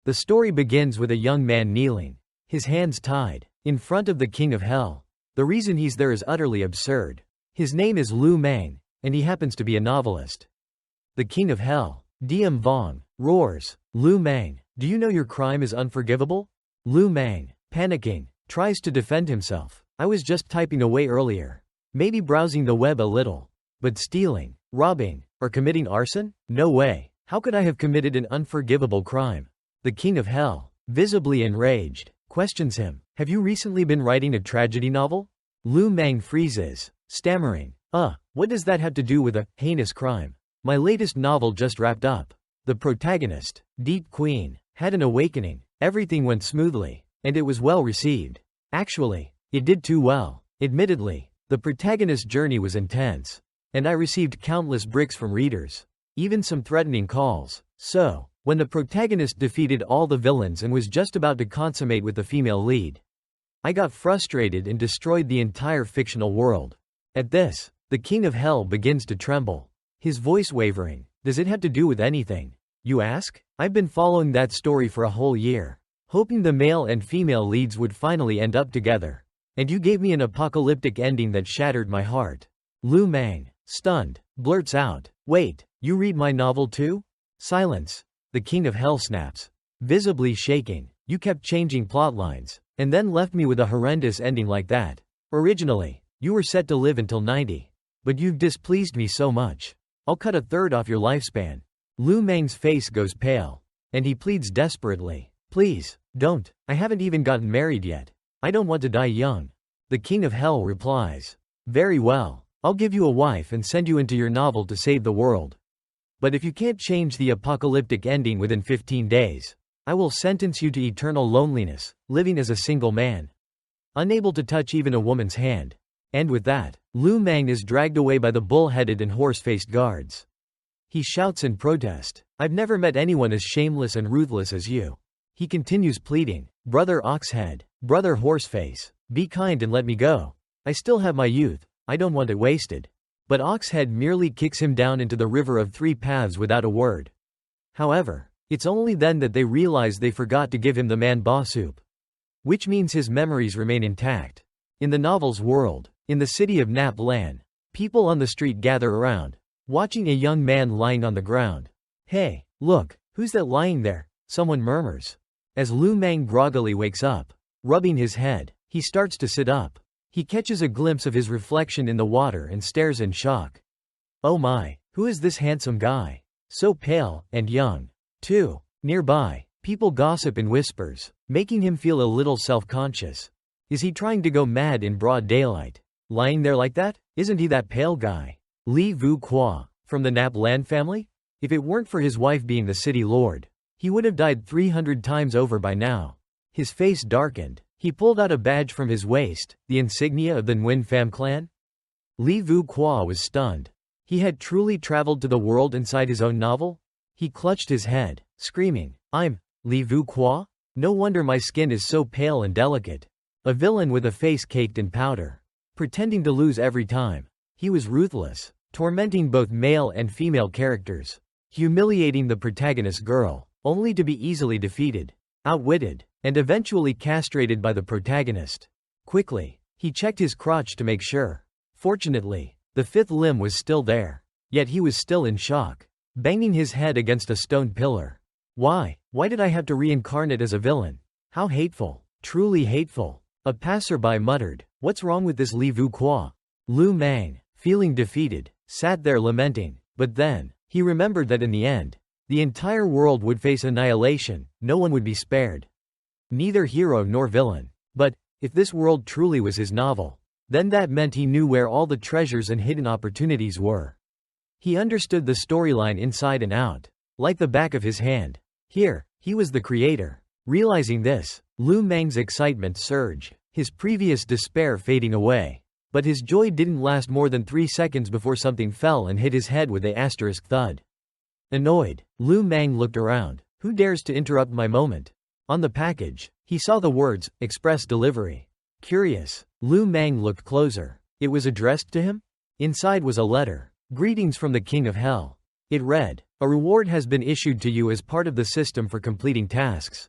The story begins with a young man kneeling, his hands tied, in front of the king of hell. The reason he's there is utterly absurd. His name is Lu Mang, and he happens to be a novelist. The king of hell, Diem Vong, roars, "Lu Mang, do you know your crime is unforgivable?" Lu Mang, panicking, tries to defend himself. "I was just typing away earlier. Maybe browsing the web a little. But stealing, robbing, or committing arson? No way. How could I have committed an unforgivable crime?" The king of hell, visibly enraged, questions him. "Have you recently been writing a tragedy novel?" Lu Mang freezes, stammering, what does that have to do with a heinous crime? My latest novel just wrapped up." The protagonist, Deep Queen, had an awakening. Everything went smoothly, and it was well received. Actually, it did too well. Admittedly, the protagonist's journey was intense, and I received countless bricks from readers, even some threatening calls. So, when the protagonist defeated all the villains and was just about to consummate with the female lead, I got frustrated and destroyed the entire fictional world. At this, the king of hell begins to tremble, his voice wavering. "Does it have to do with anything, you ask? I've been following that story for a whole year, hoping the male and female leads would finally end up together. And you gave me an apocalyptic ending that shattered my heart." Lu Mang, stunned, blurts out, "Wait, you read my novel too?" Silence. The king of hell snaps, visibly shaking. "You kept changing plotlines, and then left me with a horrendous ending like that. Originally, you were set to live until 90. But you've displeased me so much. I'll cut a third off your lifespan." Lu Mang's face goes pale, and he pleads desperately, "Please, don't. I haven't even gotten married yet. I don't want to die young." The king of hell replies, "Very well, I'll give you a wife and send you into your novel to save the world. But if you can't change the apocalyptic ending within 15 days, I will sentence you to eternal loneliness, living as a single man, unable to touch even a woman's hand." And with that, Lu Mang is dragged away by the bull-headed and horse-faced guards. He shouts in protest, "I've never met anyone as shameless and ruthless as you." He continues pleading, "Brother Oxhead, brother Horseface, be kind and let me go. I still have my youth, I don't want it wasted." But Oxhead merely kicks him down into the river of three paths without a word. However, it's only then that they realize they forgot to give him the man-ba soup. Which means his memories remain intact. In the novel's world, in the city of Nap Lan, people on the street gather around, watching a young man lying on the ground. "Hey, look, who's that lying there?" someone murmurs. As Lu Mang groggily wakes up, rubbing his head, he starts to sit up. He catches a glimpse of his reflection in the water and stares in shock. "Oh my, who is this handsome guy? So pale, and young, too." Nearby, people gossip in whispers, making him feel a little self-conscious. Is he trying to go mad in broad daylight? Lying there like that? Isn't he that pale guy? Li Vu Qua, from the Nap Lan family? If it weren't for his wife being the city lord, he would have died 300 times over by now. His face darkened. He pulled out a badge from his waist, the insignia of the Nguyen Pham clan. Li Vu Qua was stunned. He had truly traveled to the world inside his own novel? He clutched his head, screaming, "I'm Li Vu Qua? No wonder my skin is so pale and delicate." A villain with a face caked in powder, pretending to lose every time. He was ruthless, tormenting both male and female characters, humiliating the protagonist girl, only to be easily defeated, outwitted, and eventually castrated by the protagonist. Quickly, he checked his crotch to make sure. Fortunately, the fifth limb was still there, yet he was still in shock, banging his head against a stone pillar. Why did I have to reincarnate as a villain? How hateful, truly hateful. A passerby muttered, "What's wrong with this Li Vu Qua?" Lu Mang, feeling defeated, sat there lamenting, but then, he remembered that in the end, the entire world would face annihilation, no one would be spared. Neither hero nor villain. But, if this world truly was his novel, then that meant he knew where all the treasures and hidden opportunities were. He understood the storyline inside and out, like the back of his hand. Here, he was the creator. Realizing this, Lu Mang's excitement surged, his previous despair fading away. But his joy didn't last more than 3 seconds before something fell and hit his head with a asterisk thud. Annoyed, Lu Mang looked around. Who dares to interrupt my moment? On the package, he saw the words, "Express Delivery." Curious, Lu Mang looked closer. It was addressed to him? Inside was a letter. "Greetings from the King of Hell." It read, A reward has been issued to you as part of the system for completing tasks.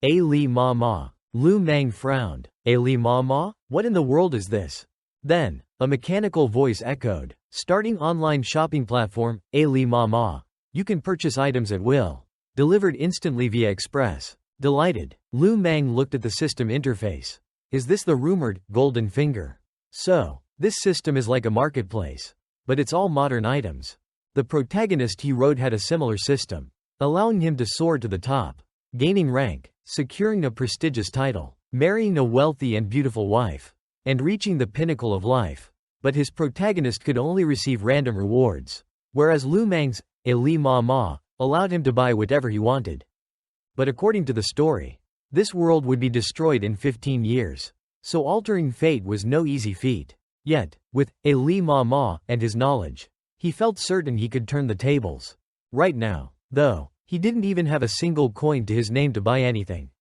A Li Ma Ma. Lu Meng frowned. A Li Ma Ma? What in the world is this? Then, a mechanical voice echoed. Starting online shopping platform, A Li Ma Ma. You can purchase items at will. Delivered instantly via express. Delighted, Lu Meng looked at the system interface. Is this the rumored golden finger? So, this system is like a marketplace. But it's all modern items. The protagonist he wrote had a similar system, allowing him to soar to the top, gaining rank, securing a prestigious title, marrying a wealthy and beautiful wife, and reaching the pinnacle of life. But his protagonist could only receive random rewards, whereas Lu Meng's A Li Ma Ma allowed him to buy whatever he wanted. But according to the story, this world would be destroyed in 15 years, so altering fate was no easy feat. Yet, with A Li Ma Ma and his knowledge, he felt certain he could turn the tables. Right now, though, he didn't even have a single coin to his name to buy anything.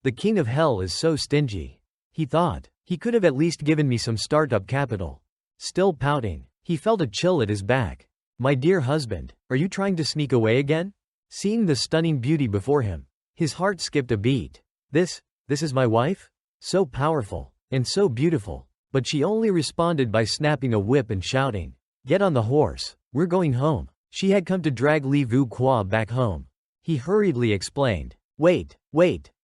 The king of hell is so stingy. He thought, he could have at least given me some startup capital. Still pouting, he felt a chill at his back. My dear husband, are you trying to sneak away again? Seeing the stunning beauty before him, his heart skipped a beat. This is my wife? So powerful, and so beautiful. But she only responded by snapping a whip and shouting, "Get on the horse, we're going home." She had come to drag Li Vu Qua back home. He hurriedly explained, wait,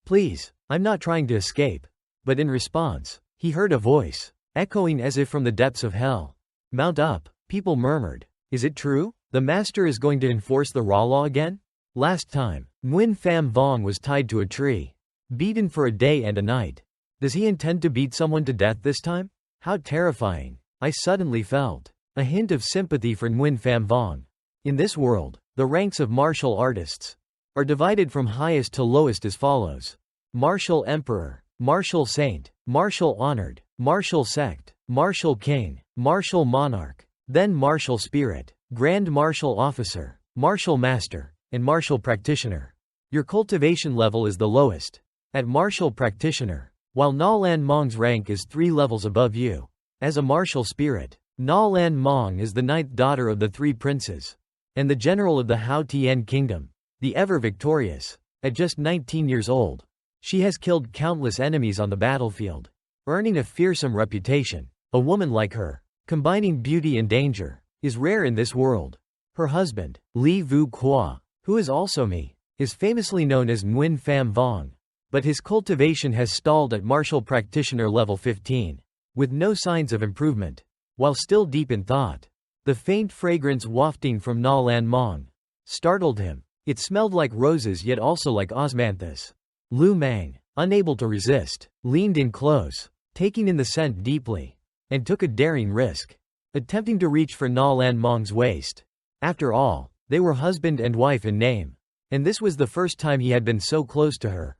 please, I'm not trying to escape." But in response, he heard a voice, echoing as if from the depths of hell. "Mount up," people murmured. "Is it true? The master is going to enforce the raw law again? Last time, Nguyen Pham Vong was tied to a tree, beaten for a day and a night. Does he intend to beat someone to death this time? How terrifying." I suddenly felt a hint of sympathy for Nguyen Pham Vong. In this world, the ranks of martial artists are divided from highest to lowest as follows: martial emperor, martial saint, martial honored, martial sect, martial king, martial monarch, then martial spirit, grand martial officer, martial master, and martial practitioner. Your cultivation level is the lowest. At martial practitioner, while Na Lan Mong's rank is 3 levels above you. As a martial spirit, Na Lan Mong is the 9th daughter of the 3 princes, and the general of the Hao Tien kingdom, the ever victorious. At just 19 years old, she has killed countless enemies on the battlefield, earning a fearsome reputation. A woman like her, combining beauty and danger, is rare in this world. Her husband, Li Vu Qua, who is also me, is famously known as Nguyen Pham Vong, but his cultivation has stalled at martial practitioner level 15, with no signs of improvement. While still deep in thought, the faint fragrance wafting from Na Lan Mong startled him. It smelled like roses yet also like osmanthus. Lu Meng, unable to resist, leaned in close, taking in the scent deeply, and took a daring risk, attempting to reach for Na Lan Mong's waist. After all, they were husband and wife in name, and this was the first time he had been so close to her.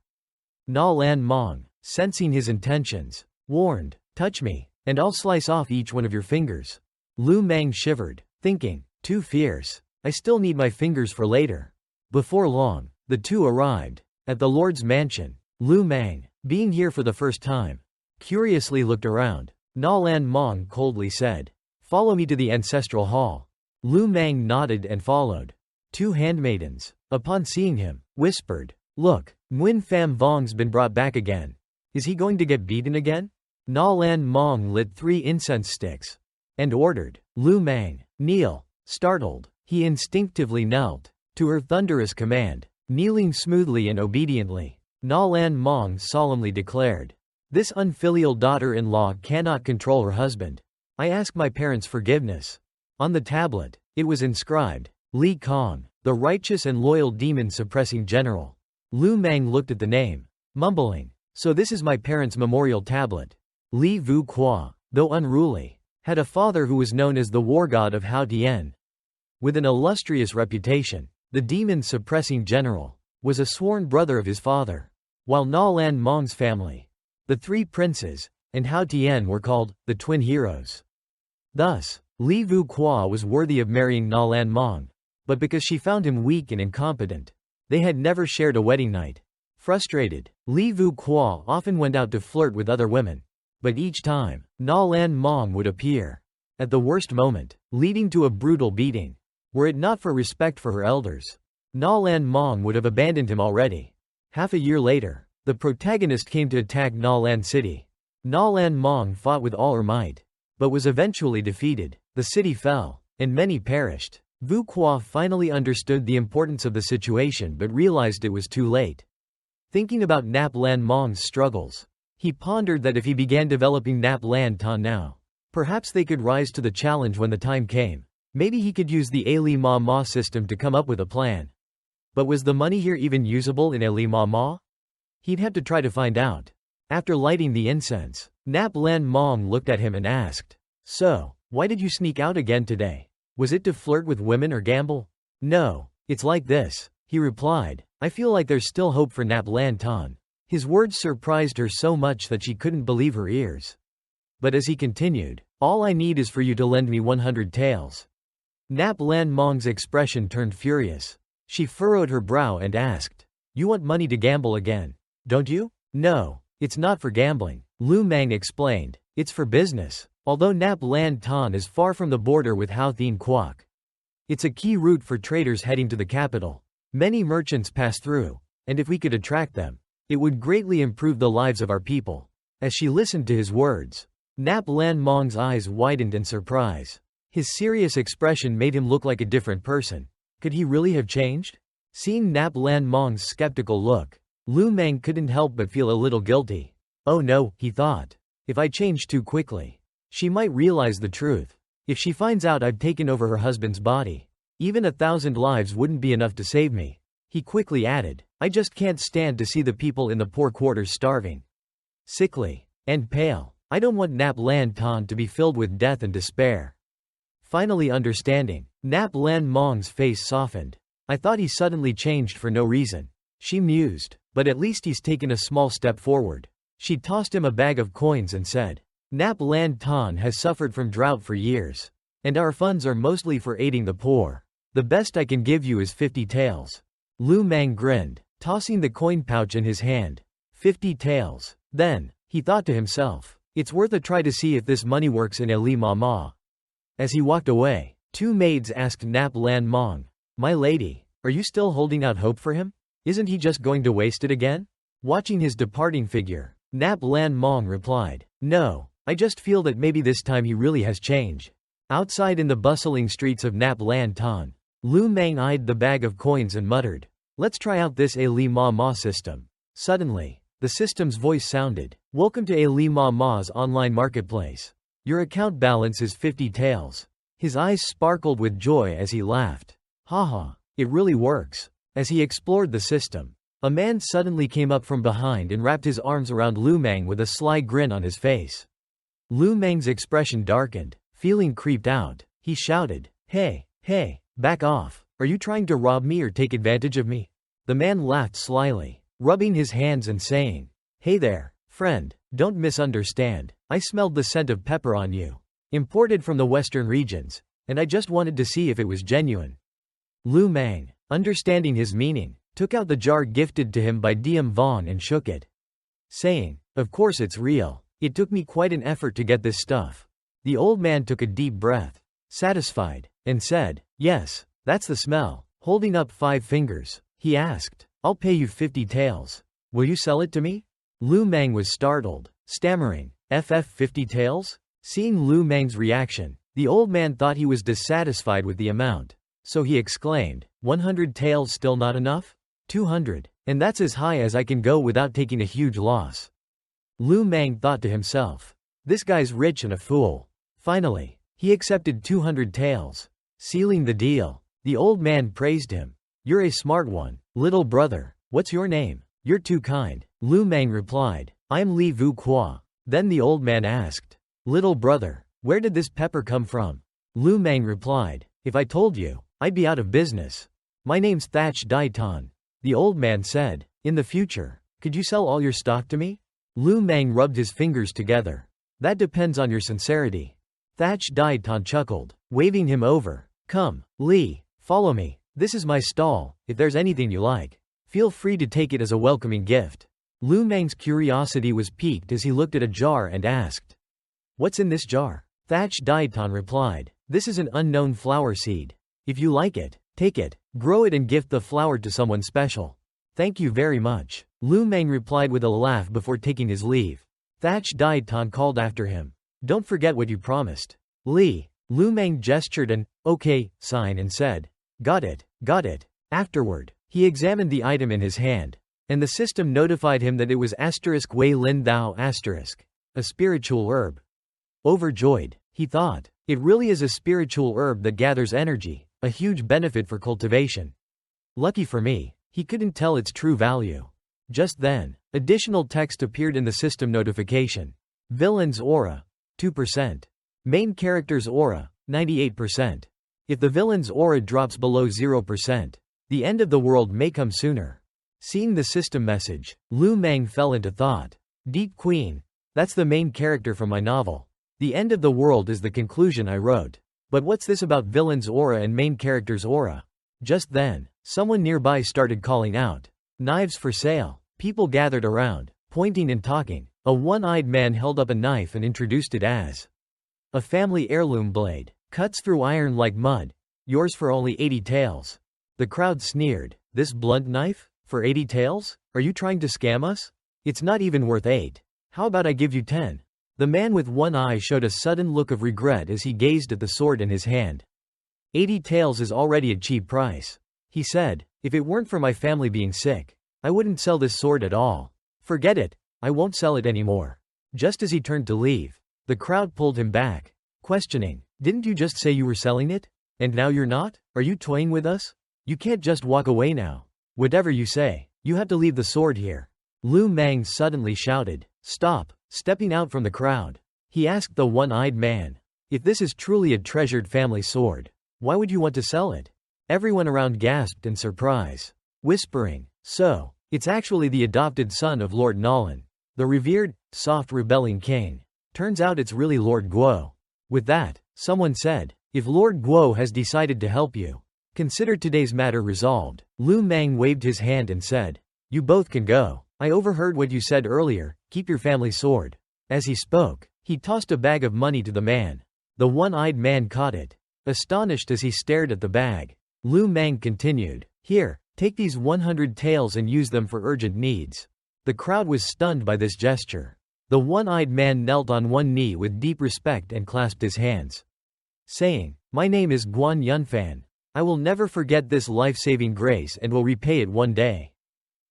Na Lan Mong, sensing his intentions, warned, "Touch me, and I'll slice off each one of your fingers." Lu Meng shivered, thinking, "Too fierce. I still need my fingers for later." Before long, the two arrived at the Lord's mansion. Lu Meng, being here for the first time, curiously looked around. Na Lan Mong coldly said, "Follow me to the ancestral hall." Lu Meng nodded and followed. 2 handmaidens, upon seeing him, whispered, "Look, Nguyen Pham Vong's been brought back again. Is he going to get beaten again?" Na Lan Mong lit 3 incense sticks and ordered, "Lu Meng, kneel." Startled, he instinctively knelt to her thunderous command. Kneeling smoothly and obediently, Na Lan Mong solemnly declared, "This unfilial daughter-in-law cannot control her husband. I ask my parents' forgiveness." On the tablet, it was inscribed, "Li Kong, the righteous and loyal demon-suppressing general." Lu Meng looked at the name, mumbling, "So this is my parents' memorial tablet." Li Vu Qua, though unruly, had a father who was known as the war god of Hao Tien. With an illustrious reputation, the demon-suppressing general was a sworn brother of his father. While Na Lan Mong's family, the 3 princes, and Hao Tien were called the twin heroes. Thus, Li Vu Qua was worthy of marrying Na Lan Mong, but because she found him weak and incompetent, they had never shared a wedding night. Frustrated, Li Vu Qua often went out to flirt with other women, but each time, Na Lan Mong would appear at the worst moment, leading to a brutal beating. Were it not for respect for her elders, Na Lan Mong would have abandoned him already. Half a year later, the protagonist came to attack Na Lan City. Na Lan Mong fought with all her might, but was eventually defeated. The city fell, and many perished. Vu Qua finally understood the importance of the situation but realized it was too late. Thinking about Nap Lan Mong's struggles, he pondered that if he began developing Nap Lan Ta now, perhaps they could rise to the challenge when the time came. Maybe he could use the Ali Ma Ma system to come up with a plan. But was the money here even usable in Ali Ma Ma? He'd have to try to find out. After lighting the incense, Nap Lan Mong looked at him and asked, "So, why did you sneak out again today? Was it to flirt with women or gamble?" "No, it's like this," he replied. "I feel like there's still hope for Nap Lan Tan." His words surprised her so much that she couldn't believe her ears. But as he continued, "All I need is for you to lend me 100 taels." Nap Lan Mong's expression turned furious. She furrowed her brow and asked, "You want money to gamble again, don't you?" "No, it's not for gambling," Lu Mang explained. "It's for business." Although Nap Lan Tan is far from the border with Hao Thien Quoc, it's a key route for traders heading to the capital. Many merchants pass through, and if we could attract them, it would greatly improve the lives of our people. As she listened to his words, Nap Lan Mong's eyes widened in surprise. His serious expression made him look like a different person. Could he really have changed? Seeing Nap Lan Mong's skeptical look, Lu Mang couldn't help but feel a little guilty. Oh no, he thought. If I change too quickly, she might realize the truth. If she finds out I've taken over her husband's body, even 1,000 lives wouldn't be enough to save me. He quickly added, I just can't stand to see the people in the poor quarters starving. Sickly and pale. I don't want Nap Lan Tan to be filled with death and despair. Finally understanding, Nap Lan Mong's face softened. I thought he suddenly changed for no reason. She mused, but at least he's taken a small step forward. She tossed him a bag of coins and said, Nap Lan Tan has suffered from drought for years, and our funds are mostly for aiding the poor. The best I can give you is 50 taels. Lu Mang grinned, tossing the coin pouch in his hand. 50 taels. Then, he thought to himself, it's worth a try to see if this money works in Ali Mama. As he walked away, two maids asked Nap Lan Mong, My lady, are you still holding out hope for him? Isn't he just going to waste it again? Watching his departing figure, Nap Lan Mong replied, No, I just feel that maybe this time he really has changed. Outside in the bustling streets of Nap Lan Tan, Lu Mang eyed the bag of coins and muttered, Let's try out this Ali Ma Ma system. Suddenly, the system's voice sounded, Welcome to Ali Ma Ma's online marketplace. Your account balance is 50 taels. His eyes sparkled with joy as he laughed. Haha, it really works. As he explored the system, a man suddenly came up from behind and wrapped his arms around Lu Mang with a sly grin on his face. Lu Mang's expression darkened. Feeling creeped out, he shouted, Hey, back off. Are you trying to rob me or take advantage of me? The man laughed slyly, rubbing his hands and saying, Hey there, friend, don't misunderstand. I smelled the scent of pepper on you. Imported from the western regions, and I just wanted to see if it was genuine. Lu Mang, understanding his meaning, took out the jar gifted to him by Diem Vaughn and shook it, saying, Of course it's real. It took me quite an effort to get this stuff. The old man took a deep breath, satisfied, and said, Yes, that's the smell. Holding up 5 fingers, he asked, I'll pay you 50 taels. Will you sell it to me? Lu Mang was startled, stammering, 50 taels? Seeing Lu Mang's reaction, the old man thought he was dissatisfied with the amount. So he exclaimed, 100 taels still not enough? 200, and that's as high as I can go without taking a huge loss. Lu Mang thought to himself, This guy's rich and a fool. Finally, he accepted 200 taels. Sealing the deal, the old man praised him. You're a smart one, little brother. What's your name? You're too kind. Lu Mang replied, I'm Li Vu Qua. Then the old man asked, Little brother, where did this pepper come from? Lu Mang replied, If I told you, I'd be out of business. My name's Thatch Dai Tan. The old man said, In the future, could you sell all your stock to me? Lu Mang rubbed his fingers together. That depends on your sincerity. Thatch Dai Tan chuckled, waving him over. Come, Li, follow me. This is my stall. If there's anything you like, feel free to take it as a welcoming gift. Lu Mang's curiosity was piqued as he looked at a jar and asked, What's in this jar? Thatch Dai Tan replied, This is an unknown flower seed. If you like it, take it, grow it and gift the flower to someone special. Thank you very much. Lu Meng replied with a laugh before taking his leave. Thatch Dai Tan called after him. Don't forget what you promised. Lu Meng gestured an okay sign and said, got it, got it. Afterward, he examined the item in his hand, and the system notified him that it was Wei Lin Thou a spiritual herb. Overjoyed, he thought, it really is a spiritual herb that gathers energy, a huge benefit for cultivation. Lucky for me, he couldn't tell its true value. Just then, additional text appeared in the system notification. Villain's aura, 2%. Main character's aura, 98%. If the villain's aura drops below 0%, the end of the world may come sooner. Seeing the system message, Lu Meng fell into thought. Deep Queen. That's the main character from my novel. The end of the world is the conclusion I wrote. But what's this about villain's aura and main character's aura? Just then, someone nearby started calling out. Knives for sale. People gathered around, pointing and talking. A one-eyed man held up a knife and introduced it as a family heirloom blade. Cuts through iron like mud. Yours for only 80 taels. The crowd sneered. This blunt knife? For 80 taels? Are you trying to scam us? It's not even worth 8. How about I give you 10? The man with one eye showed a sudden look of regret as he gazed at the sword in his hand. 80 taels is already a cheap price. He said, if it weren't for my family being sick, I wouldn't sell this sword at all. Forget it, I won't sell it anymore. Just as he turned to leave, the crowd pulled him back, questioning, didn't you just say you were selling it? And now you're not? Are you toying with us? You can't just walk away now. Whatever you say, you have to leave the sword here. Lu Meng suddenly shouted, stop, stepping out from the crowd. He asked the one-eyed man, if this is truly a treasured family sword, why would you want to sell it? Everyone around gasped in surprise, whispering, so, it's actually the adopted son of Lord Nolan, the revered, soft rebelling king. Turns out it's really Lord Guo. With that, someone said, if Lord Guo has decided to help you, consider today's matter resolved. Lu Meng waved his hand and said, you both can go. I overheard what you said earlier, keep your family sword. As he spoke, he tossed a bag of money to the man. The one-eyed man caught it, astonished as he stared at the bag. Lu Meng continued, here, take these 100 taels and use them for urgent needs. The crowd was stunned by this gesture. The one-eyed man knelt on one knee with deep respect and clasped his hands, saying, my name is Guan Yunfan. I will never forget this life-saving grace and will repay it one day.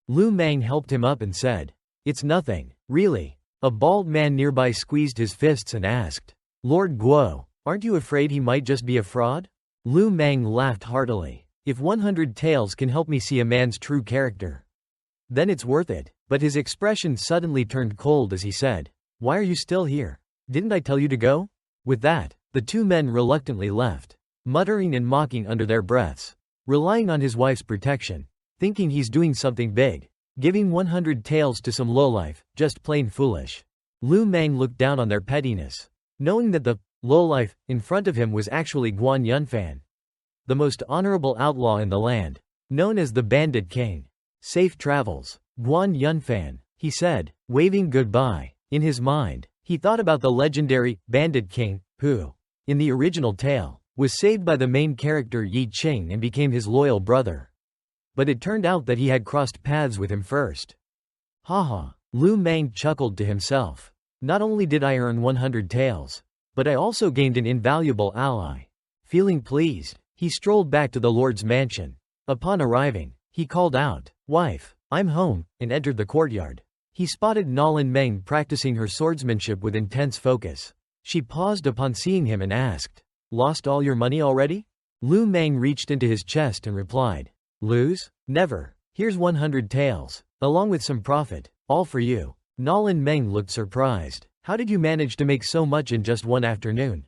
Lu Meng helped him up and said, it's nothing, really. A bald man nearby squeezed his fists and asked, Lord Guo, aren't you afraid he might just be a fraud? Lu Meng laughed heartily. If 100 taels can help me see a man's true character, then it's worth it. But his expression suddenly turned cold as he said, why are you still here? Didn't I tell you to go? With that, the two men reluctantly left, muttering and mocking under their breaths, relying on his wife's protection, thinking he's doing something big, giving 100 taels to some lowlife, just plain foolish. Lu Meng looked down on their pettiness, knowing that the lowlife in front of him was actually Guan Yunfan, the most honorable outlaw in the land, known as the Bandit King. Safe travels, Guan Yunfan, he said, waving goodbye. In his mind, he thought about the legendary Bandit King, who, in the original tale, was saved by the main character Yi Qing and became his loyal brother. But it turned out that he had crossed paths with him first. Haha, Lu Meng chuckled to himself. Not only did I earn 100 taels, but I also gained an invaluable ally. Feeling pleased, he strolled back to the Lord's mansion. Upon arriving, he called out, wife, I'm home, and entered the courtyard. He spotted Nolan Meng practicing her swordsmanship with intense focus. She paused upon seeing him and asked, lost all your money already? Lu Meng reached into his chest and replied, lose? Never. Here's 100 taels, along with some profit, all for you. Nolan Meng looked surprised. How did you manage to make so much in just one afternoon?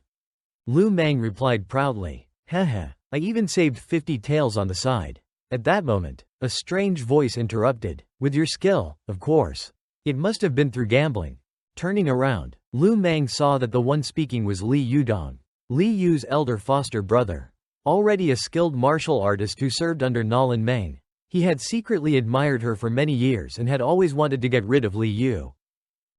Lu Meng replied proudly, heh, I even saved 50 taels on the side. At that moment, a strange voice interrupted, with your skill, of course. It must have been through gambling. Turning around, Lu Meng saw that the one speaking was Li Yudong, Li Yu's elder foster brother. Already a skilled martial artist who served under Nolan Meng, he had secretly admired her for many years and had always wanted to get rid of Li Yu.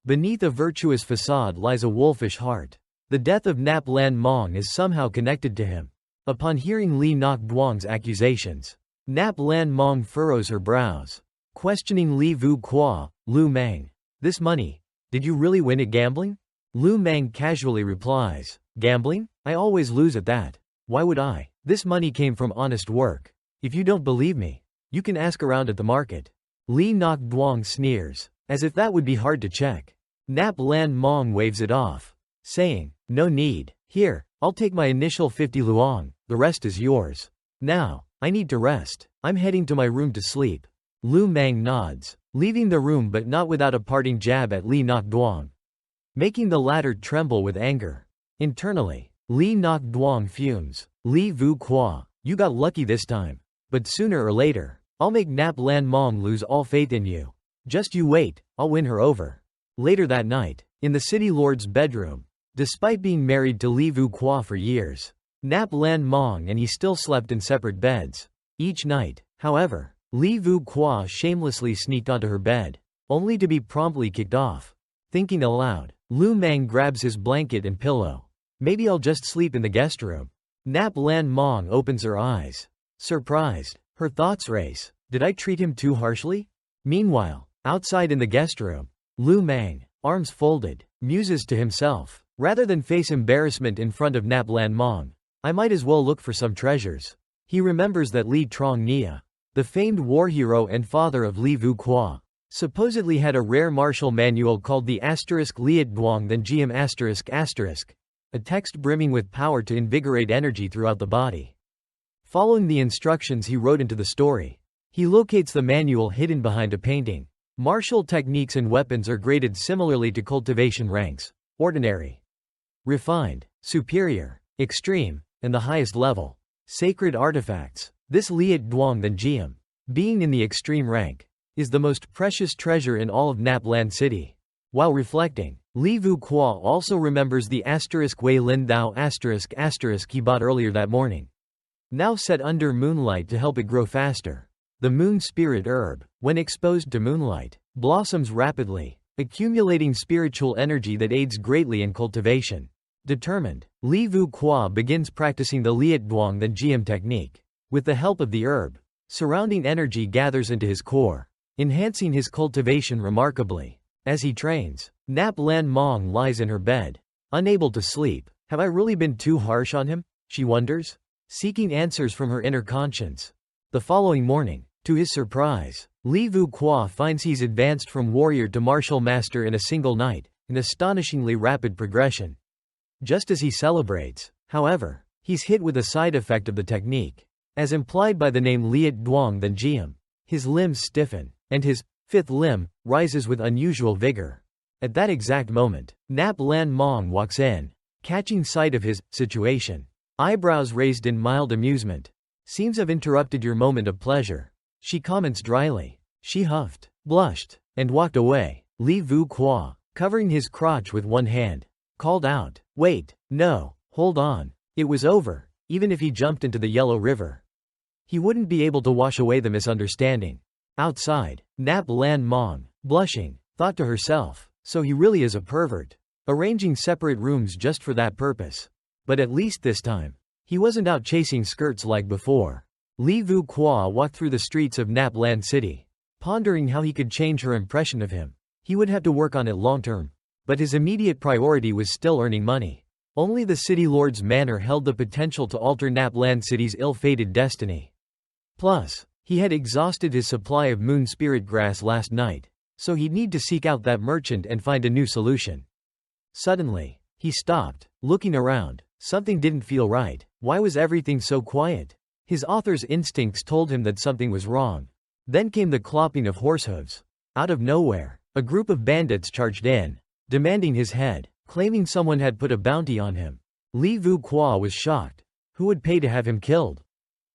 Beneath a virtuous facade lies a wolfish heart. The death of Nap Lan Mong is somehow connected to him. Upon hearing Li Nok Duong's accusations, Nap Lan Mong furrows her brows, questioning Li Vu Qua, Lu Meng. This money, did you really win it gambling? Lu Meng casually replies, gambling? I always lose at that. Why would I? This money came from honest work. If you don't believe me, you can ask around at the market. Li Nok Duong sneers, as if that would be hard to check. Nap Lan Mong waves it off, saying, no need. Here, I'll take my initial 50 luong, the rest is yours. Now, I need to rest. I'm heading to my room to sleep. Lu Meng nods, leaving the room but not without a parting jab at Li Nok Duong, making the latter tremble with anger. Internally, Li Nok Duong fumes. Li Vu Qua, you got lucky this time. But sooner or later, I'll make Nap Lan Mong lose all faith in you. Just you wait, I'll win her over. Later that night, in the city lord's bedroom, despite being married to Li Vu Qua for years, Nap Lan Mong and he still slept in separate beds. Each night, however, Li Vu Qua shamelessly sneaked onto her bed, only to be promptly kicked off. Thinking aloud, Lu Meng grabs his blanket and pillow. Maybe I'll just sleep in the guest room. Nap Lan Mong opens her eyes. Surprised, her thoughts race. Did I treat him too harshly? Meanwhile, outside in the guest room, Lu Meng, arms folded, muses to himself. Rather than face embarrassment in front of Nap Lan Mong, I might as well look for some treasures. He remembers that Li Trong Nia, the famed war hero and father of Li Vu Qua, supposedly had a rare martial manual called the Liat Duong Then Giam ***, a text brimming with power to invigorate energy throughout the body. Following the instructions he wrote into the story, he locates the manual hidden behind a painting. Martial techniques and weapons are graded similarly to cultivation ranks: ordinary, refined, superior, extreme, and the highest level. Sacred artifacts. This Liat Duong Then Giam, being in the extreme rank, is the most precious treasure in all of Nap Lan City. While reflecting, Li Vu Qua also remembers the Wei Lin Thou he bought earlier that morning, now set under moonlight to help it grow faster. The moon spirit herb, when exposed to moonlight, blossoms rapidly, accumulating spiritual energy that aids greatly in cultivation. Determined, Li Vu Qua begins practicing the Liat Duong Then Giam technique. With the help of the herb, surrounding energy gathers into his core, enhancing his cultivation remarkably. As he trains, Nap Lan Mong lies in her bed, unable to sleep. Have I really been too harsh on him? She wonders, seeking answers from her inner conscience. The following morning, to his surprise, Li Vu Qua finds he's advanced from warrior to martial master in a single night, an astonishingly rapid progression. Just as he celebrates, however, he's hit with a side effect of the technique. As implied by the name Liat Duong Then Giam, his limbs stiffen, and his fifth limb rises with unusual vigor. At that exact moment, Nap Lan Mong walks in, catching sight of his situation. Eyebrows raised in mild amusement. Seems I've interrupted your moment of pleasure, she comments dryly. She huffed, blushed, and walked away. Li Vu Qua, covering his crotch with one hand, called out, wait, no, hold on. It was over. Even if he jumped into the Yellow River, he wouldn't be able to wash away the misunderstanding. Outside, Nap Lan Mong, blushing, thought to herself, so he really is a pervert, arranging separate rooms just for that purpose. But at least this time, he wasn't out chasing skirts like before. Li Vu Qua walked through the streets of Nap Lan City, pondering how he could change her impression of him. He would have to work on it long term, but his immediate priority was still earning money. Only the city lord's manor held the potential to alter Nap Lan City's ill-fated destiny. Plus, he had exhausted his supply of moon spirit grass last night, so he'd need to seek out that merchant and find a new solution. Suddenly, he stopped, looking around. Something didn't feel right. Why was everything so quiet? His author's instincts told him that something was wrong. Then came the clopping of horse hooves. Out of nowhere, a group of bandits charged in, demanding his head, claiming someone had put a bounty on him. Li Vu Qua was shocked. Who would pay to have him killed?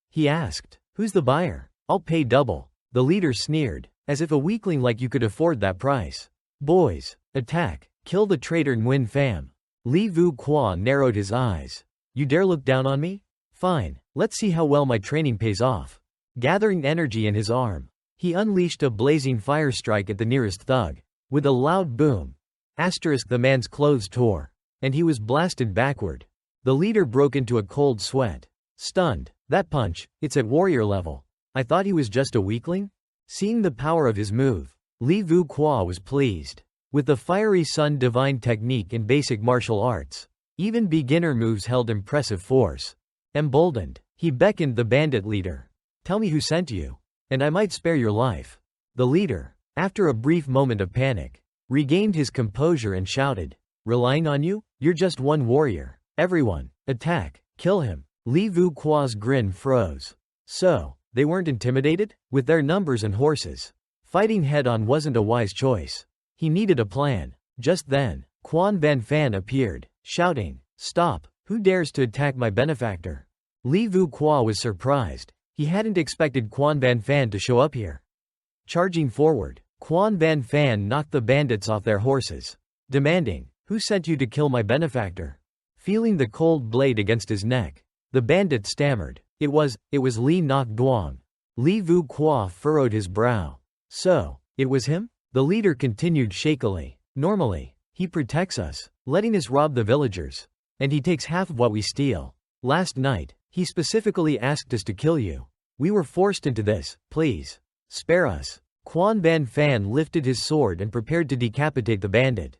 He asked, who's the buyer? I'll pay double. The leader sneered, as if a weakling like you could afford that price. Boys, attack, kill the traitor Nguyen Pham. Li Vu Qua narrowed his eyes. You dare look down on me? Fine, let's see how well my training pays off. Gathering energy in his arm, he unleashed a blazing fire strike at the nearest thug. With a loud boom, the man's clothes tore, and he was blasted backward. The leader broke into a cold sweat. Stunned. That punch, it's at warrior level. I thought he was just a weakling? Seeing the power of his move, Li Vu Qua was pleased. With the fiery sun divine technique in basic martial arts, even beginner moves held impressive force. Emboldened, he beckoned the bandit leader. Tell me who sent you, and I might spare your life. The leader, after a brief moment of panic, regained his composure and shouted, relying on you? You're just one warrior. Everyone, attack, kill him. Li Vu Qua's grin froze. So, they weren't intimidated? With their numbers and horses, fighting head-on wasn't a wise choice. He needed a plan. Just then, Quan Van Fan appeared, shouting, stop, who dares to attack my benefactor? Li Vu Qua was surprised. He hadn't expected Quan Van Fan to show up here. Charging forward, Quan Van Fan knocked the bandits off their horses, demanding, who sent you to kill my benefactor? Feeling the cold blade against his neck, the bandit stammered, it was Li Nok Duong. Li Vu Qua furrowed his brow. So, it was him? The leader continued shakily. Normally, he protects us, letting us rob the villagers. And he takes half of what we steal. Last night, he specifically asked us to kill you. We were forced into this, please. Spare us. Quan Van Fan lifted his sword and prepared to decapitate the bandit.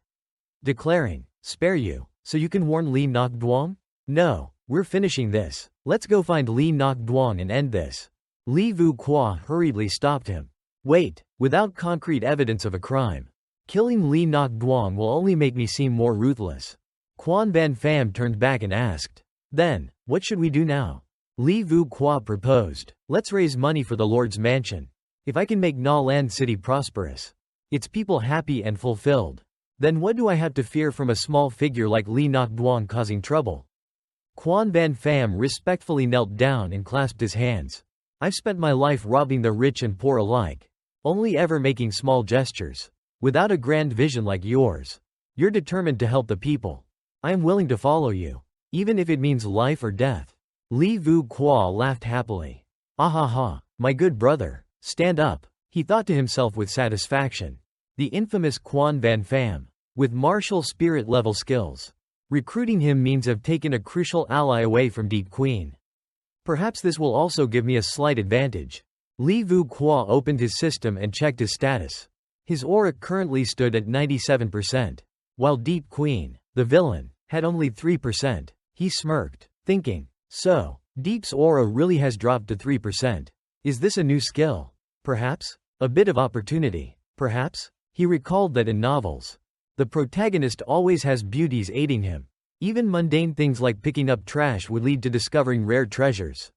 Declaring, spare you, so you can warn Li Nok Duong? No, we're finishing this. Let's go find Li Nok Duong and end this. Li Vu Qua hurriedly stopped him. Wait, without concrete evidence of a crime, killing Li Nok Duong will only make me seem more ruthless. Quan Van Pham turned back and asked, then, what should we do now? Li Vu Qua proposed, let's raise money for the Lord's mansion. If I can make Na Lan City prosperous, its people happy and fulfilled, then what do I have to fear from a small figure like Li Nok Duong causing trouble? Quan Van Pham respectfully knelt down and clasped his hands. I've spent my life robbing the rich and poor alike, only ever making small gestures, without a grand vision like yours. You're determined to help the people. I am willing to follow you, even if it means life or death. Li Vu Qua laughed happily. Ahaha, my good brother, stand up, he thought to himself with satisfaction. The infamous Quan Van Pham, with martial spirit level skills. Recruiting him means I've taken a crucial ally away from Deep Queen. Perhaps this will also give me a slight advantage. Li Vu Qua opened his system and checked his status. His aura currently stood at 97%, while Deep Queen, the villain, had only 3%. He smirked, thinking, so, Deep's aura really has dropped to 3%. Is this a new skill? Perhaps? A bit of opportunity? Perhaps? He recalled that in novels, the protagonist always has beauties aiding him. Even mundane things like picking up trash would lead to discovering rare treasures.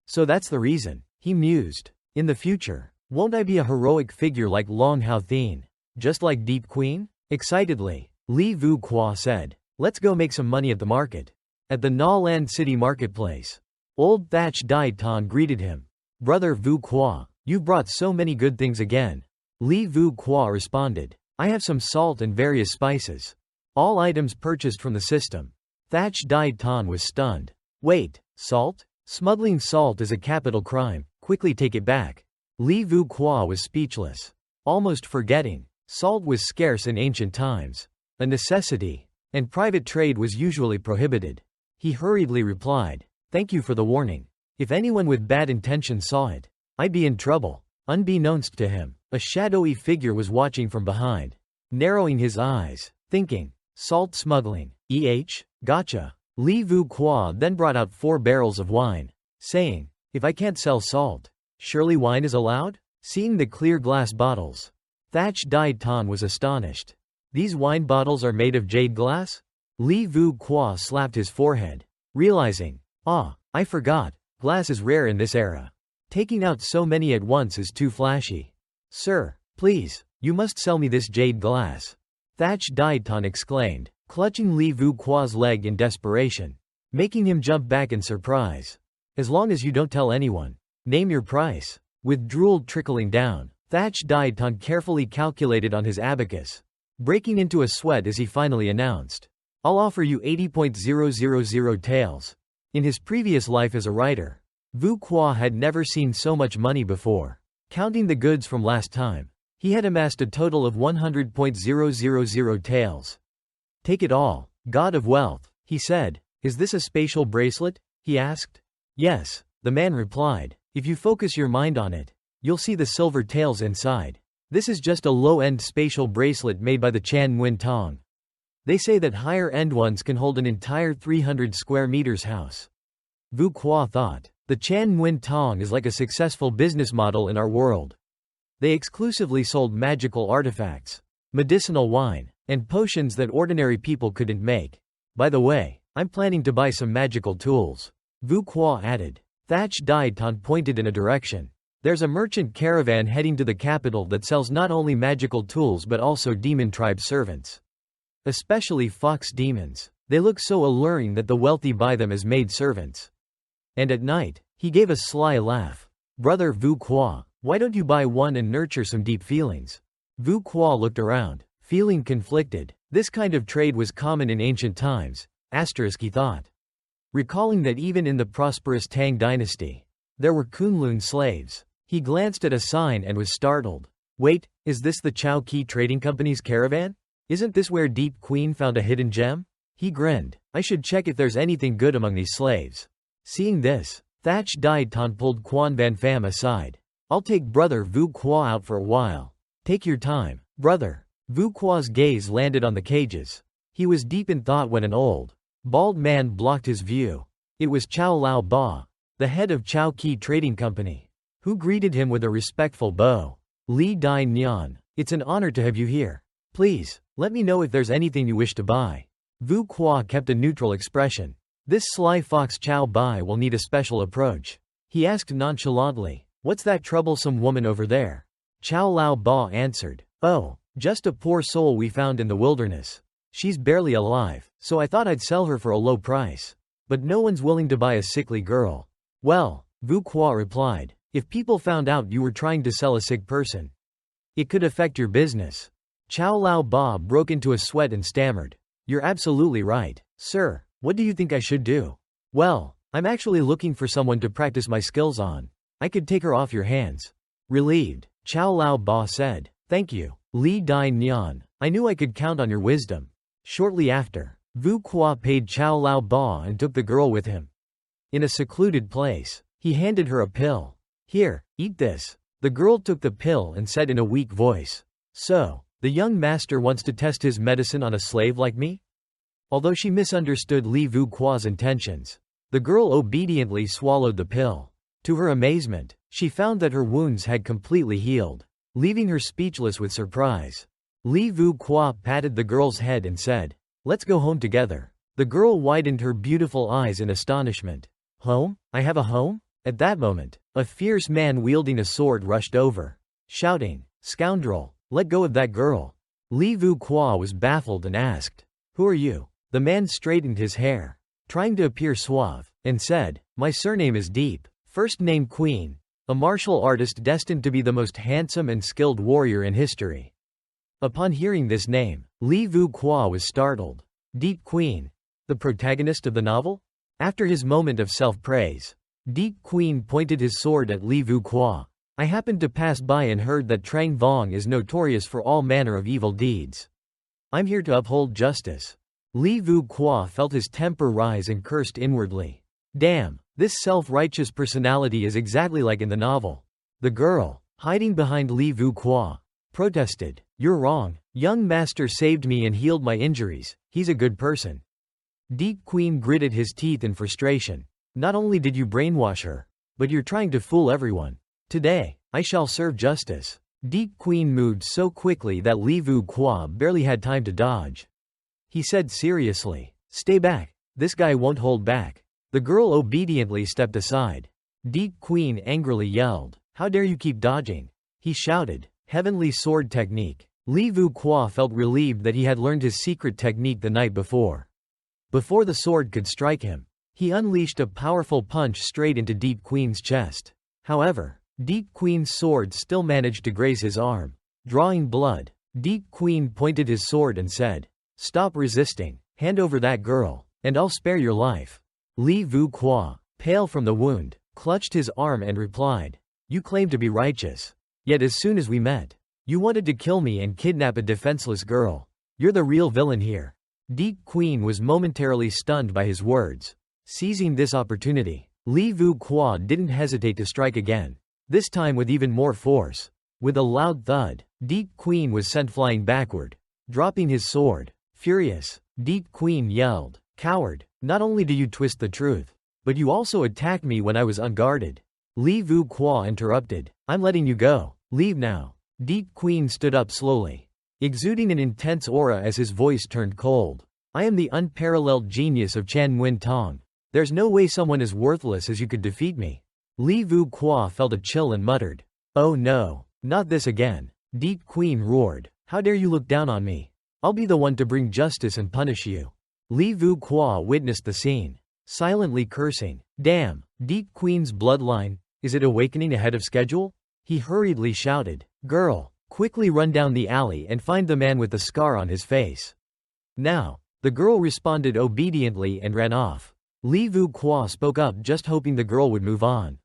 So that's the reason, he mused. In the future, won't I be a heroic figure like Long Hao Thien? Just like Deep Queen? Excitedly, Li Vu Qua said, let's go make some money at the market. At the Na Lan City marketplace, old Thatch Dai Tan greeted him. Brother Vu Qua, you've brought so many good things again. Li Vu Qua responded, I have some salt and various spices. All items purchased from the system. Thatch Dai Tan was stunned. Wait, salt? Smuggling salt is a capital crime, quickly take it back. Li Vu Qua was speechless. Almost forgetting, salt was scarce in ancient times. A necessity, and private trade was usually prohibited. He hurriedly replied, thank you for the warning. If anyone with bad intentions saw it, I'd be in trouble. Unbeknownst to him, a shadowy figure was watching from behind, narrowing his eyes, thinking, salt smuggling, gotcha. Li Vu Qua then brought out 4 barrels of wine, saying, if I can't sell salt, surely wine is allowed? Seeing the clear glass bottles, Thatch Dai Tan was astonished. These wine bottles are made of jade glass? Li Vu Qua slapped his forehead, realizing, I forgot, glass is rare in this era. Taking out so many at once is too flashy. Sir, please, you must sell me this jade glass. Thatch Dai Tan exclaimed, clutching Li Vu Qua's leg in desperation, making him jump back in surprise. As long as you don't tell anyone, name your price. With drool trickling down, Thatch Dai Tan carefully calculated on his abacus, breaking into a sweat as he finally announced, I'll offer you 80,000 taels. In his previous life as a writer, Vu Qua had never seen so much money before. Counting the goods from last time, he had amassed a total of 100,000 taels. Take it all, God of wealth, he said. Is this a spatial bracelet? He asked. Yes, the man replied. If you focus your mind on it, you'll see the silver tails inside. This is just a low-end spatial bracelet made by the Chan Nguyen Tong. They say that higher-end ones can hold an entire 300 square meters house. Vu Qua thought. The Chan Nguyen Tong is like a successful business model in our world. They exclusively sold magical artifacts, medicinal wine, and potions that ordinary people couldn't make. By the way, I'm planning to buy some magical tools. Vu Qua added. Thatch Dai Tan pointed in a direction. There's a merchant caravan heading to the capital that sells not only magical tools but also demon tribe servants. Especially fox demons. They look so alluring that the wealthy buy them as maid servants. And at night, he gave a sly laugh. Brother Vu Qua, why don't you buy one and nurture some deep feelings? Vu Qua looked around, feeling conflicted. This kind of trade was common in ancient times, he thought. Recalling that even in the prosperous Tang dynasty, there were Kunlun slaves. He glanced at a sign and was startled. Wait, is this the Chao Ki Trading Company's caravan? Isn't this where Deep Queen found a hidden gem? He grinned. I should check if there's anything good among these slaves. Seeing this, Thatch Dai Tan pulled Quan Van Pham aside. I'll take brother Vu Qua out for a while. Take your time, brother. Vu Qua's gaze landed on the cages. He was deep in thought when an old, bald man blocked his view. It was Chow Lao Ba, the head of Chao Ki Trading Company, who greeted him with a respectful bow. Li Dai Nyan, it's an honor to have you here. Please, let me know if there's anything you wish to buy. Vu Qua kept a neutral expression. This sly fox Chow Bai will need a special approach. He asked nonchalantly, what's that troublesome woman over there? Chow Lao Ba answered, oh, just a poor soul we found in the wilderness. She's barely alive, so I thought I'd sell her for a low price. But no one's willing to buy a sickly girl. Well, Vu Qua replied, if people found out you were trying to sell a sick person, it could affect your business. Chow Lao Ba broke into a sweat and stammered. You're absolutely right, sir. What do you think I should do? Well, I'm actually looking for someone to practice my skills on. I could take her off your hands. Relieved, Chow Lao Ba said. Thank you, Li Dai Nyan. I knew I could count on your wisdom. Shortly after, Vu Qua paid Chow Lao Ba and took the girl with him. In a secluded place, he handed her a pill. Here, eat this. The girl took the pill and said in a weak voice. So, the young master wants to test his medicine on a slave like me? Although she misunderstood Li Vu Qua's intentions, the girl obediently swallowed the pill. To her amazement, she found that her wounds had completely healed, leaving her speechless with surprise. Li Vu Qua patted the girl's head and said, let's go home together. The girl widened her beautiful eyes in astonishment. Home? I have a home? At that moment, a fierce man wielding a sword rushed over, shouting, scoundrel, let go of that girl. Li Vu Qua was baffled and asked, who are you? The man straightened his hair, trying to appear suave, and said, my surname is Deep, first name Queen, a martial artist destined to be the most handsome and skilled warrior in history. Upon hearing this name, Li Vu Qua was startled. Deep Queen, the protagonist of the novel? After his moment of self-praise, Deep Queen pointed his sword at Li Vu Qua. I happened to pass by and heard that Trang Vong is notorious for all manner of evil deeds. I'm here to uphold justice. Li Vu Qua felt his temper rise and cursed inwardly. Damn, this self-righteous personality is exactly like in the novel. The girl, hiding behind Li Vu Qua, protested. You're wrong. Young master saved me and healed my injuries. He's a good person. Deep Queen gritted his teeth in frustration. Not only did you brainwash her, but you're trying to fool everyone. Today, I shall serve justice. Deep Queen moved so quickly that Li Vu Qua barely had time to dodge. He said seriously, stay back. This guy won't hold back. The girl obediently stepped aside. Deep Queen angrily yelled, how dare you keep dodging? He shouted, heavenly sword technique. Li Vu Qua felt relieved that he had learned his secret technique the night before. Before the sword could strike him, he unleashed a powerful punch straight into Deep Queen's chest. However, Deep Queen's sword still managed to graze his arm. Drawing blood, Deep Queen pointed his sword and said, stop resisting, hand over that girl, and I'll spare your life. Li Vu Qua, pale from the wound, clutched his arm and replied, you claim to be righteous. Yet as soon as we met, you wanted to kill me and kidnap a defenseless girl. You're the real villain here. Deep Queen was momentarily stunned by his words. Seizing this opportunity, Li Vu Qua didn't hesitate to strike again, this time with even more force. With a loud thud, Deep Queen was sent flying backward, dropping his sword. Furious, Deep Queen yelled, "Coward, not only do you twist the truth, but you also attacked me when I was unguarded." Li Vu Qua interrupted, "I'm letting you go. Leave now." Deep Queen stood up slowly, exuding an intense aura as his voice turned cold. "I am the unparalleled genius of Chan Nguyen Tong. There's no way someone as worthless as you could defeat me." Li Vu Qua felt a chill and muttered, "Oh no, not this again." Deep Queen roared, "How dare you look down on me? I'll be the one to bring justice and punish you." Li Vu Qua witnessed the scene, silently cursing. "Damn, Deep Queen's bloodline, is it awakening ahead of schedule?" He hurriedly shouted, "Girl, quickly run down the alley and find the man with the scar on his face." Now, the girl responded obediently and ran off. Li Vu Qua spoke up, just hoping the girl would move on.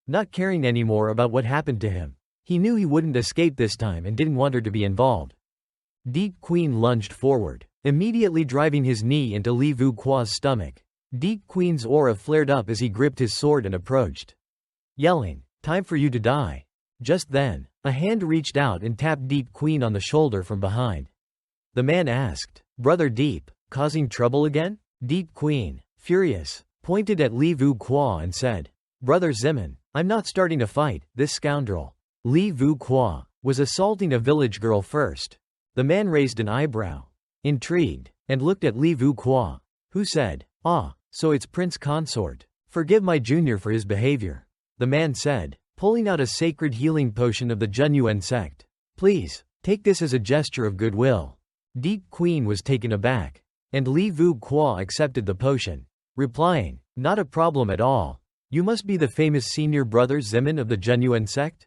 Not caring anymore about what happened to him. He knew he wouldn't escape this time and didn't want her to be involved. Deep Queen lunged forward, immediately driving his knee into Li Vu Qua's stomach. Deep Queen's aura flared up as he gripped his sword and approached, yelling, "Time for you to die." Just then, a hand reached out and tapped Deep Queen on the shoulder from behind. The man asked, "Brother Deep, causing trouble again?" Deep Queen, furious, pointed at Li Vu Qua and said, "Brother Zimin, I'm not starting a fight. This scoundrel, Li Vu Qua, was assaulting a village girl first." The man raised an eyebrow, intrigued, and looked at Li Vu Qua, who said, "Ah, so it's Prince Consort. Forgive my junior for his behavior." The man said, pulling out a sacred healing potion of the Zhenyuan sect, "Please, take this as a gesture of goodwill." Deep Queen was taken aback, and Li Vu Qua accepted the potion, replying, "Not a problem at all. You must be the famous senior brother Zimin of the Zhenyuan sect?"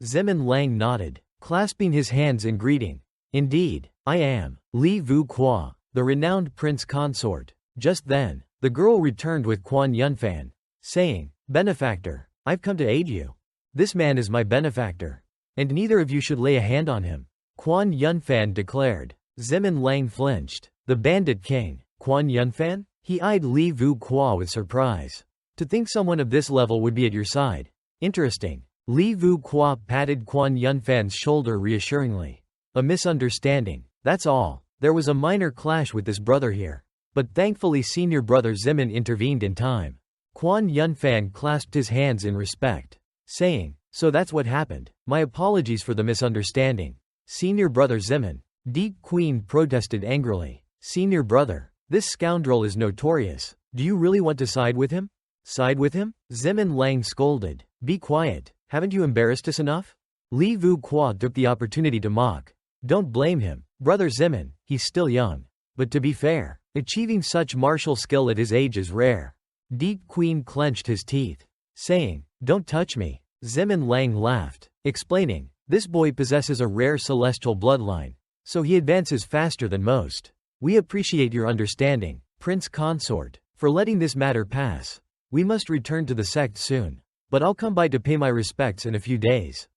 Zimin Lang nodded, clasping his hands in greeting. "Indeed, I am, Li Vu Qua, the renowned prince consort." Just then, the girl returned with Quan Yunfan, saying, "Benefactor, I've come to aid you. This man is my benefactor, and neither of you should lay a hand on him," Quan Yunfan declared. Zimin Lang flinched. "The Bandit King, Quan Yunfan?" He eyed Li Vu Qua with surprise. "To think someone of this level would be at your side. Interesting." Li Vu Qua patted Quan Yunfan's shoulder reassuringly. "A misunderstanding, that's all. There was a minor clash with this brother here, but thankfully senior brother Zimin intervened in time." Quan Yunfan clasped his hands in respect, saying, "So that's what happened. My apologies for the misunderstanding, senior brother Zimin." Deep Queen protested angrily, "Senior brother, this scoundrel is notorious. Do you really want to side with him?" "Side with him?" Zimin Lang scolded. "Be quiet. Haven't you embarrassed us enough?" Li Vu Qua took the opportunity to mock. "Don't blame him, brother Zimin, he's still young. But to be fair, achieving such martial skill at his age is rare." Deep Queen clenched his teeth, saying, "Don't touch me." Zimin Lang laughed, explaining, "This boy possesses a rare celestial bloodline, so he advances faster than most. We appreciate your understanding, Prince Consort, for letting this matter pass. We must return to the sect soon, but I'll come by to pay my respects in a few days."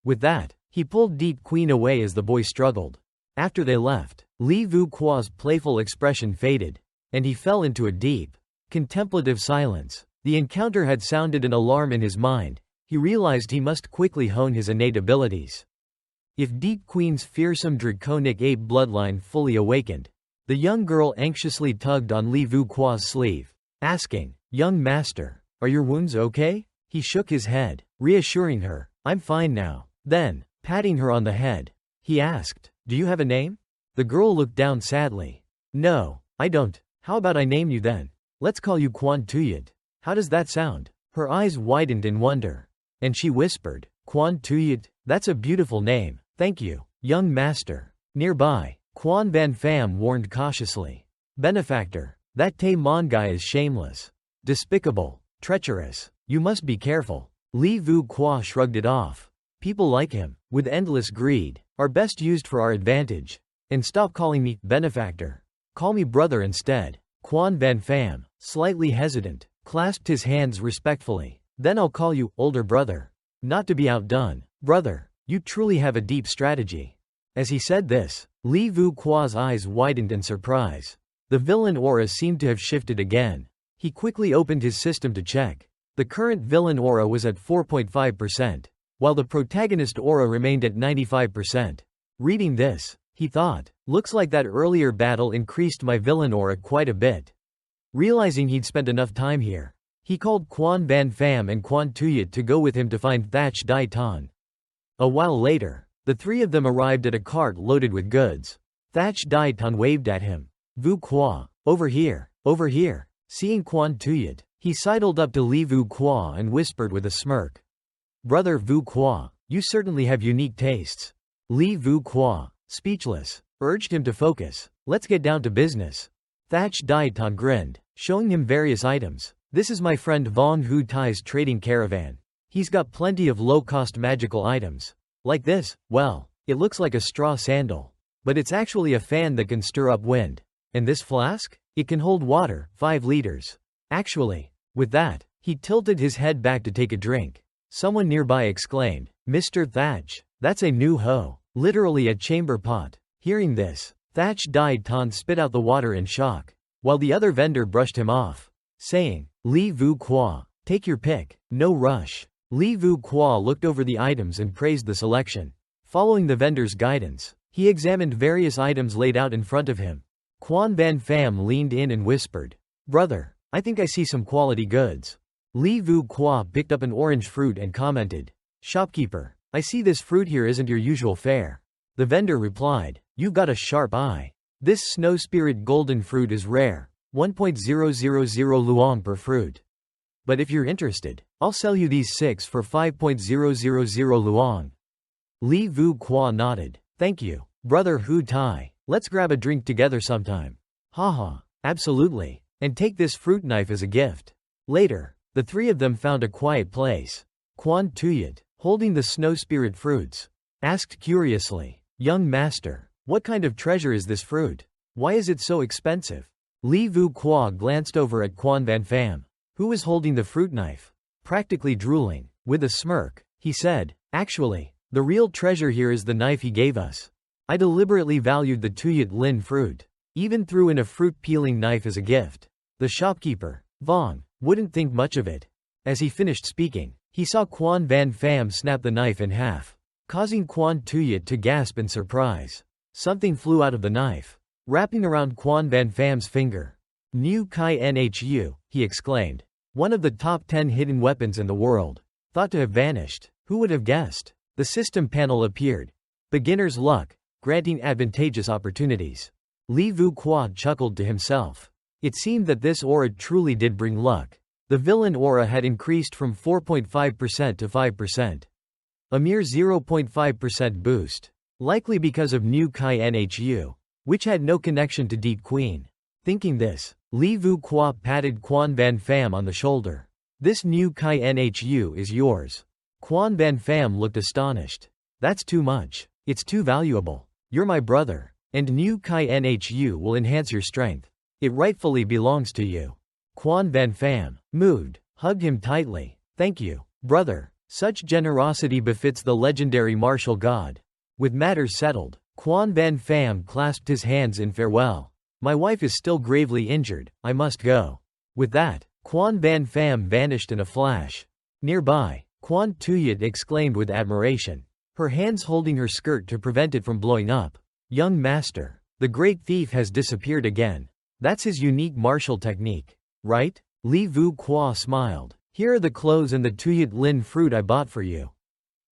With that, he pulled Deep Queen away as the boy struggled. After they left, Li Vu Qua's playful expression faded, and he fell into a deep, contemplative silence. The encounter had sounded an alarm in his mind. He realized he must quickly hone his innate abilities. If Deep Queen's fearsome draconic ape bloodline fully awakened, the young girl anxiously tugged on Li Vu Qua's sleeve, asking, "Young master, are your wounds okay?" He shook his head, reassuring her, "I'm fine now." Then, patting her on the head, he asked, "Do you have a name?" The girl looked down sadly. "No, I don't. How about I name you then? Let's call you Quan Tuyet. How does that sound?" Her eyes widened in wonder, and she whispered, "Quan Tuyet, that's a beautiful name. Thank you, young master." Nearby, Quan Van Pham warned cautiously, "Benefactor, that Tay Mon guy is shameless, despicable, treacherous. You must be careful." Li Vu Qua shrugged it off. "People like him, with endless greed, are best used for our advantage. And stop calling me benefactor. Call me brother instead." Quan Van Pham, slightly hesitant, clasped his hands respectfully. "Then I'll call you older brother. Not to be outdone, brother. You truly have a deep strategy." As he said this, Li Vu Qua's eyes widened in surprise. The villain aura seemed to have shifted again. He quickly opened his system to check. The current villain aura was at 4.5%, while the protagonist aura remained at 95%. Reading this, he thought, looks like that earlier battle increased my villain aura quite a bit. Realizing he'd spent enough time here, he called Quan Ban Pham and Quan Tuyat to go with him to find Thach Dai Ton. A while later, the three of them arrived at a cart loaded with goods. Thach Dai Ton waved at him. Vu Qua, over here, over here. Seeing Quan Tuyat, he sidled up to Li Vu Qua and whispered with a smirk. Brother Vu Qua, you certainly have unique tastes. Li Vu Qua, speechless, urged him to focus. Let's get down to business. Thach Dai Ton grinned, showing him various items. This is my friend Vong Hu Tai's trading caravan. He's got plenty of low-cost magical items. Like this, well, it looks like a straw sandal. But it's actually a fan that can stir up wind. And this flask? It can hold water, 5 liters. Actually, with that, he tilted his head back to take a drink. Someone nearby exclaimed, Mr. Thach, that's a new hoe. Literally a chamber pot. Hearing this, Thach Dai Ton spit out the water in shock, while the other vendor brushed him off, saying, Li Vu Qua, take your pick, no rush. Li Vu Qua looked over the items and praised the selection. Following the vendor's guidance, he examined various items laid out in front of him. Quan Ban Pham leaned in and whispered, Brother, I think I see some quality goods. Li Vu Qua picked up an orange fruit and commented, Shopkeeper, I see this fruit here isn't your usual fare. The vendor replied, You've got a sharp eye. This snow spirit golden fruit is rare, 1.000 luong per fruit. But if you're interested, I'll sell you these 6 for 5.000 luong. Li Vu Qua nodded. Thank you, Brother Hu Tai. Let's grab a drink together sometime. Haha, absolutely. And take this fruit knife as a gift. Later, the three of them found a quiet place. Quan Tuyat, holding the snow spirit fruits, asked curiously, Young master, what kind of treasure is this fruit? Why is it so expensive? Li Vu Qua glanced over at Quan Ban Pham, who was holding the fruit knife. Practically drooling, with a smirk, he said, Actually, the real treasure here is the knife he gave us. I deliberately valued the Tuyat Lin fruit, even threw in a fruit peeling knife as a gift. The shopkeeper, Vong, wouldn't think much of it. As he finished speaking, he saw Quan Ban Pham snap the knife in half, causing Quan Tuyat to gasp in surprise. Something flew out of the knife, wrapping around Quan Ban Pham's finger. New Kai Nhu, he exclaimed. One of the top 10 hidden weapons in the world. Thought to have vanished. Who would have guessed? The system panel appeared. Beginner's luck, granting advantageous opportunities. Li Vu Qua chuckled to himself. It seemed that this aura truly did bring luck. The villain aura had increased from 4.5% to 5%. A mere 0.5% boost. Likely because of New Kai Nhu, which had no connection to Deep Queen. Thinking this, Li Vu Qua patted Quan Ban Pham on the shoulder. This New Kai Nhu is yours. Quan Ban Pham looked astonished. That's too much. It's too valuable. You're my brother, and New Kai Nhu will enhance your strength. It rightfully belongs to you. Quan Ban Pham, moved, hugged him tightly. Thank you, brother. Such generosity befits the legendary martial god. With matters settled, Quan Ban Pham clasped his hands in farewell. My wife is still gravely injured, I must go. With that, Quan Ban Pham vanished in a flash. Nearby, Quan Tuyat exclaimed with admiration, her hands holding her skirt to prevent it from blowing up. Young master, the great thief has disappeared again. That's his unique martial technique, right? Li Vu Qua smiled. Here are the clothes and the Tuyat Lin fruit I bought for you.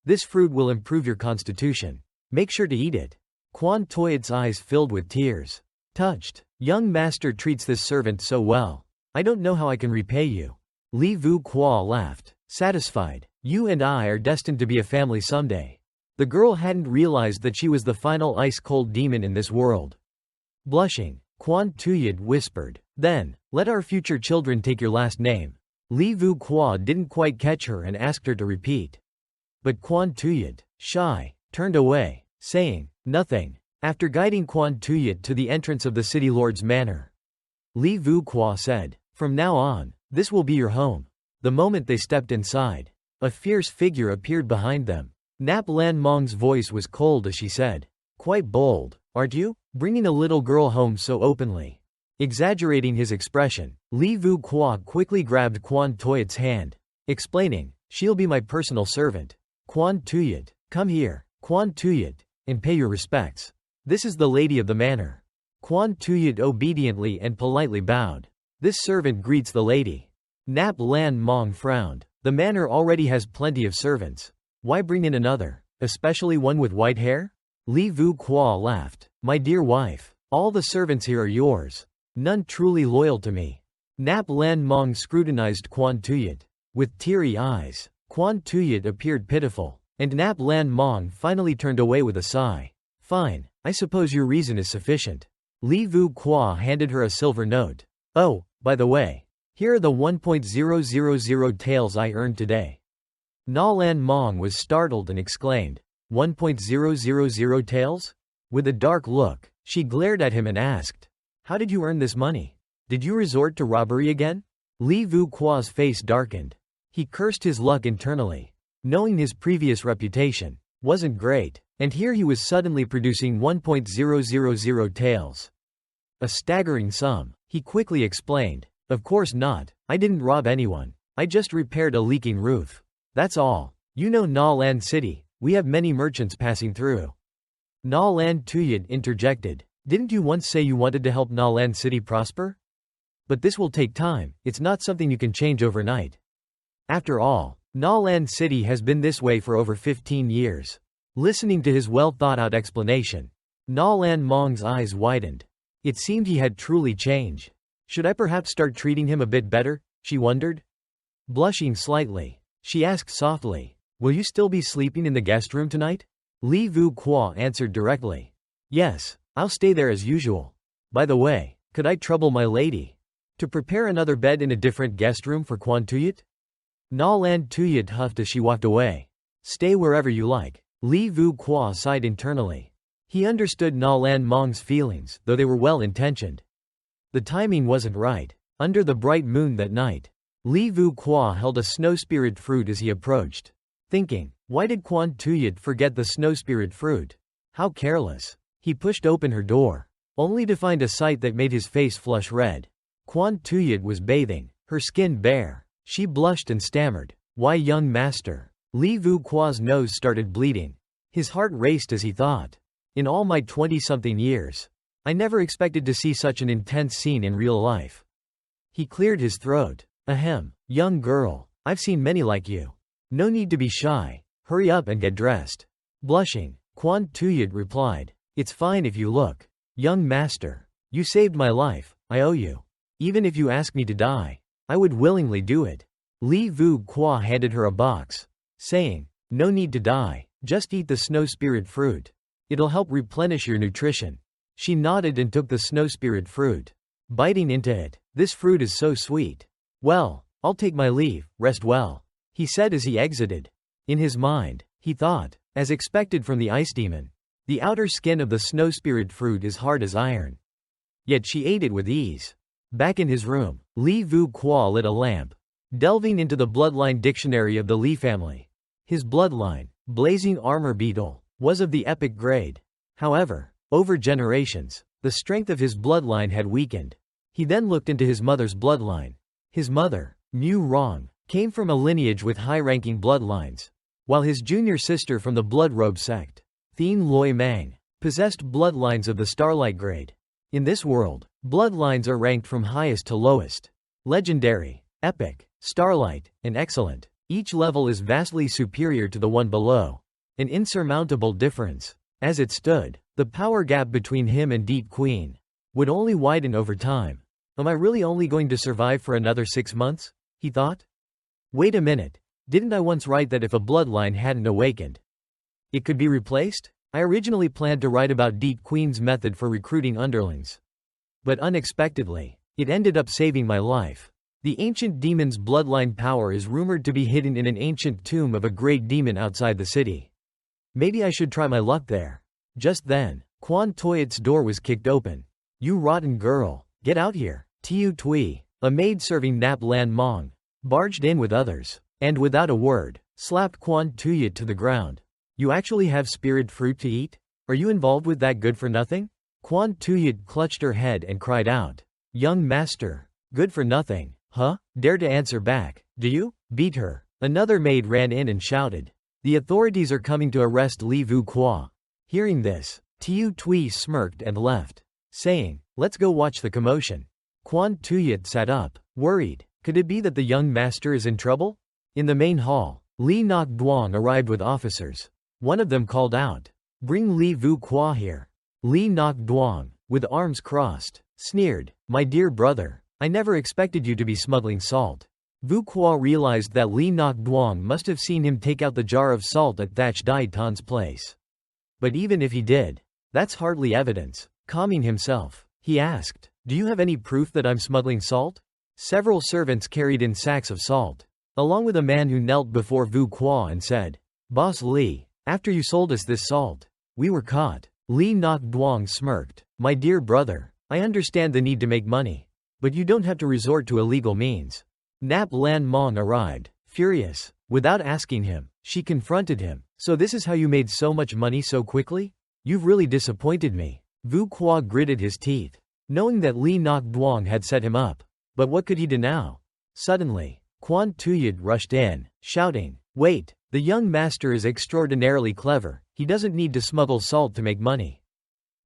This fruit will improve your constitution. Make sure to eat it. Quan Tuyat's eyes filled with tears. Touched. Young master treats this servant so well. I don't know how I can repay you. Li Vu Qua laughed, satisfied. You and I are destined to be a family someday. The girl hadn't realized that she was the final ice-cold demon in this world. Blushing, Quan Tuyat whispered, Then, let our future children take your last name. Li Vu Qua didn't quite catch her and asked her to repeat. But Quan Tuyat, shy, turned away, saying, Nothing. After guiding Quan Tuyat to the entrance of the city lord's manor, Li Vu Qua said, From now on, this will be your home. The moment they stepped inside, a fierce figure appeared behind them. Nap Lan Mong's voice was cold as she said, Quite bold, aren't you? Bringing a little girl home so openly. Exaggerating his expression, Li Vu Qua quickly grabbed Quan Toyot's hand, explaining, "She'll be my personal servant. Quan Toyot, come here, Quan Toyot, and pay your respects. This is the lady of the manor." Quan Toyot obediently and politely bowed. This servant greets the lady. Nap Lan Mong frowned. The manor already has plenty of servants. Why bring in another, especially one with white hair? Li Vu Qua laughed. "My dear wife, all the servants here are yours. None truly loyal to me." Nap Lan Mong scrutinized Quan Toyot with teary eyes. Quan Toyot appeared pitiful, and Nap Lan Mong finally turned away with a sigh. "Fine, I suppose your reason is sufficient." Li Vu Qua handed her a silver note. "Oh, by the way, here are the 1,000 taels I earned today." Na Lan Mong was startled and exclaimed, 1,000 taels? With a dark look, she glared at him and asked, "How did you earn this money? Did you resort to robbery again?" Li Vu Qua's face darkened. He cursed his luck internally. Knowing his previous reputation wasn't great, and here he was suddenly producing 1,000 taels. A staggering sum. He quickly explained, "Of course not, I didn't rob anyone. I just repaired a leaking roof. That's all. You know Na Lan City, we have many merchants passing through." Na Lan Tuyat interjected, "Didn't you once say you wanted to help Na Lan City prosper? But this will take time, it's not something you can change overnight. After all, Na Lan City has been this way for over 15 years. Listening to his well-thought-out explanation, Na Lan Mong's eyes widened. It seemed he had truly changed. Should I perhaps start treating him a bit better, she wondered. Blushing slightly, she asked softly, "Will you still be sleeping in the guest room tonight?" Li Vu Qua answered directly, "Yes, I'll stay there as usual. By the way, could I trouble my lady to prepare another bed in a different guest room for Quan Tuyat?" Na Lan Tuyat huffed as she walked away. "Stay wherever you like." Li Vu Qua sighed internally. He understood Na Lan Mong's feelings, though they were well-intentioned. The timing wasn't right. Under the bright moon that night, Li Vu Qua held a snow spirit fruit as he approached, thinking, why did Quan Tuyat forget the snow spirit fruit? How careless. He pushed open her door, only to find a sight that made his face flush red. Quan Tuyat was bathing, her skin bare. She blushed and stammered, "Why, young master?" Li Vu Qua's nose started bleeding. His heart raced as he thought, in all my 20-something years, I never expected to see such an intense scene in real life. He cleared his throat. "Ahem, young girl, I've seen many like you. No need to be shy. Hurry up and get dressed." Blushing, Quan Tuyat replied, "It's fine if you look. Young master, you saved my life, I owe you. Even if you ask me to die, I would willingly do it." Li Vu Qua handed her a box, saying, "No need to die, just eat the snow spirit fruit. It'll help replenish your nutrition." She nodded and took the snow spirit fruit. Biting into it, "This fruit is so sweet. Well, I'll take my leave, rest well," he said as he exited. In his mind, he thought, as expected from the ice demon, the outer skin of the snow spirit fruit is hard as iron. Yet she ate it with ease. Back in his room, Li Vu Qua lit a lamp, delving into the bloodline dictionary of the Li family. His bloodline, Blazing Armor Beetle, was of the epic grade. However, over generations, the strength of his bloodline had weakened. He then looked into his mother's bloodline. His mother, Mu Rong, came from a lineage with high-ranking bloodlines, while his junior sister from the Bloodrobe sect, Thien Loi Mang, possessed bloodlines of the Starlight grade. In this world, bloodlines are ranked from highest to lowest. Legendary, epic, starlight, and excellent. Each level is vastly superior to the one below. An insurmountable difference. As it stood, the power gap between him and Deep Queen would only widen over time. Am I really only going to survive for another 6 months? He thought. Wait a minute. Didn't I once write that if a bloodline hadn't awakened, it could be replaced? I originally planned to write about Deep Queen's method for recruiting underlings. But unexpectedly, it ended up saving my life. The ancient demon's bloodline power is rumored to be hidden in an ancient tomb of a great demon outside the city. Maybe I should try my luck there. Just then, Quan Toyat's door was kicked open. "You rotten girl, get out here." Tiu Tui, a maid serving Nap Lan Mong, barged in with others, and without a word, slapped Quan Tuyat to the ground. "You actually have spirit fruit to eat? Are you involved with that good-for-nothing?" Quan Tuyat clutched her head and cried out. Young master. Good for nothing. Huh? Dare to answer back. Do you? Beat her. Another maid ran in and shouted. The authorities are coming to arrest Li Vu Qua. Hearing this, Tiu Tui smirked and left, saying, let's go watch the commotion. Quan Tuyat sat up, worried. Could it be that the young master is in trouble? In the main hall, Li Nok Duong arrived with officers. One of them called out, bring Li Vu Qua here. Li Nok Duong, with arms crossed, sneered, my dear brother, I never expected you to be smuggling salt. Vu Qua realized that Li Nok Duong must have seen him take out the jar of salt at Thatch Dai Tan's place. But even if he did, that's hardly evidence. Calming himself, he asked, do you have any proof that I'm smuggling salt? Several servants carried in sacks of salt, along with a man who knelt before Vu Qua and said, Boss Li, after you sold us this salt, we were caught. Li Nok Duong smirked, my dear brother, I understand the need to make money, but you don't have to resort to illegal means. Nap Lan Mong arrived, furious. Without asking him, she confronted him. So this is how you made so much money so quickly? You've really disappointed me. Vu Qua gritted his teeth, knowing that Li Nok Duong had set him up. But what could he do now? Suddenly, Quan Tuyid rushed in, shouting, wait, the young master is extraordinarily clever. He doesn't need to smuggle salt to make money.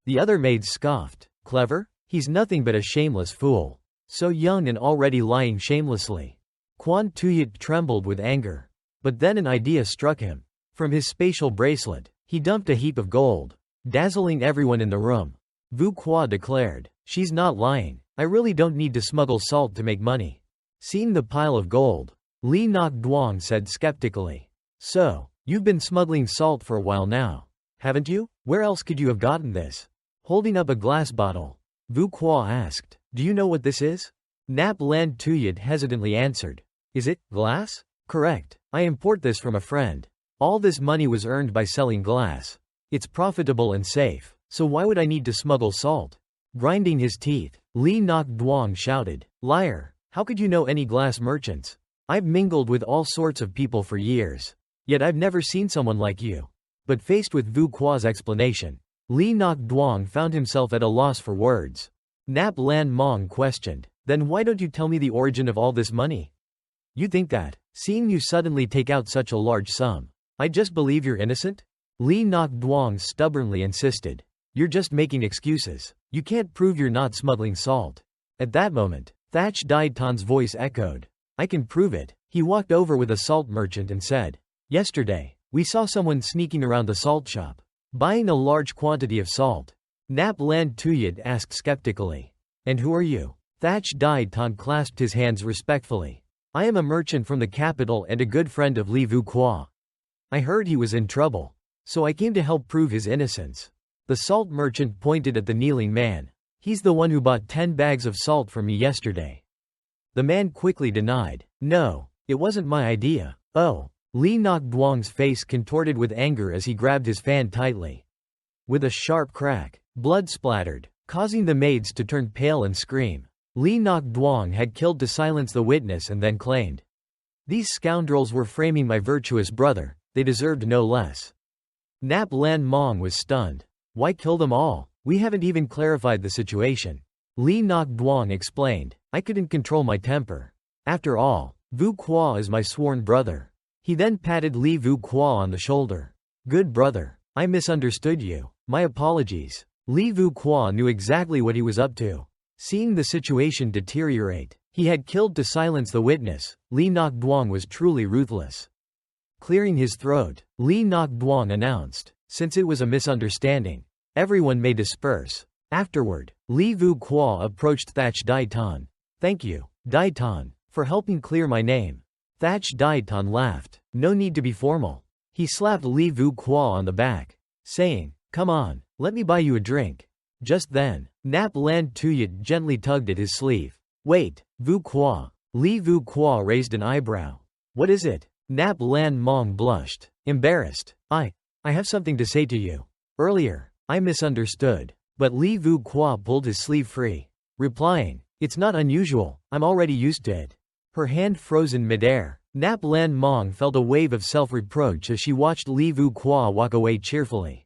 The other maids scoffed. Clever? He's nothing but a shameless fool. So young and already lying shamelessly. Quan Tuyit trembled with anger. But then an idea struck him. From his spatial bracelet, he dumped a heap of gold, dazzling everyone in the room. Vu Qua declared, she's not lying. I really don't need to smuggle salt to make money. Seeing the pile of gold, Li Nok Duong said skeptically. So, you've been smuggling salt for a while now, haven't you? Where else could you have gotten this? Holding up a glass bottle, Vu Qua asked, do you know what this is? Nap Lan Tuyid hesitantly answered. Is it glass? Correct. I import this from a friend. All this money was earned by selling glass. It's profitable and safe, so why would I need to smuggle salt? Grinding his teeth, Li Nok Duong shouted, liar, how could you know any glass merchants? I've mingled with all sorts of people for years, yet I've never seen someone like you. But faced with Vu Qua's explanation, Li Nok Duong found himself at a loss for words. Nap Lan Mong questioned, then why don't you tell me the origin of all this money? You think that, seeing you suddenly take out such a large sum, I just believe you're innocent? Li Nok Duong stubbornly insisted. You're just making excuses. You can't prove you're not smuggling salt. At that moment, Thatch Dai Tan's voice echoed. I can prove it. He walked over with a salt merchant and said, yesterday, we saw someone sneaking around the salt shop, buying a large quantity of salt. Nap Lan Tuyid asked skeptically. And who are you? Thatch Dai Tan clasped his hands respectfully. I am a merchant from the capital and a good friend of Li Vu Qua. I heard he was in trouble, so I came to help prove his innocence. The salt merchant pointed at the kneeling man. He's the one who bought 10 bags of salt from me yesterday. The man quickly denied. No, it wasn't my idea. Oh. Li Nok Duong's face contorted with anger as he grabbed his fan tightly. With a sharp crack, blood splattered, causing the maids to turn pale and scream. Li Nok Duong had killed to silence the witness and then claimed, these scoundrels were framing my virtuous brother, they deserved no less. Nap Lan Mong was stunned. Why kill them all? We haven't even clarified the situation. Li Nok Duong explained, I couldn't control my temper. After all, Vu Qua is my sworn brother. He then patted Li Vu Qua on the shoulder. Good brother, I misunderstood you. My apologies. Li Vu Qua knew exactly what he was up to. Seeing the situation deteriorate, he had killed to silence the witness. Li Nok Duong was truly ruthless. Clearing his throat, Li Nok Duong announced, since it was a misunderstanding, everyone may disperse. Afterward, Li Vu Qua approached Thatch Dai Tan. Thank you, Dai Tan, for helping clear my name. Thatch Dai Tan laughed. No need to be formal. He slapped Li Vu Qua on the back, saying, come on, let me buy you a drink. Just then, Nap Lan Tuyit gently tugged at his sleeve. Wait, Vu Qua. Li Vu Qua raised an eyebrow. What is it? Nap Lan Mong blushed, embarrassed. I have something to say to you. Earlier, I misunderstood, but Li Vu Qua pulled his sleeve free, replying, it's not unusual, I'm already used to it. Her hand frozen midair. Nap Lan Mong felt a wave of self-reproach as she watched Li Vu Qua walk away cheerfully.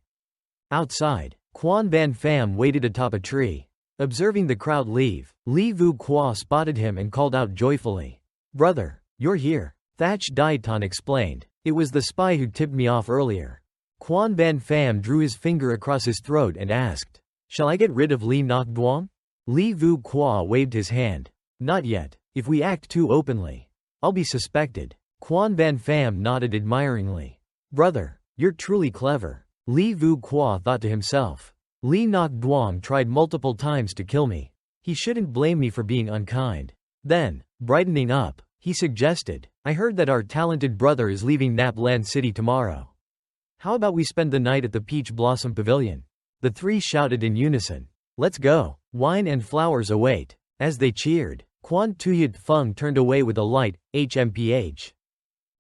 Outside, Quan Ban Pham waited atop a tree. Observing the crowd leave, Li Vu Qua spotted him and called out joyfully. Brother, you're here. Thatch Daitan explained. It was the spy who tipped me off earlier. Quan Ban Pham drew his finger across his throat and asked, Shall I get rid of Li Nok Duong? Li Vu Qua waved his hand. Not yet. If we act too openly, I'll be suspected. Quan Ban Pham nodded admiringly. Brother, you're truly clever. Li Vu Qua thought to himself. Li Nok Duong tried multiple times to kill me. He shouldn't blame me for being unkind. Then, brightening up, he suggested, I heard that our talented brother is leaving Nap Land City tomorrow. How about we spend the night at the Peach Blossom Pavilion? The three shouted in unison. Let's go. Wine and flowers await. As they cheered, Quan Tuyat Feng turned away with a light, HMPH.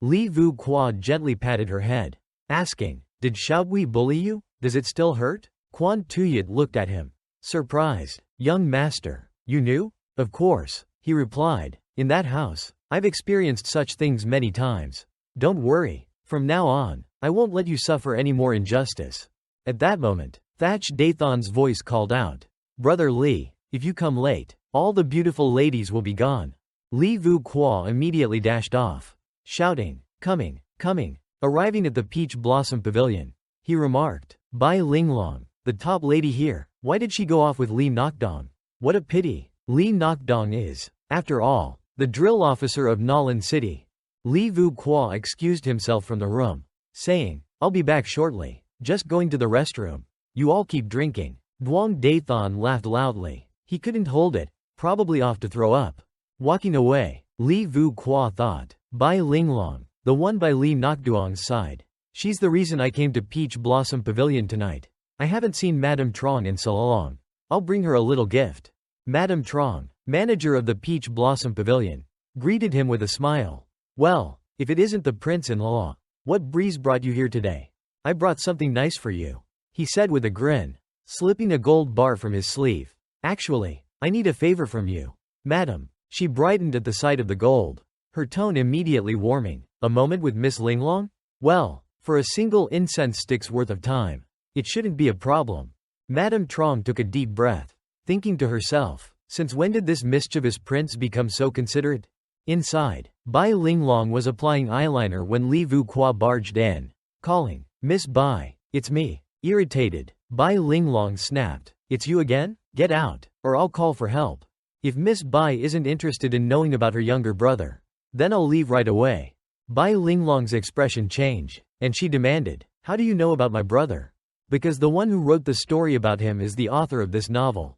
Li Vu Qua gently patted her head, asking, Did Xiaobui bully you? Does it still hurt? Quan Tuyat looked at him, surprised. Young master, you knew? Of course, he replied. In that house, I've experienced such things many times. Don't worry. From now on, I won't let you suffer any more injustice. At that moment, Thatch Dathan's voice called out. Brother Li, if you come late, all the beautiful ladies will be gone. Li Vu Qua immediately dashed off, shouting, Coming, coming. Arriving at the Peach Blossom Pavilion, he remarked, Bai Linglong, the top lady here, why did she go off with Li Nokdong? What a pity. Li Nokdong is, after all, the drill officer of Nolan City. Li Vu Qua excused himself from the room, saying, I'll be back shortly, just going to the restroom. You all keep drinking. Duong Dathan laughed loudly. He couldn't hold it, probably off to throw up. Walking away, Li Vu Qua thought, Bai Linglong, the one by Li Nokduong's side. She's the reason I came to Peach Blossom Pavilion tonight. I haven't seen Madame Trong in so long. I'll bring her a little gift. Madame Trong, manager of the Peach Blossom Pavilion, greeted him with a smile. Well, if it isn't the prince-in-law, what breeze brought you here today? I brought something nice for you, he said with a grin, slipping a gold bar from his sleeve. Actually, I need a favor from you. Madam, she brightened at the sight of the gold, her tone immediately warming. A moment with Miss Linglong? Well, for a single incense stick's worth of time, it shouldn't be a problem. Madame Trong took a deep breath, thinking to herself, since when did this mischievous prince become so considerate? Inside, Bai Linglong was applying eyeliner when Li Vu Qua barged in, calling, Miss Bai, it's me. Irritated, Bai Linglong snapped, It's you again? Get out, or I'll call for help. If Miss Bai isn't interested in knowing about her younger brother, then I'll leave right away. Bai Linglong's expression changed, and she demanded, How do you know about my brother? Because the one who wrote the story about him is the author of this novel.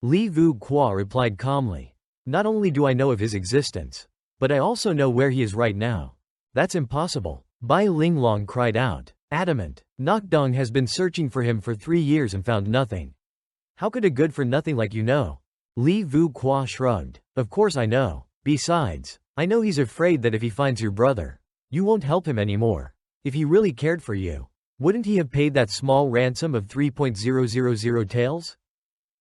Li Vu Qua replied calmly, Not only do I know of his existence, but I also know where he is right now. That's impossible, Bai Linglong cried out, adamant. Nokdong has been searching for him for 3 years and found nothing. How could a good-for-nothing like you know? Li Vu Qua shrugged. Of course I know. Besides, I know he's afraid that if he finds your brother, you won't help him anymore. If he really cared for you, wouldn't he have paid that small ransom of 3,000 taels?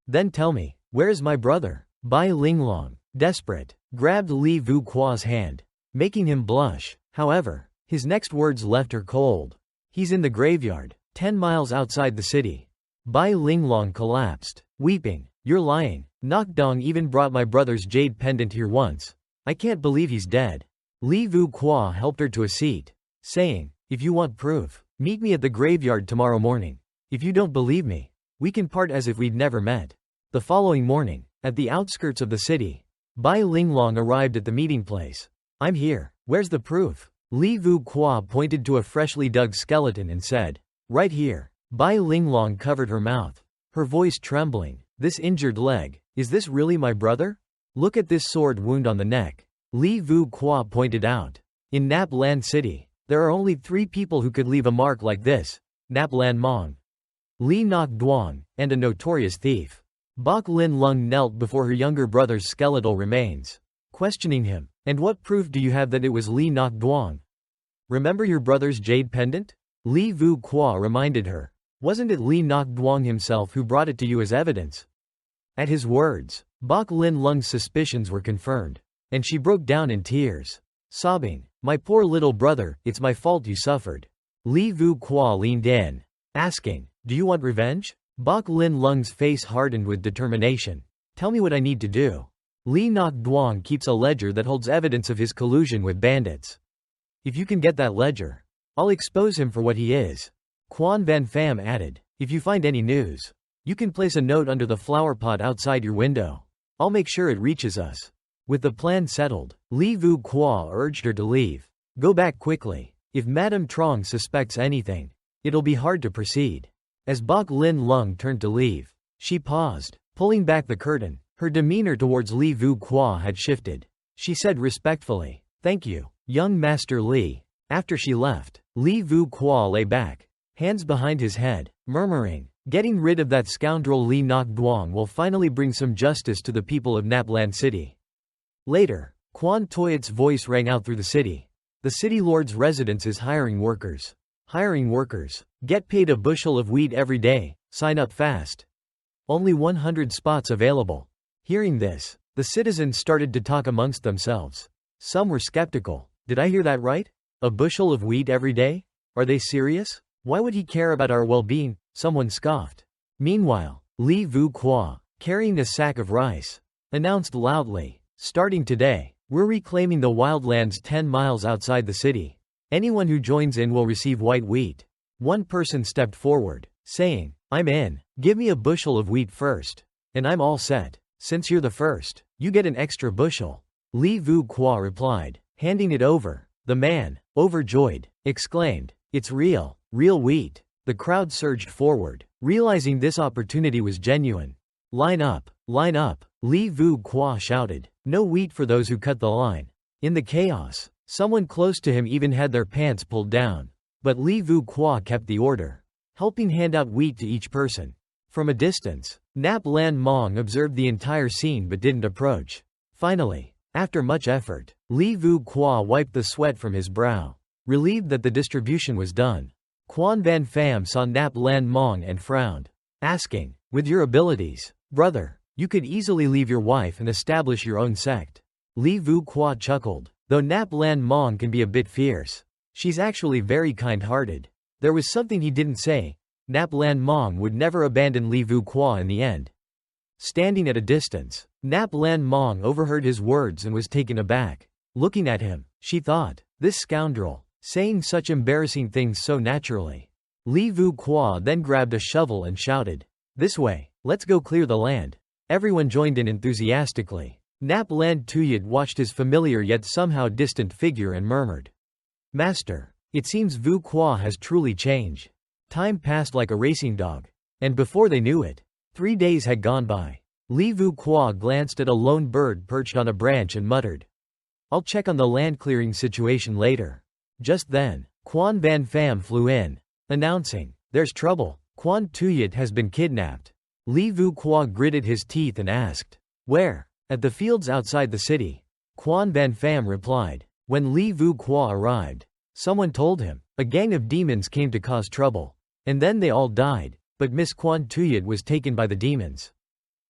Then tell me, where is my brother? Bai Linglong, desperate, grabbed Li Vu Qua's hand, making him blush. However, his next words left her cold. He's in the graveyard, 10 miles outside the city. Bai Linglong collapsed, weeping. You're lying. Nokdong even brought my brother's jade pendant here once. I can't believe he's dead. Li Vu Qua helped her to a seat, saying, If you want proof, meet me at the graveyard tomorrow morning. If you don't believe me, we can part as if we'd never met. The following morning, at the outskirts of the city, Bai Linglong arrived at the meeting place. I'm here. Where's the proof? Li Vu Qua pointed to a freshly dug skeleton and said, Right here. Bai Linglong covered her mouth, her voice trembling. This injured leg, is this really my brother? Look at this sword wound on the neck. Li Vu Qua pointed out. In Nap Land City, there are only 3 people who could leave a mark like this. Nap Land Mong, Li Nok Duong, and a notorious thief. Bok Lin Lung knelt before her younger brother's skeletal remains, questioning him. And what proof do you have that it was Li Nok Duong? Remember your brother's jade pendant? Li Vu Qua reminded her. Wasn't it Li Nok Duong himself who brought it to you as evidence? At his words, Bok Lin Lung's suspicions were confirmed, and she broke down in tears, sobbing, My poor little brother, it's my fault you suffered. Li Vu Qua leaned in, asking, Do you want revenge? Bok Lin Lung's face hardened with determination. Tell me what I need to do. Li Nok Duong keeps a ledger that holds evidence of his collusion with bandits. If you can get that ledger, I'll expose him for what he is. Quan Van Pham added. If you find any news, you can place a note under the flower pot outside your window. I'll make sure it reaches us. With the plan settled, Li Vu Qua urged her to leave. Go back quickly. If Madame Trong suspects anything, it'll be hard to proceed. As Bok Lin Lung turned to leave, she paused, pulling back the curtain. Her demeanor towards Li Vu Qua had shifted. She said respectfully, "Thank you, young Master Li." After she left, Li Vu Qua lay back, hands behind his head, murmuring, "Getting rid of that scoundrel Li Nok Duong will finally bring some justice to the people of Naplan City." Later, Quan Toyat's voice rang out through the city. The city lord's residence is hiring workers. Hiring workers. Get paid a bushel of wheat every day. Sign up fast. Only 100 spots available. Hearing this, the citizens started to talk amongst themselves. Some were skeptical. Did I hear that right? A bushel of wheat every day? Are they serious? Why would he care about our well-being? Someone scoffed. Meanwhile, Li Vu Qua, carrying a sack of rice, announced loudly, "Starting today, we're reclaiming the wildlands 10 miles outside the city. Anyone who joins in will receive white wheat." One person stepped forward, saying, "I'm in. Give me a bushel of wheat first. And I'm all set. Since you're the first, you get an extra bushel." Li Vu Qua replied, handing it over. The man, overjoyed, exclaimed, "It's real wheat." The crowd surged forward, realizing this opportunity was genuine. Line up, Li Vu Qua shouted. No wheat for those who cut the line. In the chaos, someone close to him even had their pants pulled down. But Li Vu Qua kept the order, helping hand out wheat to each person. From a distance, Nap Lan Mong observed the entire scene but didn't approach. Finally, after much effort, Li Vu Qua wiped the sweat from his brow, relieved that the distribution was done. Quan Van Pham saw Nap Lan Mong and frowned, asking, "With your abilities, brother, you could easily leave your wife and establish your own sect." Li Vu Qua chuckled. Though Nap Lan Mong can be a bit fierce, she's actually very kind-hearted. There was something he didn't say. Nap Lan Mong would never abandon Li Vu Qua in the end. Standing at a distance, Nap Lan Mong overheard his words and was taken aback. Looking at him, she thought, this scoundrel, saying such embarrassing things so naturally. Li Vu Qua then grabbed a shovel and shouted, "This way, let's go clear the land." Everyone joined in enthusiastically. Nap Lan Tuyat watched his familiar yet somehow distant figure and murmured, "Master, it seems Vu Qua has truly changed." Time passed like a racing dog. And before they knew it, 3 days had gone by. Li Vu Qua glanced at a lone bird perched on a branch and muttered, "I'll check on the land clearing situation later." Just then, Quan Van Pham flew in, announcing, "There's trouble. Quan Tuyat has been kidnapped." Li Vu Qua gritted his teeth and asked, "Where?" "At the fields outside the city." Quan Van Pham replied. When Li Vu Qua arrived, someone told him, a gang of demons came to cause trouble. And then they all died, but Miss Quan Tuyat was taken by the demons.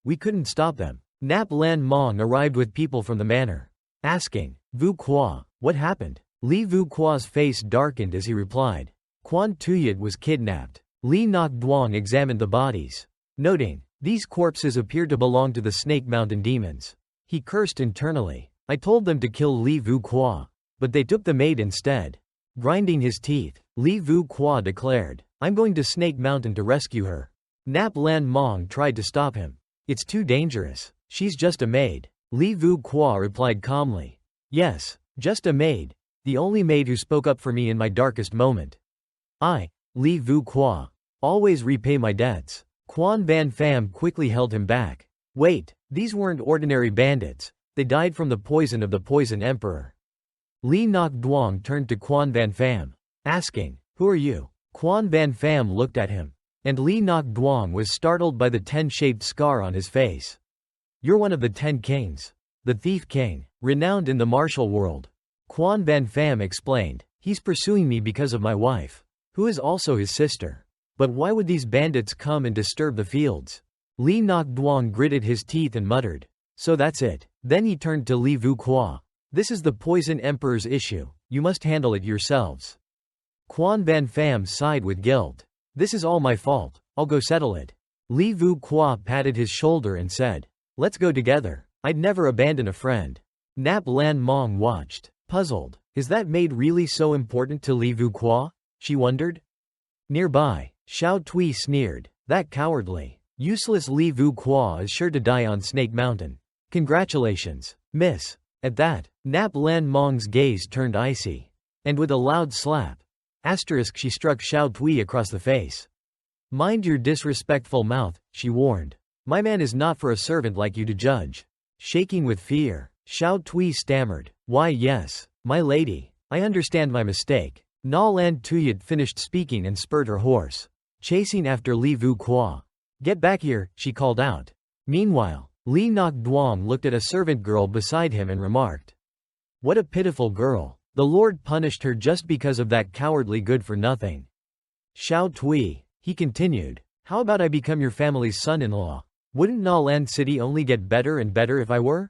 We couldn't stop them. Nap Lan Mong arrived with people from the manor, asking, "Vu Qua, what happened?" Li Vu Qua's face darkened as he replied, "Quan Tuyat was kidnapped." Li Nok Duong examined the bodies, noting, these corpses appeared to belong to the Snake Mountain demons. He cursed internally. I told them to kill Li Vu Qua, but they took the maid instead. Grinding his teeth, Li Vu Qua declared, "I'm going to Snake Mountain to rescue her." Nap Lan Mong tried to stop him. "It's too dangerous. She's just a maid." Li Vu Qua replied calmly, "Yes, just a maid. The only maid who spoke up for me in my darkest moment. I, Li Vu Qua, always repay my debts." Quan Van Pham quickly held him back. "Wait, these weren't ordinary bandits. They died from the poison of the Poison Emperor." Li Nok Duong turned to Quan Van Pham, asking, "Who are you?" Quan Van Pham looked at him, and Li Nok Duong was startled by the 10-shaped scar on his face. "You're one of the 10 kings. The Thief King, renowned in the martial world." Quan Van Pham explained, "He's pursuing me because of my wife, who is also his sister. But why would these bandits come and disturb the fields?" Li Nok Duong gritted his teeth and muttered, "So that's it." Then he turned to Li Vu Qua. "This is the Poison Emperor's issue. You must handle it yourselves." Quan Van Pham sighed with guilt. "This is all my fault. I'll go settle it." Li Vu Qua patted his shoulder and said, "Let's go together. I'd never abandon a friend." Nap Lan Mong watched, puzzled. Is that maid really so important to Li Vu Qua? She wondered. Nearby, Xiao Tui sneered, "That cowardly, useless Li Vu Qua is sure to die on Snake Mountain. Congratulations, miss." At that, Nap Lan Mong's gaze turned icy. And with a loud slap, she struck Xiao Tui across the face. "Mind your disrespectful mouth," she warned. "My man is not for a servant like you to judge." Shaking with fear, Xiao Tui stammered, "Why yes, my lady, I understand my mistake." Na Lan Tuyat finished speaking and spurred her horse, chasing after Li Vu Qua. "Get back here," she called out. Meanwhile, Li Nok Duong looked at a servant girl beside him and remarked, "What a pitiful girl. The Lord punished her just because of that cowardly good-for-nothing." "Xiao Tui," he continued, "how about I become your family's son-in-law? Wouldn't Na Lan City only get better and better if I were?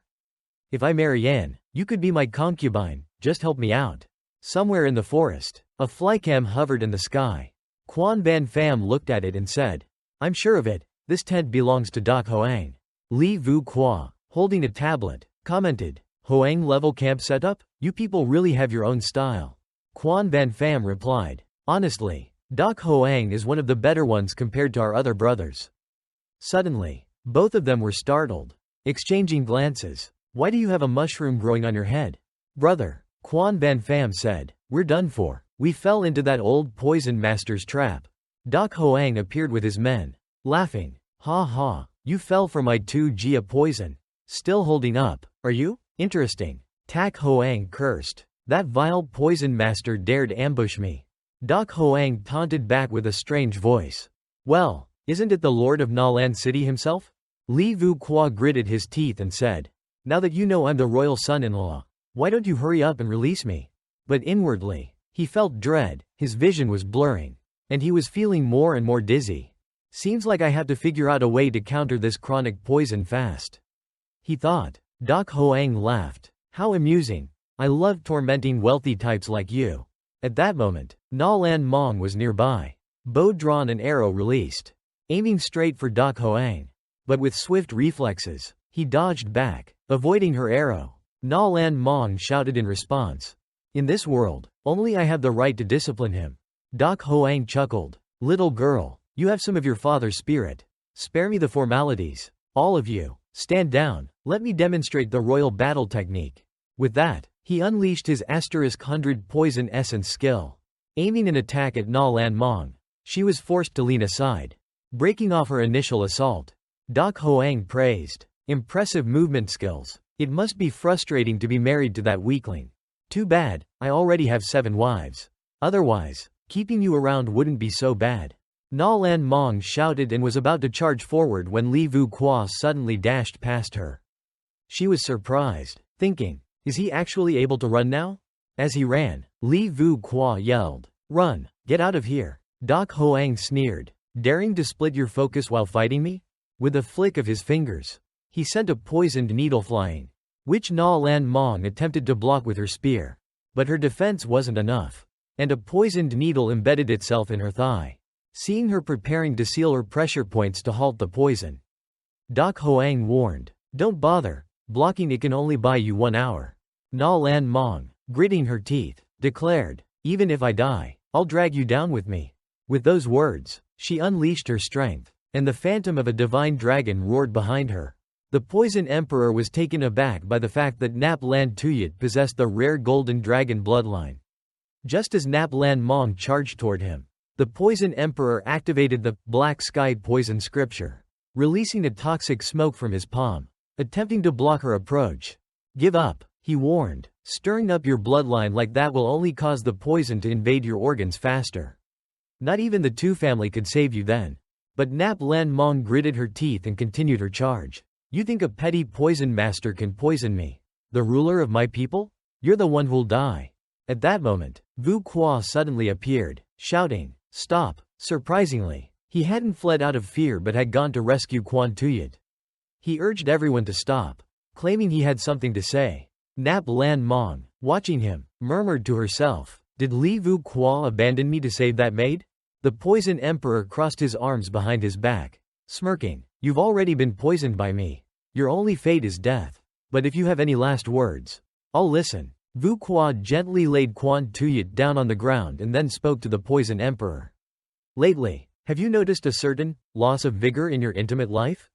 If I marry Yan, you could be my concubine, just help me out." Somewhere in the forest, a flycam hovered in the sky. Quan Ban Pham looked at it and said, "I'm sure of it, this tent belongs to Doc Hoang." Li Vu Qua, holding a tablet, commented, "Hoang level camp setup? You people really have your own style." Quan Ban Pham replied, "Honestly, Doc Hoang is one of the better ones compared to our other brothers." Suddenly, both of them were startled, exchanging glances. "Why do you have a mushroom growing on your head?" "Brother," Quan Ban Pham said, "we're done for. We fell into that old poison master's trap." Doc Hoang appeared with his men, laughing. "Ha ha, you fell for my 2Gia poison. Still holding up, are you? Interesting." Tak Hoang cursed. "That vile poison master dared ambush me." Doc Hoang taunted back with a strange voice. "Well, isn't it the lord of Na Lan City himself?" Li Vu Qua gritted his teeth and said, "Now that you know I'm the royal son-in-law, why don't you hurry up and release me?" But inwardly, he felt dread, his vision was blurring, and he was feeling more and more dizzy. "Seems like I have to figure out a way to counter this chronic poison fast," he thought. Doc Hoang laughed. "How amusing. I love tormenting wealthy types like you." At that moment, Na Lan Mong was nearby. Bow drawn and arrow released, aiming straight for Doc Hoang. But with swift reflexes, he dodged back, avoiding her arrow. Na Lan Mong shouted in response, "In this world, only I have the right to discipline him." Doc Hoang chuckled. "Little girl, you have some of your father's spirit. Spare me the formalities. All of you, stand down, let me demonstrate the royal battle technique." With that, he unleashed his *100 poison essence skill. Aiming an attack at Na Lan Mong, she was forced to lean aside, breaking off her initial assault. Doc Hoang praised, "Impressive movement skills. It must be frustrating to be married to that weakling. Too bad, I already have 7 wives. Otherwise, keeping you around wouldn't be so bad." Na Lan Mong shouted and was about to charge forward when Li Vu Qua suddenly dashed past her. She was surprised, thinking, "Is he actually able to run now?" As he ran, Li Vu Qua yelled, "Run, get out of here." Doc Hoang sneered, "Daring to split your focus while fighting me?" With a flick of his fingers, he sent a poisoned needle flying, which Na Lan Mong attempted to block with her spear. But her defense wasn't enough, and a poisoned needle embedded itself in her thigh. Seeing her preparing to seal her pressure points to halt the poison, Doc Hoang warned, "Don't bother, blocking it can only buy you 1 hour." Na Lan Mong, gritting her teeth, declared, "Even if I die, I'll drag you down with me." With those words, she unleashed her strength, and the phantom of a divine dragon roared behind her. The Poison Emperor was taken aback by the fact that Nap Lan Tuyat possessed the rare golden dragon bloodline. Just as Nap Lan Mong charged toward him, the Poison Emperor activated the Black Sky Poison Scripture, releasing a toxic smoke from his palm, attempting to block her approach. "Give up," he warned. "Stirring up your bloodline like that will only cause the poison to invade your organs faster. Not even the Tu family could save you then." But Nap Lan Mong gritted her teeth and continued her charge. "You think a petty poison master can poison me? The ruler of my people? You're the one who'll die." At that moment, Vu Qua suddenly appeared, shouting, "Stop!" Surprisingly, he hadn't fled out of fear but had gone to rescue Quan Tuyat. He urged everyone to stop, claiming he had something to say. Nap Lan Mong, watching him, murmured to herself, "Did Li Vu Qua abandon me to save that maid?" The Poison Emperor crossed his arms behind his back, smirking. You've already been poisoned by me. Your only fate is death. But if you have any last words, I'll listen. Vu Qua gently laid Quan Tuyet down on the ground and then spoke to the Poison Emperor. Lately, have you noticed a certain loss of vigor in your intimate life?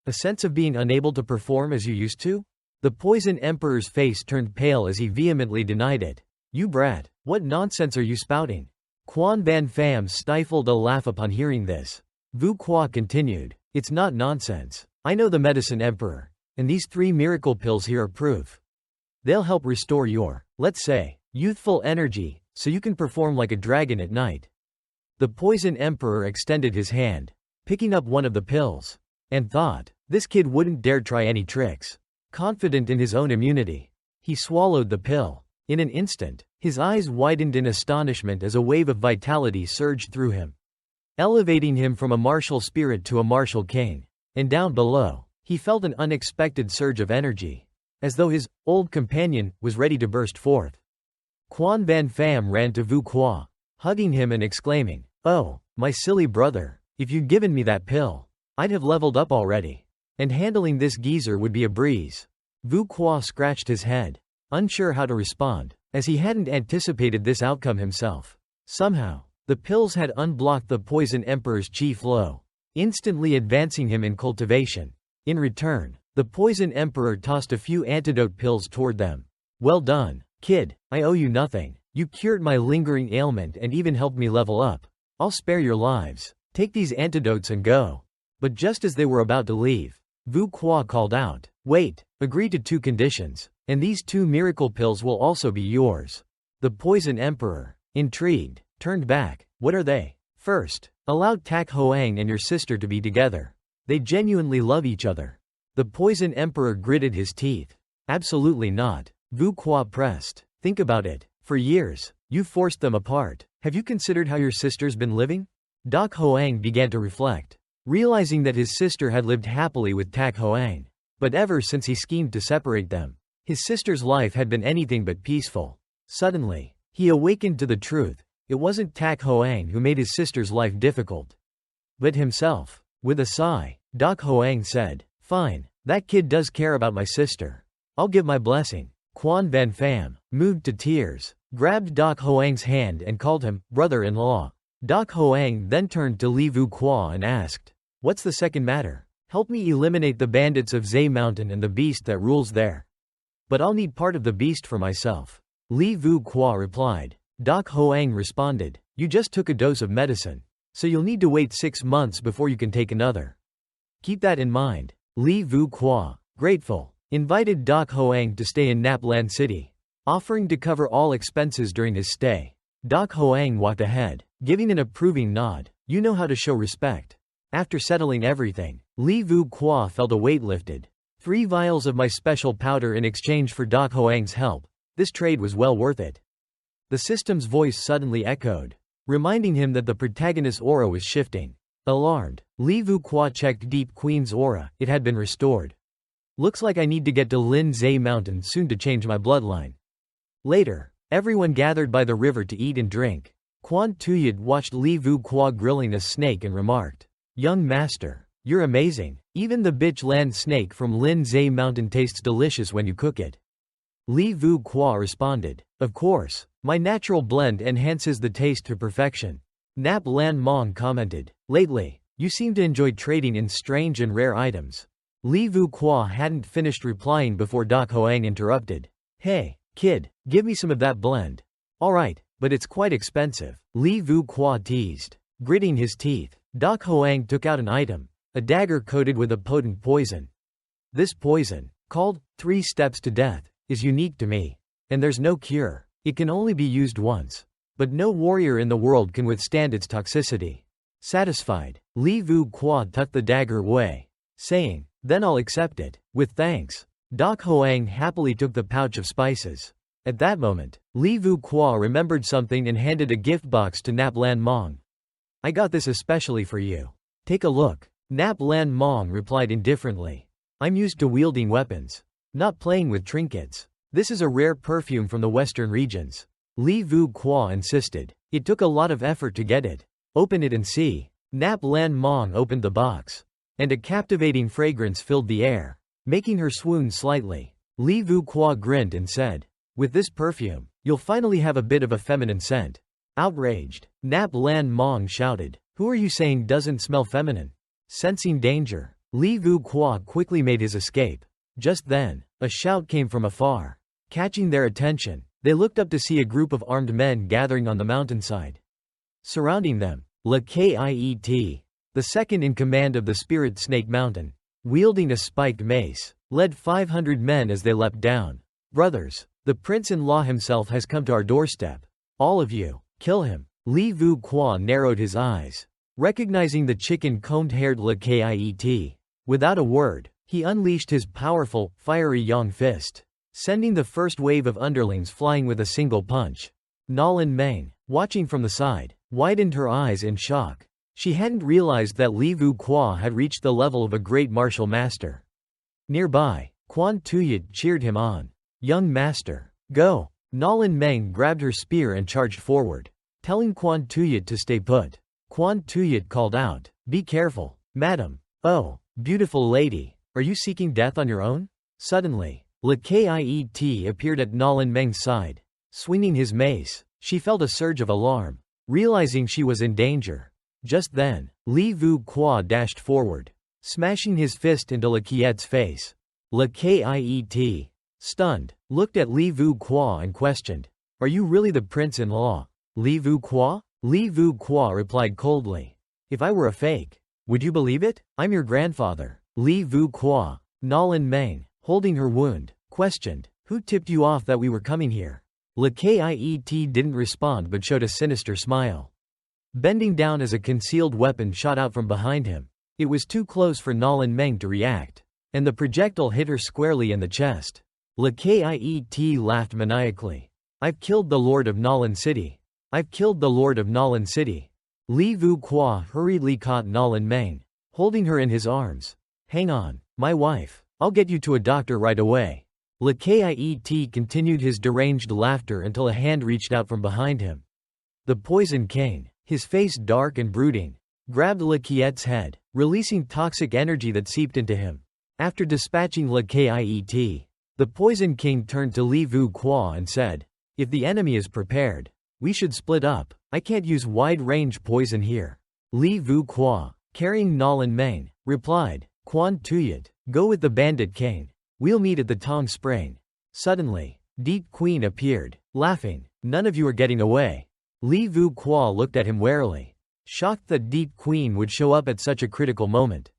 A sense of being unable to perform as you used to? The Poison Emperor's face turned pale as he vehemently denied it. You brat, what nonsense are you spouting? Quan Ban Pham stifled a laugh upon hearing this. Vu Qua continued, it's not nonsense. I know the Medicine Emperor, and these 3 miracle pills here are proof. They'll help restore your, let's say, youthful energy, so you can perform like a dragon at night. The Poison Emperor extended his hand, picking up one of the pills, and thought, this kid wouldn't dare try any tricks. Confident in his own immunity, he swallowed the pill. In an instant, his eyes widened in astonishment as a wave of vitality surged through him, elevating him from a martial spirit to a martial king. And down below, he felt an unexpected surge of energy, as though his old companion was ready to burst forth. Quan Ban Pham ran to Vu Qua, hugging him and exclaiming, oh, my silly brother, if you'd given me that pill, I'd have leveled up already. And handling this geezer would be a breeze. Vu Qua scratched his head, unsure how to respond, as he hadn't anticipated this outcome himself. Somehow, the pills had unblocked the Poison Emperor's chi flow, instantly advancing him in cultivation. In return, the Poison Emperor tossed a few antidote pills toward them. Well done, kid, I owe you nothing. You cured my lingering ailment and even helped me level up. I'll spare your lives. Take these antidotes and go. But just as they were about to leave, Vu Qua called out, wait, agree to 2 conditions, and these 2 miracle pills will also be yours. The Poison Emperor, intrigued, turned back. What are they? First, allow Tak Hoang and your sister to be together. They genuinely love each other. The Poison Emperor gritted his teeth. Absolutely not. Vu Qua pressed. Think about it. For years, you've forced them apart. Have you considered how your sister's been living? Tak Hoang began to reflect, realizing that his sister had lived happily with Tak Hoang. But ever since he schemed to separate them, his sister's life had been anything but peaceful. Suddenly, he awakened to the truth. It wasn't Tak Hoang who made his sister's life difficult, but himself. With a sigh, Tak Hoang said, fine, that kid does care about my sister. I'll give my blessing. Quan Ban Pham, moved to tears, grabbed Tak Hoang's hand and called him brother-in-law. Tak Hoang then turned to Li Vu Qua and asked, what's the second matter? Help me eliminate the bandits of Zay Mountain and the beast that rules there. But I'll need part of the beast for myself. Li Vu Qua replied. Tak Hoang responded, you just took a dose of medicine, so you'll need to wait 6 months before you can take another. Keep that in mind. Li Vu Qua, grateful, invited Tak Hoang to stay in Naplan City, offering to cover all expenses during his stay. Tak Hoang walked ahead, giving an approving nod. You know how to show respect. After settling everything, Li Vu Qua felt a weight lifted. 3 vials of my special powder in exchange for Tak Hoang's help. This trade was well worth it. The system's voice suddenly echoed, reminding him that the protagonist's aura was shifting. Alarmed, Li Vu Qua checked Deep Queen's aura. It had been restored. Looks like I need to get to Lin Zay Mountain soon to change my bloodline. Later, everyone gathered by the river to eat and drink. Quan Tuyet watched Li Vu Qua grilling a snake and remarked, young master, you're amazing. Even the bitch land snake from Lin Zay Mountain tastes delicious when you cook it. Li Vu Qua responded, of course, my natural blend enhances the taste to perfection. Nap Lan Mong commented, lately, you seem to enjoy trading in strange and rare items. Li Vu Qua hadn't finished replying before Tak Hoang interrupted. Hey, kid, give me some of that blend. Alright, but it's quite expensive. Li Vu Qua teased, gritting his teeth. Tak Hoang took out an item, a dagger coated with a potent poison. This poison, called 3 Steps to Death, is unique to me. And there's no cure. It can only be used once. But no warrior in the world can withstand its toxicity. Satisfied, Li Vu Qua tucked the dagger away, saying, then I'll accept it. With thanks. Tak Hoang happily took the pouch of spices. At that moment, Li Vu Qua remembered something and handed a gift box to Nap Lan Mong. I got this especially for you. Take a look. Nap Lan Mong replied indifferently. I'm used to wielding weapons, not playing with trinkets. This is a rare perfume from the western regions. Li Vu Qua insisted. It took a lot of effort to get it. Open it and see. Nap Lan Mong opened the box. and a captivating fragrance filled the air, making her swoon slightly. Li Vu Qua grinned and said, "With this perfume, you'll finally have a bit of a feminine scent." Outraged, Nap Lan Mong shouted, "Who are you saying doesn't smell feminine?" Sensing danger, Li Vu Qua quickly made his escape. Just then, a shout came from afar. Catching their attention, they looked up to see a group of armed men gathering on the mountainside. Surrounding them, Le Kiet, the second in command of the Spirit Snake Mountain, wielding a spiked mace, led 500 men as they leapt down. "Brothers, the prince-in-law himself has come to our doorstep. All of you, kill him." Li Vu Qua narrowed his eyes, recognizing the chicken-combed-haired Le Kiet. Without a word, he unleashed his powerful, fiery Yang fist, sending the first wave of underlings flying with a single punch. Nolan Meng, watching from the side, widened her eyes in shock. She hadn't realized that Li Vu Qua had reached the level of a great martial master. Nearby, Quan Tuyat cheered him on. "Young master, go!" Nolan Meng grabbed her spear and charged forward, telling Quan Tuyat to stay put. Quan Tuyat called out, "Be careful, madam." "Oh, beautiful lady, are you seeking death on your own?" Suddenly, Le Kiet appeared at Nolan Meng's side. Swinging his mace, she felt a surge of alarm, realizing she was in danger. Just then, Li Vu Qua dashed forward, smashing his fist into Le Kiet's face. Le Kiet, stunned, looked at Li Vu Qua and questioned, "Are you really the prince-in-law?" "Li Vu Qua?" Li Vu Qua replied coldly. "If I were a fake, would you believe it? I'm your grandfather." Li Vu Qua. Nolan Meng, holding her wound, questioned, "Who tipped you off that we were coming here?" Le Kiet didn't respond but showed a sinister smile. Bending down as a concealed weapon shot out from behind him. It was too close for Nolan Meng to react, and the projectile hit her squarely in the chest. Le Kiet laughed maniacally. "I've killed the Lord of Nolan City. I've killed the Lord of Nolan City." Li Vu Qua hurriedly caught Nolan Meng, holding her in his arms. "Hang on, my wife. I'll get you to a doctor right away." Le Kiet continued his deranged laughter until a hand reached out from behind him. The Poison King, his face dark and brooding, grabbed Le Kiet's head, releasing toxic energy that seeped into him. After dispatching Le Kiet, the Poison King turned to Li Vu Qua and said, "If the enemy is prepared, we should split up. I can't use wide-range poison here." Li Vu Qua, carrying Nolan Meng, replied, "Quan Tuyat, go with the Bandit King. We'll meet at the Tong Spring." Suddenly, Deep Queen appeared, laughing, "None of you are getting away." Li Vu Qua looked at him warily, shocked that Deep Queen would show up at such a critical moment.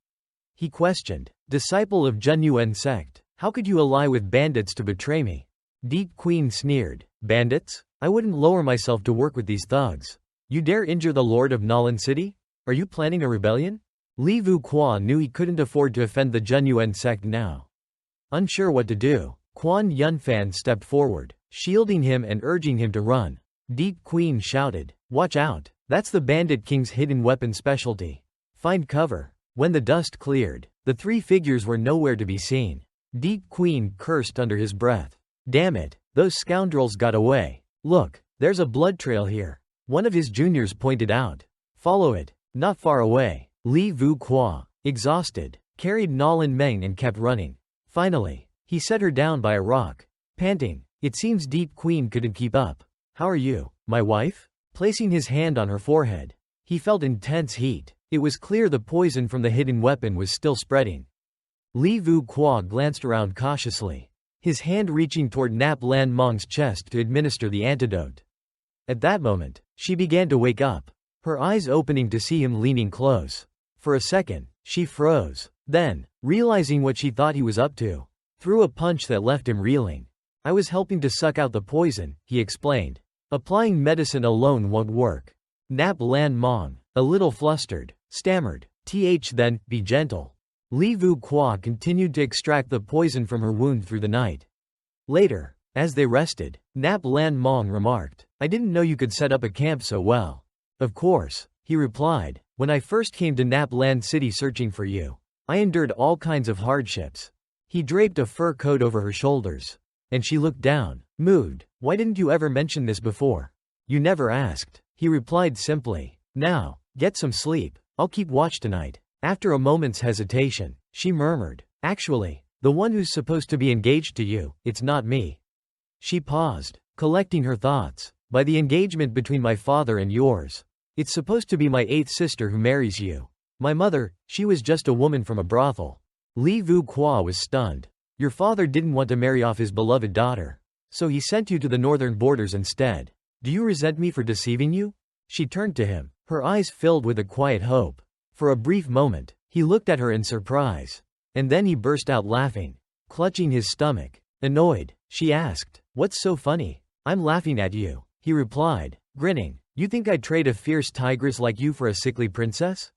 He questioned, "Disciple of Junyuan sect, how could you ally with bandits to betray me?" Deep Queen sneered, "Bandits? I wouldn't lower myself to work with these thugs. You dare injure the Lord of Nolan City? Are you planning a rebellion?" Li Vu Qua knew he couldn't afford to offend the Junyuan sect now. Unsure what to do, Quan Yunfan stepped forward, shielding him and urging him to run. Deep Queen shouted, "Watch out, that's the Bandit King's hidden weapon specialty. Find cover." When the dust cleared, the three figures were nowhere to be seen. Deep Queen cursed under his breath. "Damn it, those scoundrels got away. Look, there's a blood trail here," one of his juniors pointed out. "Follow it." Not far away, Li Vu Qua, exhausted, carried Nolan Meng and kept running. Finally, he set her down by a rock. Panting, it seems Deep Queen couldn't keep up. "How are you, my wife?" Placing his hand on her forehead, he felt intense heat. It was clear the poison from the hidden weapon was still spreading. Li Vu Qua glanced around cautiously, his hand reaching toward Nap Lan Mong's chest to administer the antidote. At that moment, she began to wake up, her eyes opening to see him leaning close. For a second, she froze. Then, realizing what she thought he was up to, threw a punch that left him reeling. "I was helping to suck out the poison," he explained. "Applying medicine alone won't work." Nap Lan Mong, a little flustered, stammered, Then, be gentle." Li Vu Qua continued to extract the poison from her wound through the night. Later, as they rested, Nap Lan Mong remarked, "I didn't know you could set up a camp so well." "Of course," he replied, "when I first came to Nap Lan City searching for you, I endured all kinds of hardships." He draped a fur coat over her shoulders, and she looked down, moved. "Why didn't you ever mention this before?" "You never asked," he replied simply. "Now, get some sleep. I'll keep watch tonight." After a moment's hesitation, she murmured, "Actually, the one who's supposed to be engaged to you, it's not me." She paused, collecting her thoughts. "By the engagement between my father and yours. It's supposed to be my 8th sister who marries you. My mother, she was just a woman from a brothel." Li Vuqua was stunned. "Your father didn't want to marry off his beloved daughter. So he sent you to the northern borders instead. Do you resent me for deceiving you?" She turned to him, her eyes filled with a quiet hope. For a brief moment, he looked at her in surprise. And then he burst out laughing, clutching his stomach. Annoyed, she asked, "What's so funny?" "I'm laughing at you," he replied, grinning. "You think I'd trade a fierce tigress like you for a sickly princess?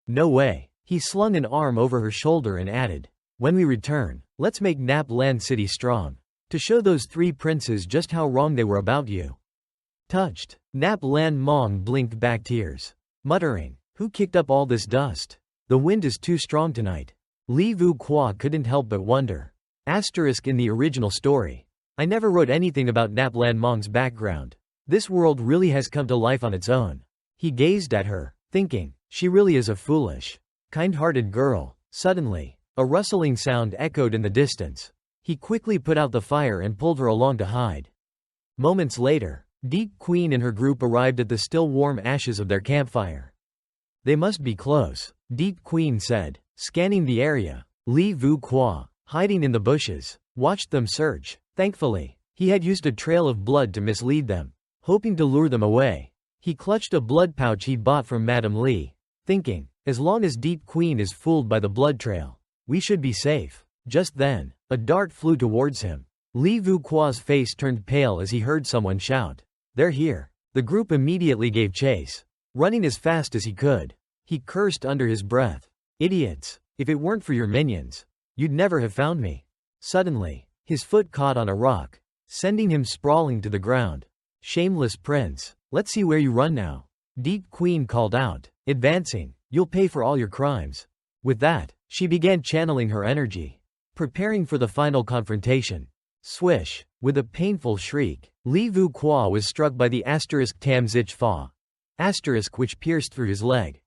No way." He slung an arm over her shoulder and added, "When we return, let's make Nap Land City strong. To show those 3 princes just how wrong they were about you." Touched, Nap Land Mong blinked back tears, muttering, "Who kicked up all this dust? The wind is too strong tonight." Li Vuqua couldn't help but wonder. Asterisk in the original story. I never wrote anything about Nap Land Mong's background. This world really has come to life on its own. He gazed at her, thinking, she really is a foolish, kind-hearted girl. Suddenly, a rustling sound echoed in the distance. He quickly put out the fire and pulled her along to hide. Moments later, Deep Queen and her group arrived at the still warm ashes of their campfire. "They must be close," Deep Queen said, scanning the area. Li Vuqua, hiding in the bushes, watched them search. Thankfully, he had used a trail of blood to mislead them, hoping to lure them away. He clutched a blood pouch he'd bought from Madame Li, thinking, as long as Deep Queen is fooled by the blood trail, we should be safe. Just then, a dart flew towards him. Li Vuqua's face turned pale as he heard someone shout, "They're here." The group immediately gave chase, running as fast as he could. He cursed under his breath. "Idiots, if it weren't for your minions, you'd never have found me." Suddenly, his foot caught on a rock, sending him sprawling to the ground. "Shameless prince, let's see where you run now," Deep Queen called out, advancing. "You'll pay for all your crimes." With that, she began channeling her energy, preparing for the final confrontation. Swish! With a painful shriek, Li Vuqua was struck by the tam zich fa which pierced through his leg.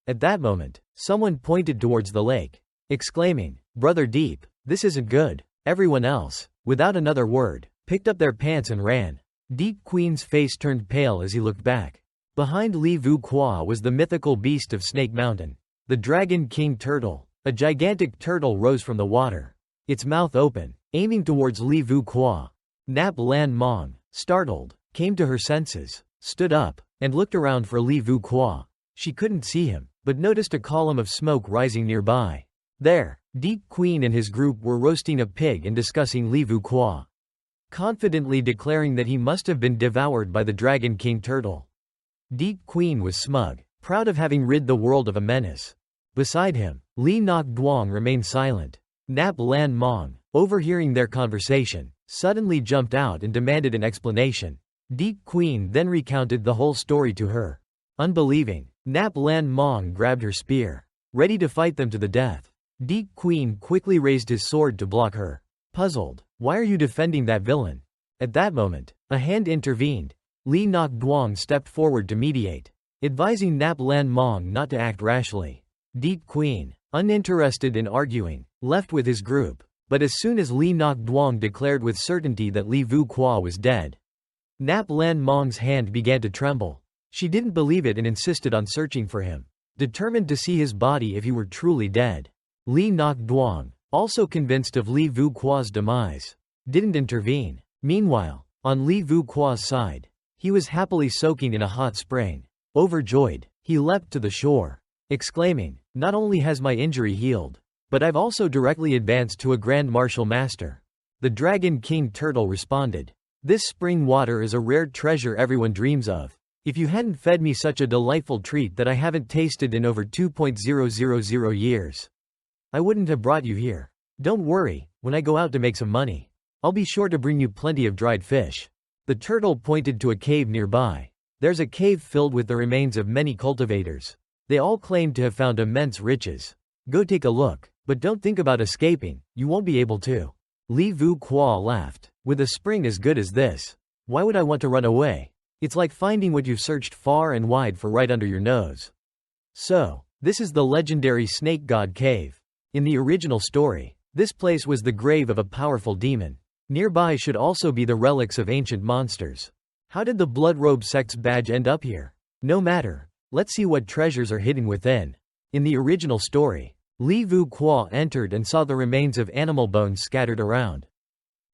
At that moment, someone pointed towards the lake, exclaiming, "Brother Deep, this isn't good." Everyone else, without another word, picked up their pants and ran. Deep Queen's face turned pale as he looked back. Behind Li Vuqua was the mythical beast of Snake Mountain, the Dragon King Turtle. A gigantic turtle rose from the water, its mouth open, aiming towards Li Vuqua. Nap Lan Mong, startled, came to her senses, stood up, and looked around for Li Vuqua. She couldn't see him, but noticed a column of smoke rising nearby. There, Deep Queen and his group were roasting a pig and discussing Li Vuqua, confidently declaring that he must have been devoured by the Dragon King Turtle. Deep Queen was smug, proud of having rid the world of a menace. Beside him, Li Nok Duong remained silent. Nap Lan Mong, overhearing their conversation, suddenly jumped out and demanded an explanation. Deep Queen then recounted the whole story to her. Unbelieving, Nap Lan Mong grabbed her spear, ready to fight them to the death. Deep Queen quickly raised his sword to block her. Puzzled, "Why are you defending that villain?" At that moment, a hand intervened. Li Nok Duong stepped forward to mediate, advising Nap Lan Mong not to act rashly. Deep Queen, uninterested in arguing, left with his group, but as soon as Li Nok Duong declared with certainty that Li Vuqua was dead, Nap Lan Mong's hand began to tremble. She didn't believe it and insisted on searching for him, determined to see his body if he were truly dead. Li Nok Duong, also convinced of Li Vuqua's demise, didn't intervene. Meanwhile, on Li Vuqua's side, he was happily soaking in a hot spring. Overjoyed, he leapt to the shore, exclaiming, "Not only has my injury healed, but I've also directly advanced to a Grand Martial Master." The Dragon King Turtle responded, "This spring water is a rare treasure everyone dreams of. If you hadn't fed me such a delightful treat that I haven't tasted in over 2,000 years, I wouldn't have brought you here. Don't worry, when I go out to make some money, I'll be sure to bring you plenty of dried fish." The turtle pointed to a cave nearby. There's a cave filled with the remains of many cultivators. They all claimed to have found immense riches. Go take a look, but don't think about escaping, you won't be able to. Li Vuqua laughed. With a spring as good as this, why would I want to run away? It's like finding what you've searched far and wide for right under your nose. So, This is the legendary Snake God Cave. In the original story, this place was the grave of a powerful demon. Nearby should also be the relics of ancient monsters. How did the Bloodrobe sect's badge end up here? No matter. Let's see what treasures are hidden within. In the original story, Li Vu Qua entered and saw the remains of animal bones scattered around.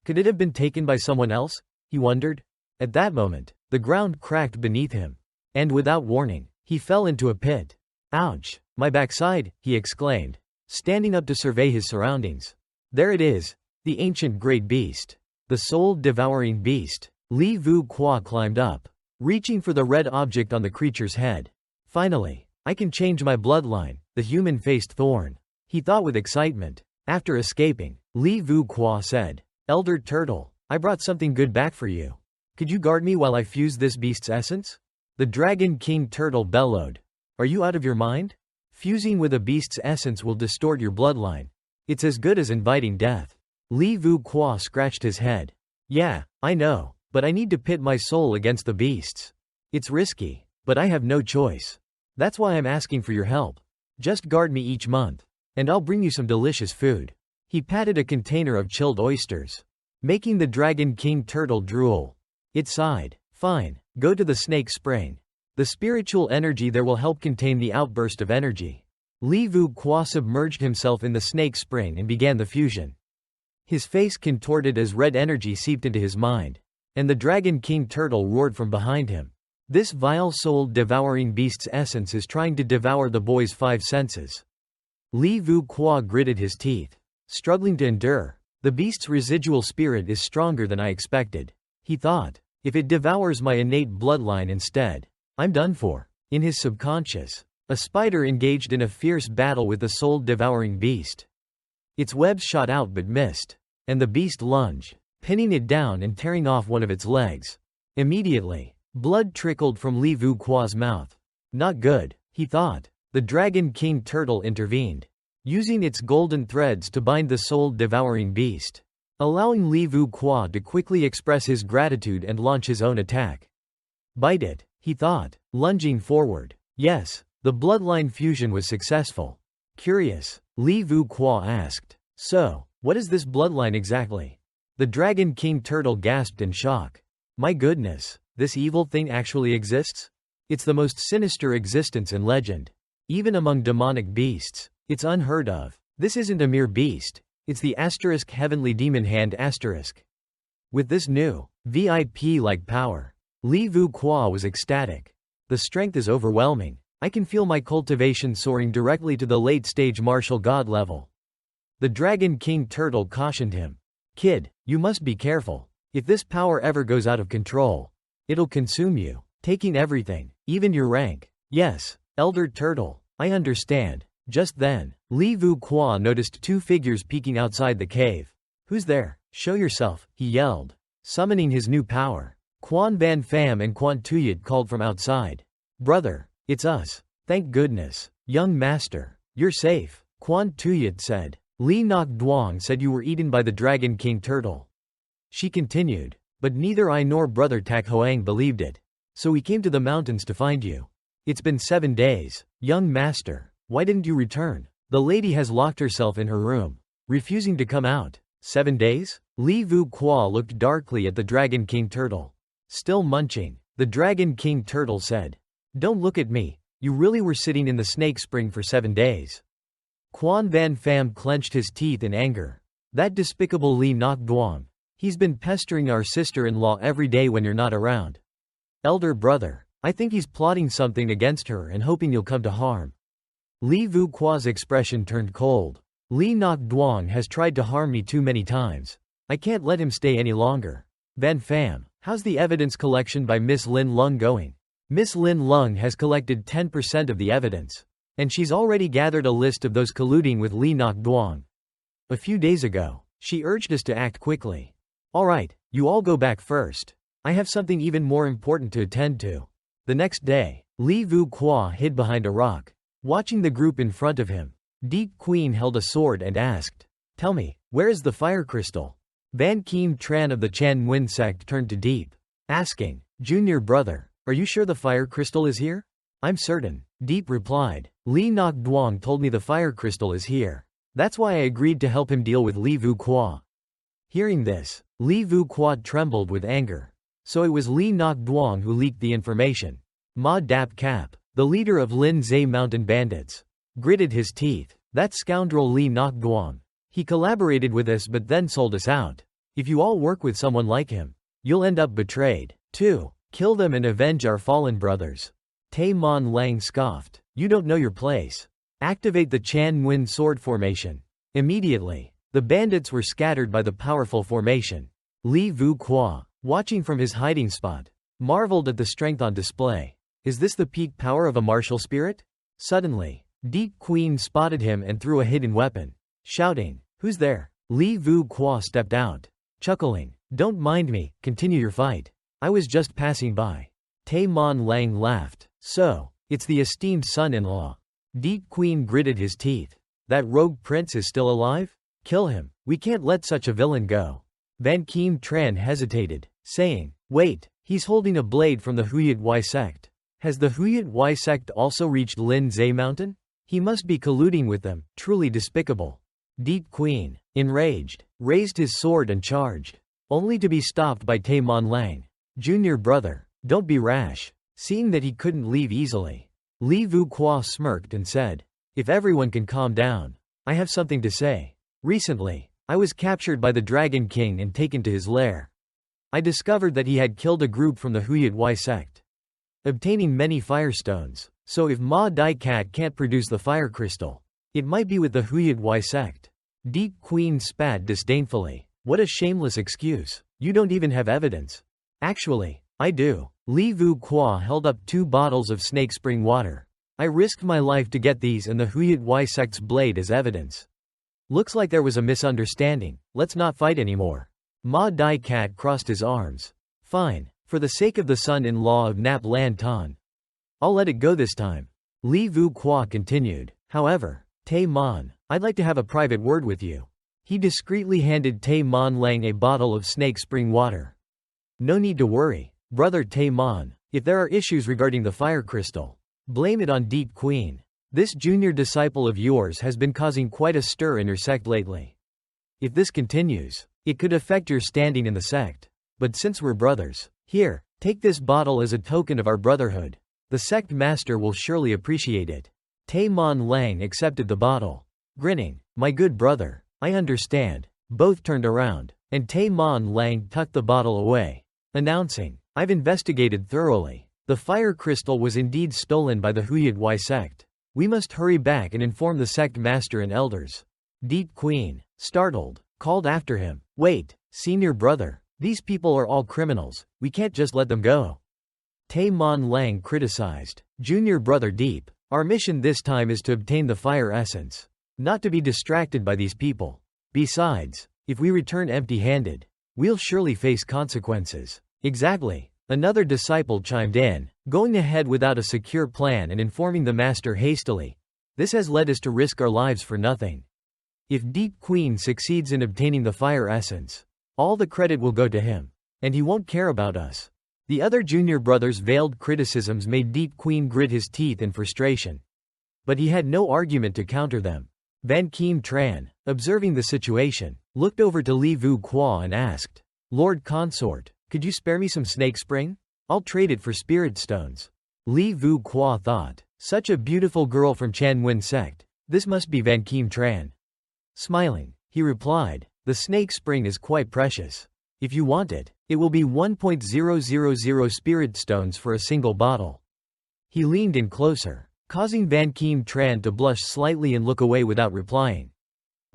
Could it have been taken by someone else? He wondered. At that moment, the ground cracked beneath him. And without warning, he fell into a pit. Ouch! My backside, he exclaimed, standing up to survey his surroundings. There it is, the ancient great beast. The soul-devouring beast. Li Vu Qua climbed up, reaching for the red object on the creature's head. Finally, I can change my bloodline, the human-faced thorn. He thought with excitement. After escaping, Li Vu Qua said, Elder Turtle, I brought something good back for you. Could you guard me while I fuse this beast's essence? The Dragon King Turtle bellowed. Are you out of your mind? Fusing with a beast's essence will distort your bloodline. It's as good as inviting death. Li Vu Qua scratched his head. Yeah, I know, but I need to pit my soul against the beast's. It's risky, but I have no choice. That's why I'm asking for your help. Just guard me each month, and I'll bring you some delicious food. He patted a container of chilled oysters, making the Dragon King Turtle drool. It sighed. Fine, go to the snake spring. The spiritual energy there will help contain the outburst of energy. Li Vu Qua submerged himself in the snake spring and began the fusion. His face contorted as red energy seeped into his mind, and the Dragon King Turtle roared from behind him. This vile soul-devouring beast's essence is trying to devour the boy's 5 senses. Li Vu Qua gritted his teeth, struggling to endure. The beast's residual spirit is stronger than I expected. He thought, if it devours my innate bloodline instead, I'm done for. In his subconscious, a spider engaged in a fierce battle with the soul-devouring beast. Its webs shot out but missed, and the beast lunged, pinning it down and tearing off one of its legs. Immediately, blood trickled from Li Vu Qua's mouth. Not good, he thought. The Dragon King Turtle intervened, using its golden threads to bind the soul-devouring beast, allowing Li Vu Qua to quickly express his gratitude and launch his own attack. Bite it, he thought, lunging forward. Yes, the bloodline fusion was successful. Curious, Li Vu Qua asked. So, what is this bloodline exactly? The Dragon King Turtle gasped in shock. My goodness, this evil thing actually exists? It's the most sinister existence in legend. Even among demonic beasts, it's unheard of. This isn't a mere beast, it's the asterisk heavenly demon hand asterisk. With this new, VIP-like power, Li Vu Qua was ecstatic. The strength is overwhelming. I can feel my cultivation soaring directly to the late-stage martial god level. The Dragon King Turtle cautioned him. Kid, you must be careful. If this power ever goes out of control, it'll consume you, taking everything, even your rank. Yes, Elder Turtle, I understand. Just then, Li Vu Qua noticed 2 figures peeking outside the cave. Who's there? Show yourself, he yelled, summoning his new power. Quan Ban Pham and Quan Tuyat called from outside. Brother, it's us. Thank goodness. Young master, you're safe, Quan Tuyat said. Li Nok Duong said you were eaten by the Dragon King Turtle. She continued, but neither I nor brother Tak Hoang believed it. So we came to the mountains to find you. It's been 7 days. Young master, why didn't you return? The lady has locked herself in her room, refusing to come out. 7 days? Li Vu Qua looked darkly at the Dragon King Turtle. Still munching, the Dragon King Turtle said, Don't look at me, you really were sitting in the snake spring for 7 days. Quan Van Pham clenched his teeth in anger. That despicable Li Nok Duong. He's been pestering our sister-in-law every day when you're not around. Elder brother, I think he's plotting something against her and hoping you'll come to harm. Li Vu Qua's expression turned cold. Li Nok Duong has tried to harm me too many times. I can't let him stay any longer. Van Pham, how's the evidence collection by Miss Lin Lung going? Miss Lin Lung has collected 10% of the evidence, and she's already gathered a list of those colluding with Li Nok Duong. A few days ago, she urged us to act quickly. Alright, you all go back first. I have something even more important to attend to. The next day, Li Vu Qua hid behind a rock, watching the group in front of him. Deep Queen held a sword and asked, Tell me, where is the fire crystal? Van Kim Tran of the Chan Nguyen sect turned to Deep, asking, Junior brother, are you sure the fire crystal is here? I'm certain. Deep replied. Li Nok Duong told me the fire crystal is here. That's why I agreed to help him deal with Li Vu Qua. Hearing this, Li Vu Qua trembled with anger. So it was Li Nok Duong who leaked the information. Ma Dap Cap, the leader of Lin Zhe mountain bandits, gritted his teeth. That scoundrel Li Nok Duong. He collaborated with us but then sold us out. If you all work with someone like him, you'll end up betrayed. 2. Kill them and avenge our fallen brothers. Tai Mon Lang scoffed. You don't know your place. Activate the Chan Nguyen sword formation. Immediately, the bandits were scattered by the powerful formation. Li Vu Qua, watching from his hiding spot, marveled at the strength on display. Is this the peak power of a martial spirit? Suddenly, Deep Queen spotted him and threw a hidden weapon. Shouting, "Who's there?" Li Vu Qua stepped out, chuckling. Don't mind me, continue your fight. I was just passing by. Tai Mon Lang laughed. So, it's the esteemed son-in-law. Deep Queen gritted his teeth. That rogue prince is still alive? Kill him. We can't let such a villain go. Van Kim Tran hesitated, saying, wait, he's holding a blade from the Huyat Y sect. Has the Huyat Y sect also reached Lin Zhe mountain? He must be colluding with them, truly despicable. Deep Queen, enraged, raised his sword and charged, only to be stopped by Tai Mon Lang. Junior brother, don't be rash. Seeing that he couldn't leave easily, Li Vu Qua smirked and said, if everyone can calm down, I have something to say. Recently, I was captured by the Dragon King and taken to his lair. I discovered that he had killed a group from the Huyat Y sect, obtaining many firestones. So if Ma Dai Cat can't produce the fire crystal, it might be with the Huyat Y sect. Deep Queen spat disdainfully. What a shameless excuse. You don't even have evidence. Actually, I do. Li Vu Qua held up 2 bottles of snake spring water. I risked my life to get these and the Huyat Y sect's blade as evidence. Looks like there was a misunderstanding. Let's not fight anymore. Ma Dai Cat crossed his arms. Fine, for the sake of the son-in-law of Nap Lan Tan. I'll let it go this time. Li Vu Qua continued. However, Tai Mon, I'd like to have a private word with you. He discreetly handed Tai Mon Lang a bottle of snake spring water. No need to worry, brother Tai Mon. If there are issues regarding the fire crystal, blame it on Deep Queen. This junior disciple of yours has been causing quite a stir in your sect lately. If this continues, it could affect your standing in the sect. But since we're brothers, here, take this bottle as a token of our brotherhood. The sect master will surely appreciate it. Tai Mon Lang accepted the bottle. Grinning, my good brother, I understand. Both turned around, and Tai Mon Lang tucked the bottle away, announcing, I've investigated thoroughly. The fire crystal was indeed stolen by the Huyat Y sect. We must hurry back and inform the sect master and elders. Deep Queen, startled, called after him, wait, senior brother, these people are all criminals, we can't just let them go. Tai Mon Lang criticized, Junior brother Deep, our mission this time is to obtain the fire essence, not to be distracted by these people. Besides, if we return empty-handed, we'll surely face consequences. Exactly. Another disciple chimed in, going ahead without a secure plan and informing the master hastily. This has led us to risk our lives for nothing. If Deep Queen succeeds in obtaining the fire essence, all the credit will go to him, and he won't care about us. The other junior brothers' veiled criticisms made Deep Queen grit his teeth in frustration. But he had no argument to counter them. Van Kim Tran, observing the situation, looked over to Li Vu Qua and asked, Lord Consort, could you spare me some snake spring? I'll trade it for spirit stones. Li Vu Qua thought, such a beautiful girl from Chan Nguyen sect, this must be Van Kim Tran. Smiling, he replied, the snake spring is quite precious. If you want it, it will be 1.000 spirit stones for a single bottle. He leaned in closer, causing Van Kim Tran to blush slightly and look away without replying.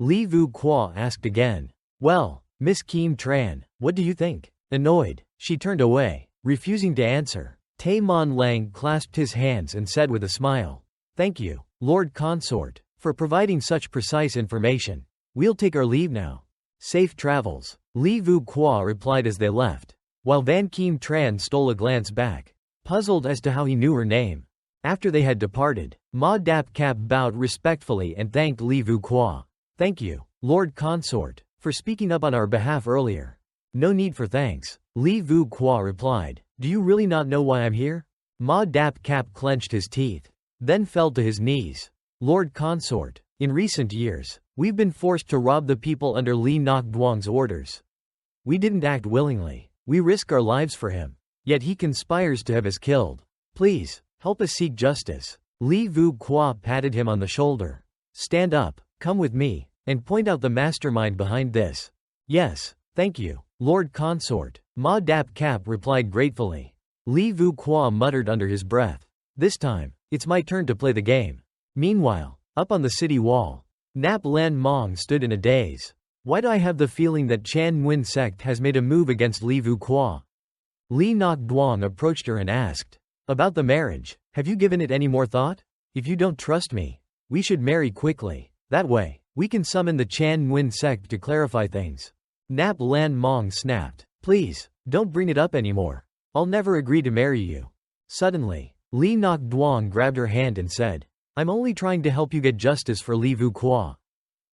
Li Vu Qua asked again, well, Miss Kim Tran, what do you think? Annoyed, she turned away, refusing to answer. Tai Mon Lang clasped his hands and said with a smile, thank you, Lord Consort, for providing such precise information. We'll take our leave now. Safe travels, Li Vu Qua replied as they left, while Van Kim Tran stole a glance back, puzzled as to how he knew her name. After they had departed, Ma Dap Cap bowed respectfully and thanked Li Vu Qua. Thank you, Lord Consort, for speaking up on our behalf earlier. No need for thanks, Li Vu Qua replied. Do you really not know why I'm here? Ma Dap Cap clenched his teeth. then fell to his knees. Lord Consort, in recent years, we've been forced to rob the people under Li Nokduang's orders. We didn't act willingly. We risk our lives for him. Yet he conspires to have us killed. Please, help us seek justice. Li Vu Qua patted him on the shoulder. Stand up, come with me, and point out the mastermind behind this. Yes, thank you, Lord Consort, Ma Dap Cap replied gratefully. Li Vu Qua muttered under his breath. This time, it's my turn to play the game. Meanwhile, up on the city wall, Nap Lan Mong stood in a daze. Why do I have the feeling that Chan Nguyen sect has made a move against Li Vu Qua? Li Nok Duong approached her and asked, about the marriage, have you given it any more thought? If you don't trust me, we should marry quickly. That way, we can summon the Chan Nguyen sect to clarify things. Nap Lan Mong snapped. Please, don't bring it up anymore. I'll never agree to marry you. Suddenly, Li Nok Duong grabbed her hand and said, I'm only trying to help you get justice for Li Vu Qua.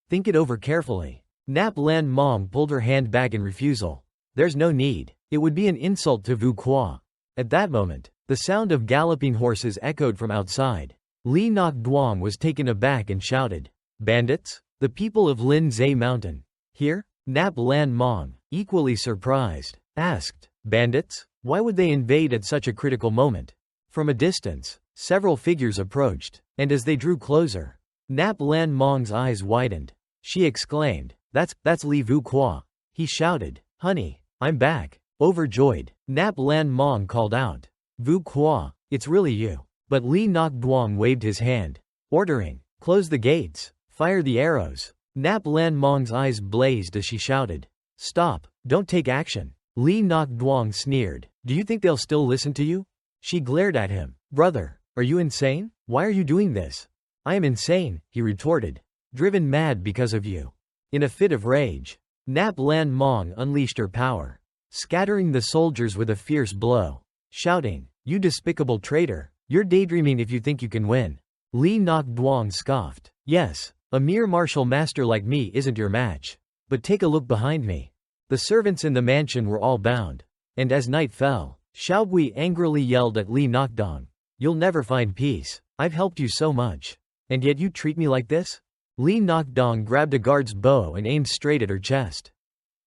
Think it over carefully. Nap Lan Mong pulled her hand back in refusal. There's no need. It would be an insult to Vu Qua. At that moment, the sound of galloping horses echoed from outside. Li Nok Duong was taken aback and shouted, Bandits? The people of Lin Zhe Mountain. Here? Nap Lan Mong, equally surprised, asked, Bandits? Why would they invade at such a critical moment? From a distance, several figures approached, and as they drew closer, Nap Lan Mong's eyes widened. She exclaimed, That's Li Vu Qua. He shouted, Honey, I'm back. Overjoyed, Nap Lan Mong called out, Vu Qua, it's really you. But Li Nok Duong waved his hand, ordering, Close the gates, fire the arrows. Nap Lan Mong's eyes blazed as she shouted, Stop, don't take action. Li Nok Duong sneered, Do you think they'll still listen to you? She glared at him. Brother, are you insane? Why are you doing this? I am insane, he retorted. Driven mad because of you. In a fit of rage, Nap Lan Mong unleashed her power, scattering the soldiers with a fierce blow, shouting, You despicable traitor, you're daydreaming if you think you can win. Li Nok Duong scoffed. Yes, a mere martial master like me isn't your match. But take a look behind me. The servants in the mansion were all bound. And as night fell, Xiaobui angrily yelled at Li Nok Duong, You'll never find peace. I've helped you so much. And yet you treat me like this? Li Nok Duong grabbed a guard's bow and aimed straight at her chest.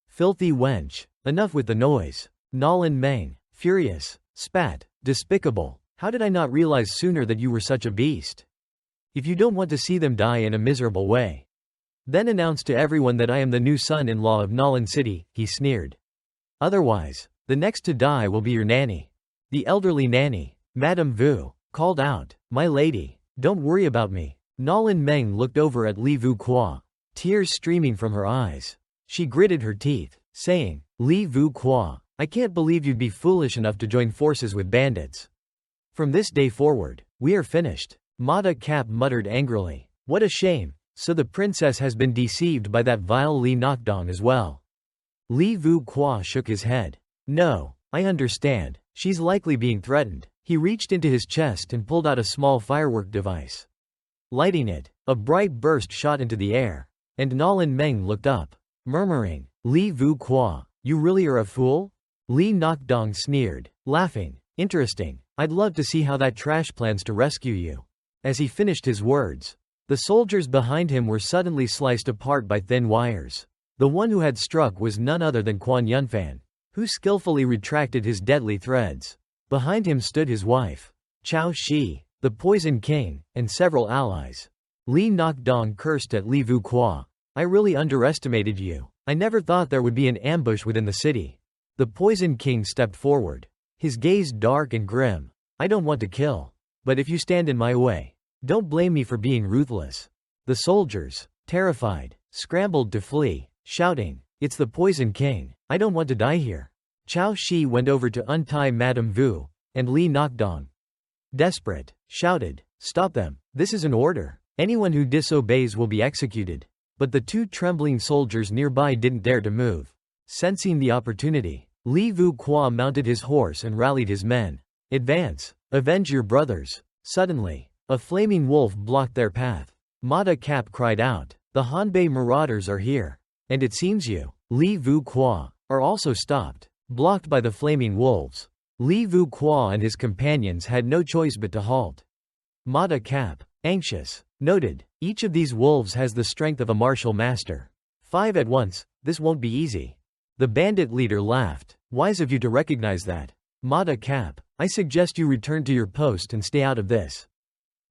Filthy wench, enough with the noise. Nolan Meng, furious, spat, Despicable, how did I not realize sooner that you were such a beast? If you don't want to see them die in a miserable way, then announce to everyone that I am the new son-in-law of Nolan City, he sneered. Otherwise, the next to die will be your nanny. The elderly nanny, Madame Vu, called out, My lady, don't worry about me. Nolan Meng looked over at Li Vu Qua, tears streaming from her eyes. She gritted her teeth, saying, Li Vu Qua, I can't believe you'd be foolish enough to join forces with bandits. From this day forward, we are finished. Mangacap muttered angrily. What a shame. So the princess has been deceived by that vile Li Nokdong as well. Li Vu Qua shook his head. No, I understand. She's likely being threatened. He reached into his chest and pulled out a small firework device. Lighting it, a bright burst shot into the air. And Nolan Meng looked up, murmuring, Li Vu Qua, you really are a fool? Li Nokdong sneered, laughing. Interesting. I'd love to see how that trash plans to rescue you. As he finished his words, the soldiers behind him were suddenly sliced apart by thin wires. The one who had struck was none other than Quan Yunfan, who skillfully retracted his deadly threads. Behind him stood his wife, Chao Shi, the Poison King, and several allies. Li Nokdong cursed at Li Vu Qua. I really underestimated you. I never thought there would be an ambush within the city. The Poison King stepped forward, his gaze dark and grim. I don't want to kill. But if you stand in my way, don't blame me for being ruthless. The soldiers, terrified, scrambled to flee, shouting, It's the Poison King. I don't want to die here. Chao Shi went over to untie Madame Vu, and Li Nokdong, desperate, shouted, Stop them. This is an order. Anyone who disobeys will be executed. But the two trembling soldiers nearby didn't dare to move. Sensing the opportunity, Li Vu Qua mounted his horse and rallied his men. Advance. Avenge your brothers. Suddenly, a flaming wolf blocked their path. Mata Cap cried out, The Hanbei marauders are here. And it seems you, Li Vu Qua, are also stopped, blocked by the flaming wolves. Li Vu Qua and his companions had no choice but to halt. Mangacap. Anxious. Noted. Each of these wolves has the strength of a martial master. 5 at once, this won't be easy. The bandit leader laughed. Wise of you to recognize that. Mangacap. I suggest you return to your post and stay out of this.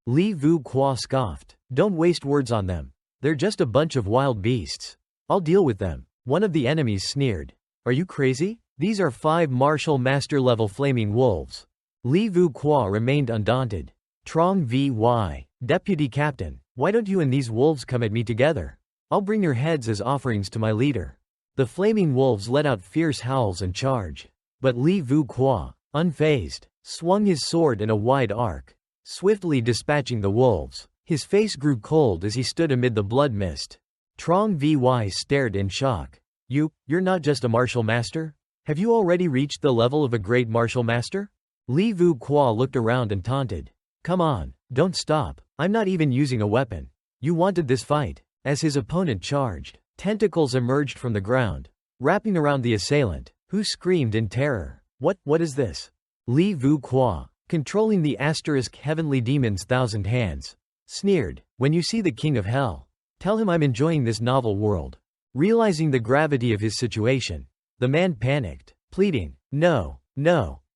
Li Vu Qua scoffed. Don't waste words on them. They're just a bunch of wild beasts. I'll deal with them. One of the enemies sneered. Are you crazy? These are 5 martial master level flaming wolves. Li Vu Qua remained undaunted. Trong Vy. Deputy Captain, why don't you and these wolves come at me together? I'll bring your heads as offerings to my leader. The flaming wolves let out fierce howls and charge. But Li Vu Qua, unfazed, swung his sword in a wide arc, swiftly dispatching the wolves. His face grew cold as he stood amid the blood mist. Trong Vy stared in shock. You're not just a martial master? Have you already reached the level of a great martial master? Li Vu Qua looked around and taunted. Come on, don't stop. I'm not even using a weapon. You wanted this fight. As his opponent charged, tentacles emerged from the ground, wrapping around the assailant, who screamed in terror. What is this? Li Vu Qua, controlling the heavenly demon's 1,000 hands, sneered. When you see the king of hell, tell him I'm enjoying this novel world. Realizing the gravity of his situation, the man panicked, pleading, No,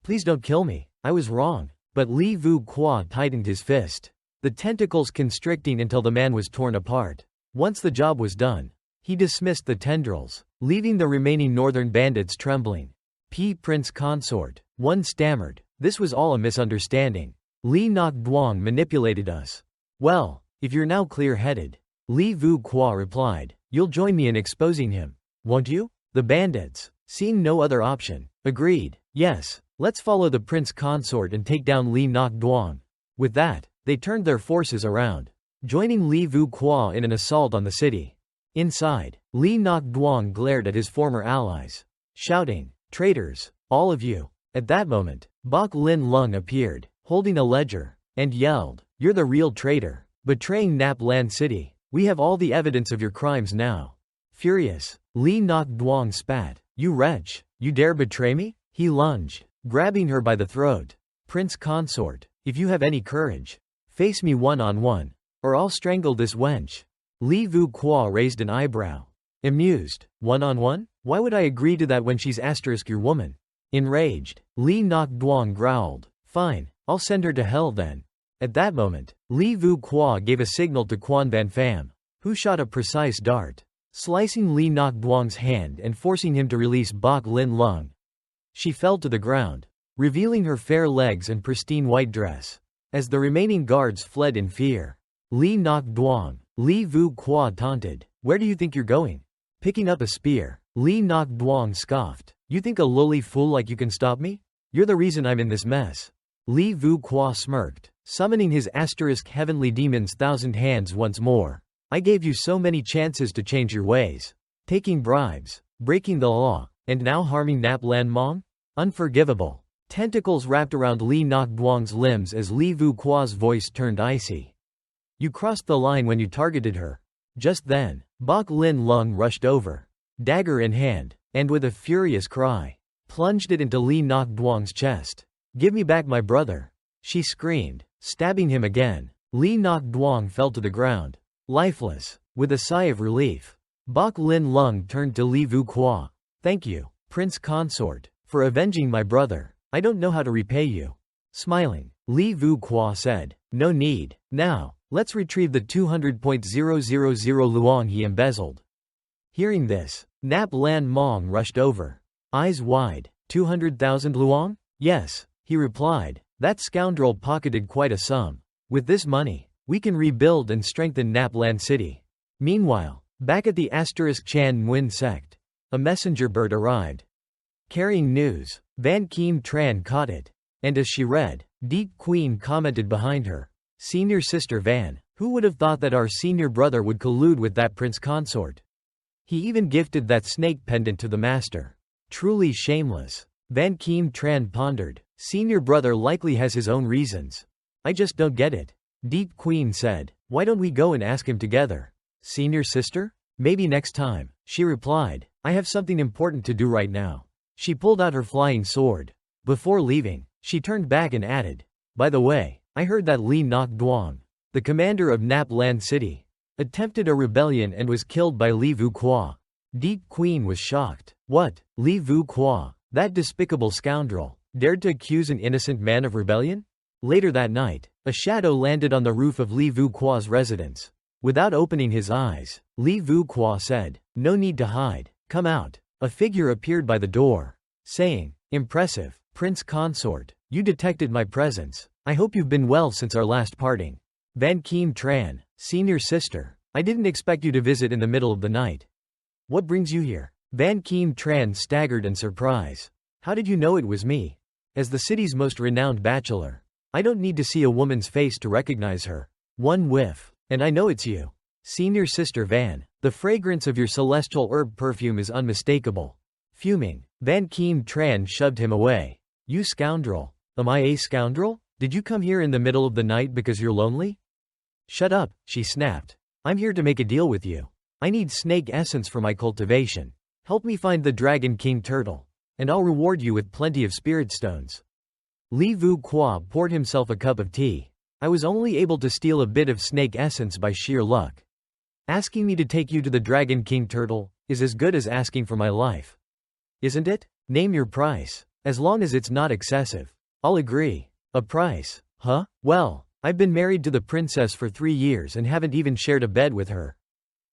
please don't kill me. I was wrong. But Li Vu Qua tightened his fist, the tentacles constricting until the man was torn apart. Once the job was done, he dismissed the tendrils, leaving the remaining northern bandits trembling. Prince Consort, one stammered. This was all a misunderstanding. Li Nok Duong manipulated us. Well, if you're now clear-headed, Li Vu Qua replied, you'll join me in exposing him, won't you? The bandits, seeing no other option, agreed. Yes. Let's follow the prince consort and take down Li Nok Duong. With that, they turned their forces around, joining Li Vu Qua in an assault on the city. Inside, Li Nok Duong glared at his former allies, shouting, Traitors, all of you. At that moment, Bok Lin Lung appeared, holding a ledger, and yelled, You're the real traitor, betraying Nap Lan City. We have all the evidence of your crimes now. Furious, Li Nok Duong spat. You wretch, you dare betray me? He lunged, grabbing her by the throat. Prince Consort, if you have any courage, face me one-on-one, or I'll strangle this wench. Li Vu Qua raised an eyebrow. Amused, one-on-one? Why would I agree to that when she's your woman? Enraged, Li Nok Duong growled. Fine, I'll send her to hell then. At that moment, Li Vu Qua gave a signal to Quan Ban Pham, who shot a precise dart, slicing Li Nok Duong's hand and forcing him to release Bok Lin Lung. She fell to the ground, revealing her fair legs and pristine white dress. As the remaining guards fled in fear, Li Nok Duong, Li Vu Qua taunted. Where do you think you're going? Picking up a spear, Li Nok Duong scoffed. You think a lowly fool like you can stop me? You're the reason I'm in this mess. Li Vu Qua smirked, summoning his heavenly demon's 1,000 hands once more. I gave you so many chances to change your ways. Taking bribes, breaking the law, and now harming Nap Lan Mong? Unforgivable. Tentacles wrapped around Li Nok Duong's limbs as Li Vu Qua's voice turned icy. You crossed the line when you targeted her. Just then, Bok Lin Lung rushed over, dagger in hand, and with a furious cry, plunged it into Li Nok Duong's chest. Give me back my brother, she screamed, stabbing him again. Li Nok Duong fell to the ground, lifeless. With a sigh of relief, Bok Lin Lung turned to Li Vu Qua. Thank you, Prince Consort, for avenging my brother. I don't know how to repay you. Smiling, Li Vu Qua said, No need. Now, let's retrieve the 200.000 luong he embezzled. Hearing this, Nap Lan Mong rushed over, eyes wide. 200,000 luong? Yes, he replied. That scoundrel pocketed quite a sum. With this money, we can rebuild and strengthen Nap Lan City. Meanwhile, back at the Chan Nguyen sect, a messenger bird arrived, carrying news. Van Kim Tran caught it, and as she read, Deep Queen commented behind her, Senior Sister Van, who would have thought that our senior brother would collude with that prince consort? He even gifted that snake pendant to the master. Truly shameless. Van Kim Tran pondered. Senior brother likely has his own reasons. I just don't get it. Deep Queen said, Why don't we go and ask him together? Senior sister? Maybe next time, she replied. I have something important to do right now. She pulled out her flying sword. Before leaving, she turned back and added, By the way, I heard that Li Nok Duong, the commander of Nap Land City, attempted a rebellion and was killed by Li Vuqua. Deep Queen was shocked. What? Li Vuqua, that despicable scoundrel, dared to accuse an innocent man of rebellion? Later that night, a shadow landed on the roof of Li Vuqua's residence. Without opening his eyes, Li Vuqua said, "No need to hide. Come out." A figure appeared by the door, saying, "Impressive, Prince Consort. You detected my presence. I hope you've been well since our last parting. Van Kim Tran, senior sister. I didn't expect you to visit in the middle of the night. What brings you here?" Van Kim Tran staggered in surprise. "How did you know it was me? As the city's most renowned bachelor, I don't need to see a woman's face to recognize her. One whiff, and I know it's you. Senior sister Van, the fragrance of your celestial herb perfume is unmistakable." Fuming, Van Kim Tran shoved him away. "You scoundrel. Am I a scoundrel? Did you come here in the middle of the night because you're lonely?" "Shut up," she snapped. "I'm here to make a deal with you. I need snake essence for my cultivation. Help me find the Dragon King turtle, and I'll reward you with plenty of spirit stones." Li Vuqua poured himself a cup of tea. "I was only able to steal a bit of snake essence by sheer luck. Asking me to take you to the Dragon King turtle is as good as asking for my life. Isn't it? Name your price. As long as it's not excessive, I'll agree." "A price? Huh? Well, I've been married to the princess for 3 years and haven't even shared a bed with her.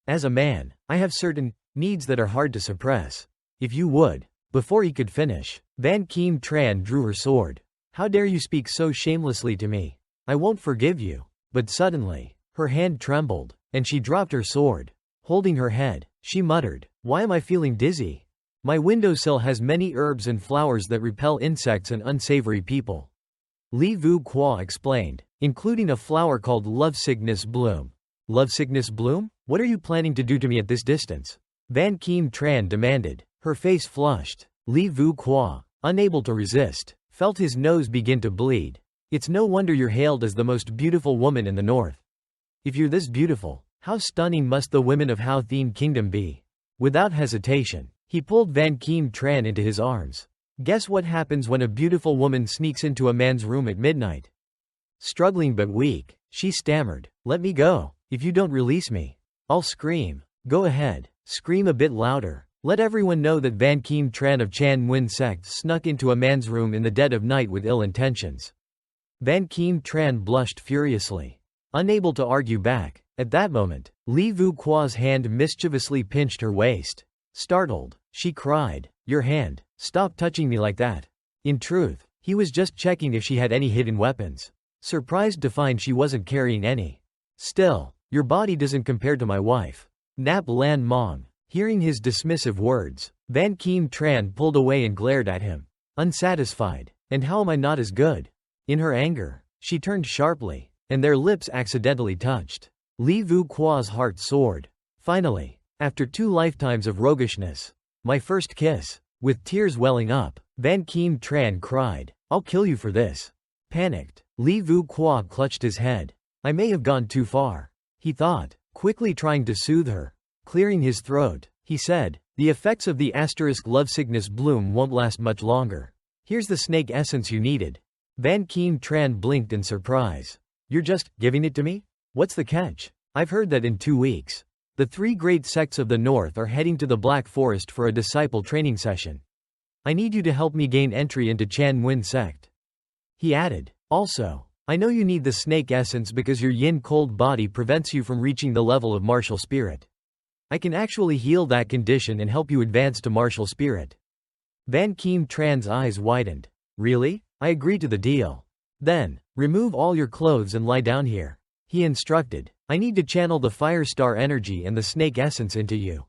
As a man, I have certain needs that are hard to suppress. If you would." Before he could finish, Van Kim Tran drew her sword. "How dare you speak so shamelessly to me? I won't forgive you." But suddenly, her hand trembled, and she dropped her sword. Holding her head, she muttered, "Why am I feeling dizzy? My windowsill has many herbs and flowers that repel insects and unsavory people." Li Vuqua explained, "Including a flower called lovesickness bloom." "Lovesickness bloom? What are you planning to do to me at this distance?" Van Kim Tran demanded. Her face flushed. Li Vuqua, unable to resist, felt his nose begin to bleed. "It's no wonder you're hailed as the most beautiful woman in the north. If you're this beautiful, how stunning must the women of Hao Thien Kingdom be?" Without hesitation, he pulled Van Kim Tran into his arms. Guess what happens when a beautiful woman sneaks into a man's room at midnight? Struggling but weak, she stammered, "Let me go. If you don't release me, I'll scream." "Go ahead, scream a bit louder. Let everyone know that Van Kim Tran of Chan Nguyen sect snuck into a man's room in the dead of night with ill intentions." Van Kim Tran blushed furiously, unable to argue back. At that moment, Li Vuqua's hand mischievously pinched her waist. Startled, she cried, "Your hand, stop touching me like that." In truth, he was just checking if she had any hidden weapons. Surprised to find she wasn't carrying any. "Still, your body doesn't compare to my wife. Nap Lan Mong." Hearing his dismissive words, Van Kim Tran pulled away and glared at him, unsatisfied. "And how am I not as good?" In her anger, she turned sharply, and their lips accidentally touched. Li Vuqua's heart soared. Finally, after 2 lifetimes of roguishness, my first kiss. With tears welling up, Van Kim Tran cried, "I'll kill you for this." Panicked, Li Vuqua clutched his head. "I may have gone too far," he thought, quickly trying to soothe her. Clearing his throat, he said, "The effects of the lovesickness bloom won't last much longer. Here's the snake essence you needed." Van Kim Tran blinked in surprise. "You're just giving it to me? What's the catch? I've heard that in 2 weeks, the 3 great sects of the north are heading to the Black Forest for a disciple training session. I need you to help me gain entry into Chan Nguyen sect." He added, "Also, I know you need the snake essence because your yin cold body prevents you from reaching the level of martial spirit. I can actually heal that condition and help you advance to martial spirit." Van Kim Tran's eyes widened. "Really? I agree to the deal." "Then, remove all your clothes and lie down here," he instructed. "I need to channel the fire star energy and the snake essence into you."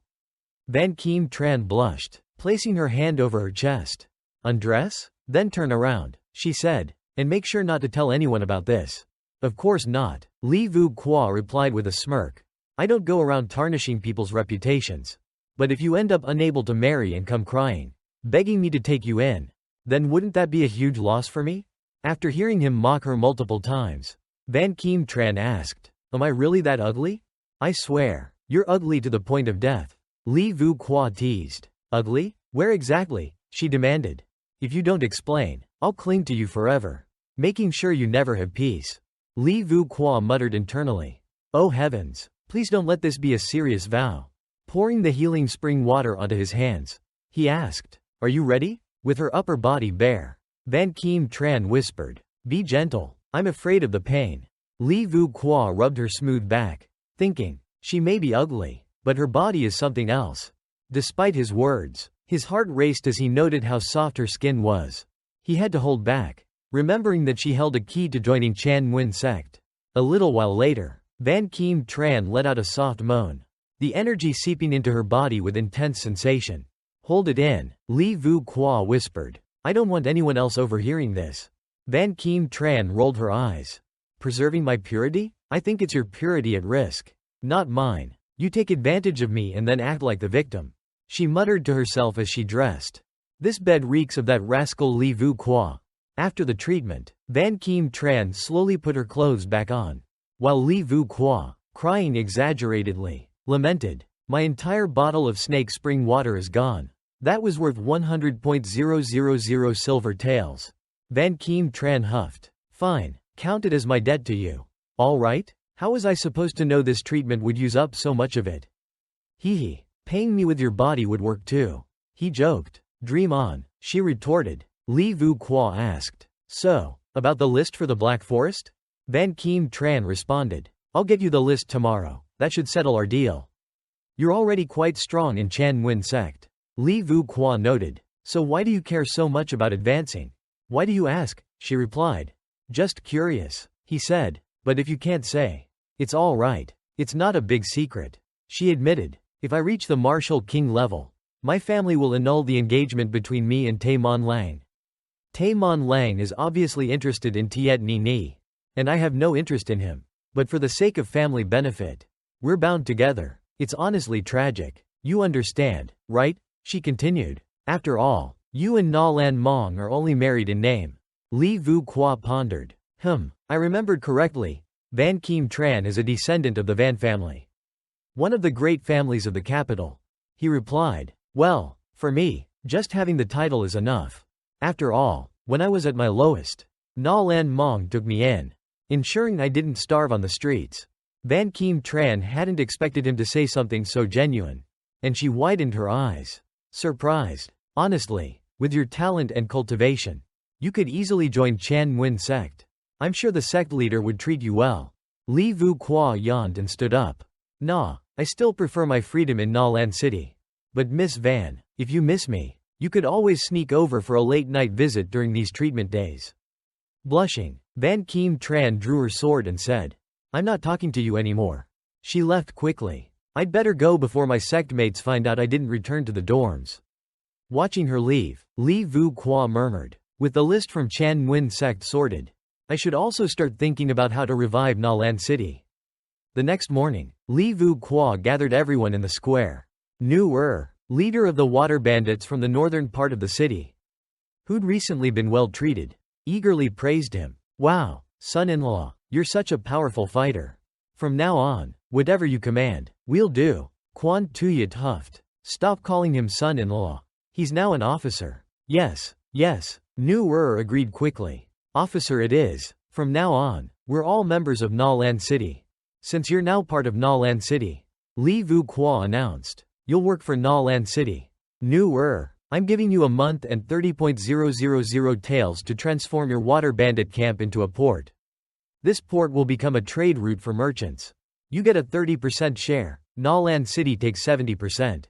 Van Kim Tran blushed, placing her hand over her chest. "Undress? Then turn around," she said, "and make sure not to tell anyone about this." "Of course not," Li Vuqua replied with a smirk. "I don't go around tarnishing people's reputations. But if you end up unable to marry and come crying, begging me to take you in, then wouldn't that be a huge loss for me?" After hearing him mock her multiple times, Van Kim Tran asked, "Am I really that ugly?" "I swear, you're ugly to the point of death," Li Vuqua teased. "Ugly? Where exactly?" she demanded. "If you don't explain, I'll cling to you forever, making sure you never have peace." Li Vu Qua muttered internally. Oh heavens, please don't let this be a serious vow. Pouring the healing spring water onto his hands, he asked, Are you ready? With her upper body bare, Van Kim Tran whispered, Be gentle, I'm afraid of the pain. Li Vu Qua rubbed her smooth back, thinking, She may be ugly, but her body is something else. Despite his words, his heart raced as he noted how soft her skin was. He had to hold back, remembering that she held a key to joining Chan Nguyen sect. A little while later, Van Kim Tran let out a soft moan, the energy seeping into her body with intense sensation. Hold it in, Li Vu Qua whispered. I don't want anyone else overhearing this. Van Kim Tran rolled her eyes. Preserving my purity? I think it's your purity at risk. Not mine. You take advantage of me and then act like the victim. She muttered to herself as she dressed. This bed reeks of that rascal Li Vu Qua. After the treatment, Van Kim Tran slowly put her clothes back on, while Li Vu Qua, crying exaggeratedly, lamented, My entire bottle of snake spring water is gone. That was worth 100.000 silver taels. Van Kim Tran huffed. Fine, count it as my debt to you. All right? How was I supposed to know this treatment would use up so much of it? Hee. Paying me with your body would work too. He joked. Dream on, she retorted. Li Vu Qua asked. So, about the list for the Black Forest? Van Kim Tran responded. I'll get you the list tomorrow. That should settle our deal. You're already quite strong in Chan Nguyen sect. Li Vu Qua noted. So why do you care so much about advancing? Why do you ask? She replied. Just curious, he said. But if you can't say, it's all right. It's not a big secret. She admitted. If I reach the martial king level, my family will annul the engagement between me and Tai Mon Lang. Tai Mon Lang is obviously interested in Tiet Ni Ni, and I have no interest in him. But for the sake of family benefit, we're bound together. It's honestly tragic. You understand, right? She continued. After all, you and Na Lan Mong are only married in name. Li Vu Qua pondered. I remembered correctly. Van Kim Tran is a descendant of the Van family, one of the great families of the capital. He replied. Well, for me, just having the title is enough. After all, when I was at my lowest, Na Lan Mong took me in, ensuring I didn't starve on the streets. Van Kim Tran hadn't expected him to say something so genuine, and she widened her eyes. Surprised. Honestly, with your talent and cultivation, you could easily join Chan Nguyen sect. I'm sure the sect leader would treat you well. Li Vu Qua yawned and stood up. Nah, I still prefer my freedom in Na Lan City. But Miss Van, if you miss me, you could always sneak over for a late-night visit during these treatment days. Blushing, Van Kim Tran drew her sword and said, I'm not talking to you anymore. She left quickly. I'd better go before my sect mates find out I didn't return to the dorms. Watching her leave, Li Vu Qua murmured, with the list from Chan Nguyen sect sorted, I should also start thinking about how to revive Na Lan City. The next morning, Li Vu Qua gathered everyone in the square. Nu leader of the water bandits from the northern part of the city, who'd recently been well treated, eagerly praised him. Wow, son-in-law, you're such a powerful fighter. From now on, whatever you command, we'll do. Quan Tuyat huffed. Stop calling him son-in-law. He's now an officer. Yes. Nu agreed quickly. Officer it is. From now on, we're all members of Na Lan City. Since you're now part of Na Lan City, Li Vu Qua announced, you'll work for Na Lan City. Nu I'm giving you a month and 30.000 taels to transform your water bandit camp into a port. This port will become a trade route for merchants. You get a 30% share. Na Lan City takes 70%.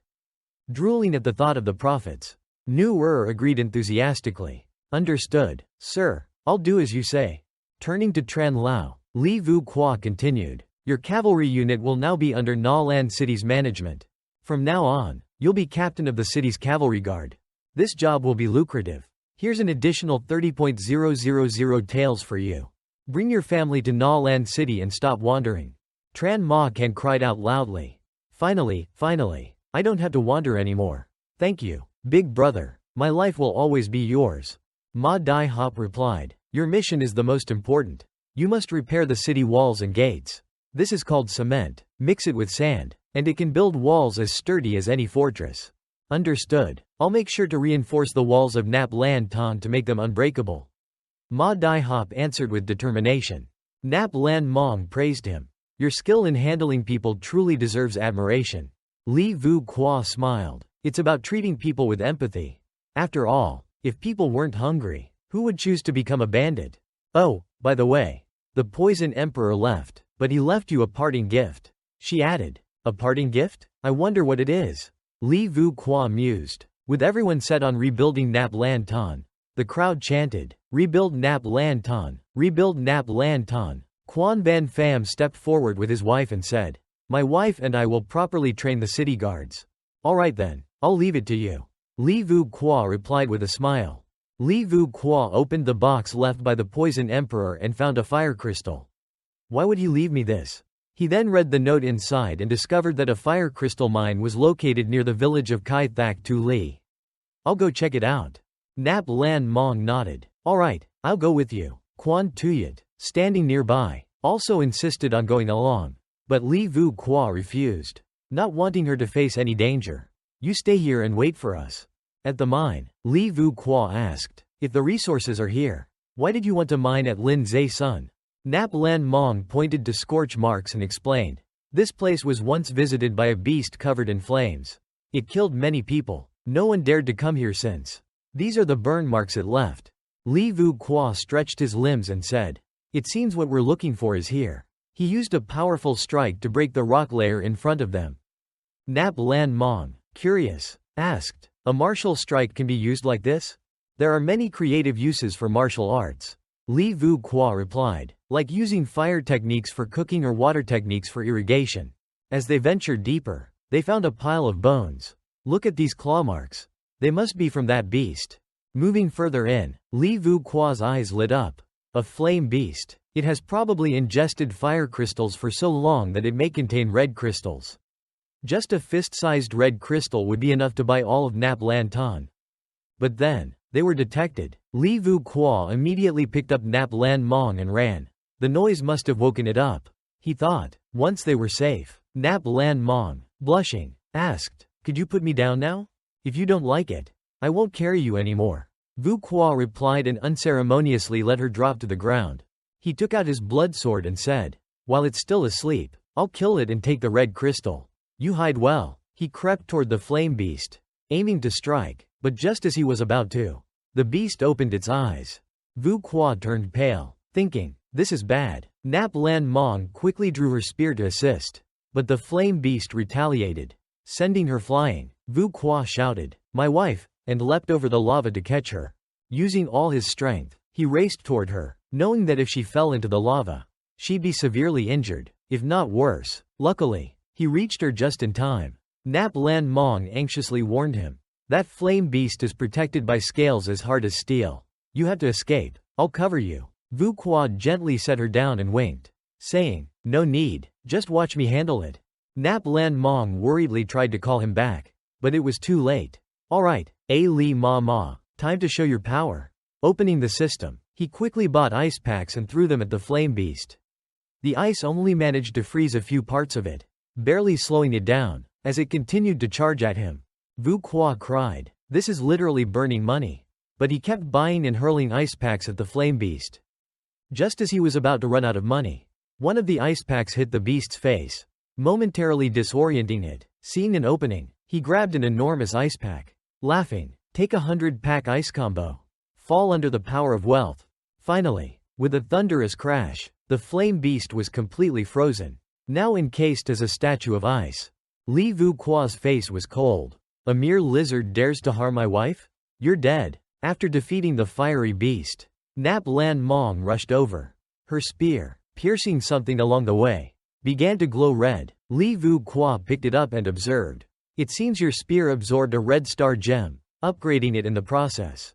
Drooling at the thought of the profits, Nu agreed enthusiastically. Understood, sir. I'll do as you say. Turning to Tran Lao, Li Vu Qua continued. Your cavalry unit will now be under Na Lan City's management. From now on, you'll be captain of the city's cavalry guard. This job will be lucrative. Here's an additional 30.000 taels for you. Bring your family to Na Lan City and stop wandering. Tran Ma Kan cried out loudly. Finally, I don't have to wander anymore. Thank you, big brother. My life will always be yours. Ma Dai Hop replied. Your mission is the most important. You must repair the city walls and gates. This is called cement. Mix it with sand, and it can build walls as sturdy as any fortress. Understood. I'll make sure to reinforce the walls of Nap Lan Ton to make them unbreakable. Ma Dai Hop answered with determination. Nap Lan Mong praised him. Your skill in handling people truly deserves admiration. Li Vu Qua smiled. It's about treating people with empathy. After all, if people weren't hungry, who would choose to become a bandit? Oh, by the way, the poison emperor left, but he left you a parting gift. She added. A parting gift? I wonder what it is. Li Vu Qua mused. With everyone set on rebuilding Nap Lan Tan, the crowd chanted, "Rebuild Nap Lan Tan, rebuild Nap Lan Tan." Quan Ban Pham stepped forward with his wife and said, "My wife and I will properly train the city guards." "All right then, I'll leave it to you." Li Vu Qua replied with a smile. Li Vu Qua opened the box left by the poison emperor and found a fire crystal. Why would he leave me this? He then read the note inside and discovered that a fire crystal mine was located near the village of Kai Thak Tu Li. I'll go check it out. Nap Lan Mong nodded. All right, I'll go with you. Quan Tuyat, standing nearby, also insisted on going along. But Li Vu Qua refused, not wanting her to face any danger. You stay here and wait for us. At the mine, Li Vu Qua asked, if the resources are here, why did you want to mine at Lin Zhe Sun? Nap Lan Mong pointed to scorch marks and explained, this place was once visited by a beast covered in flames. It killed many people. No one dared to come here since. These are the burn marks it left. Li Vu Qua stretched his limbs and said, it seems what we're looking for is here. He used a powerful strike to break the rock layer in front of them. Nap Lan Mong, curious, asked, a martial strike can be used like this? There are many creative uses for martial arts. Li Vu Qua replied, like using fire techniques for cooking or water techniques for irrigation. As they ventured deeper, they found a pile of bones. Look at these claw marks. They must be from that beast. Moving further in, Li Vu Qua's eyes lit up. A flame beast. It has probably ingested fire crystals for so long that it may contain red crystals. Just a fist-sized red crystal would be enough to buy all of Nap Lan Tan. But then, they were detected. Li Vu Qua immediately picked up Nap Lan Mong and ran. The noise must have woken it up. He thought. Once they were safe, Nap Lan Mong, blushing, asked, could you put me down now? If you don't like it, I won't carry you anymore. Vu Qua replied and unceremoniously let her drop to the ground. He took out his blood sword and said, while it's still asleep, I'll kill it and take the red crystal. You hide well. He crept toward the flame beast, aiming to strike, but just as he was about to, the beast opened its eyes. Vu Qua turned pale, thinking, this is bad. Nap Lan Mong quickly drew her spear to assist, but the flame beast retaliated, sending her flying. Vu Qua shouted, my wife, and leapt over the lava to catch her. Using all his strength, he raced toward her, knowing that if she fell into the lava, she'd be severely injured, if not worse. Luckily, he reached her just in time. Nap Lan Mong anxiously warned him, that flame beast is protected by scales as hard as steel. You have to escape. I'll cover you. Vu Qua gently set her down and winked, saying, no need, just watch me handle it. Nap Lan Mong worriedly tried to call him back, but it was too late. All right, A Li Ma Ma, time to show your power. Opening the system, he quickly bought ice packs and threw them at the flame beast. The ice only managed to freeze a few parts of it, barely slowing it down, as it continued to charge at him. Vu Qua cried, this is literally burning money. But he kept buying and hurling ice packs at the flame beast. Just as he was about to run out of money, one of the ice packs hit the beast's face, momentarily disorienting it. Seeing an opening, he grabbed an enormous ice pack. Laughing, take a 100-pack ice combo. Fall under the power of wealth. Finally, with a thunderous crash, the flame beast was completely frozen, now encased as a statue of ice. Li Vu Qua's face was cold. A mere lizard dares to harm my wife? You're dead. After defeating the fiery beast, Nap Lan Mong rushed over. Her spear, piercing something along the way, began to glow red. Li Vu Qua picked it up and observed. It seems your spear absorbed a red star gem, upgrading it in the process.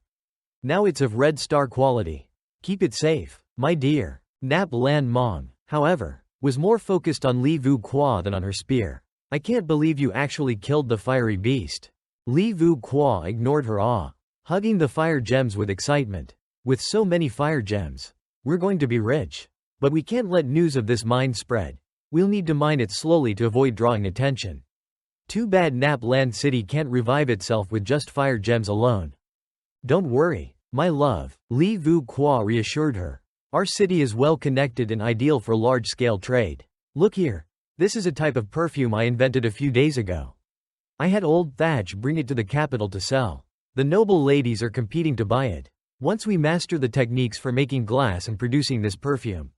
Now it's of red star quality. Keep it safe, my dear. Nap Lan Mong, however, was more focused on Li Vu Qua than on her spear. I can't believe you actually killed the fiery beast. Li Vu Qua ignored her awe, hugging the fire gems with excitement. With so many fire gems, we're going to be rich. But we can't let news of this mine spread. We'll need to mine it slowly to avoid drawing attention. Too bad Nap Lan City can't revive itself with just fire gems alone. Don't worry, my love, Li Vu Qua reassured her. Our city is well connected and ideal for large-scale trade. Look here. This is a type of perfume I invented a few days ago. I had old Thaj bring it to the capital to sell. The noble ladies are competing to buy it. Once we master the techniques for making glass and producing this perfume,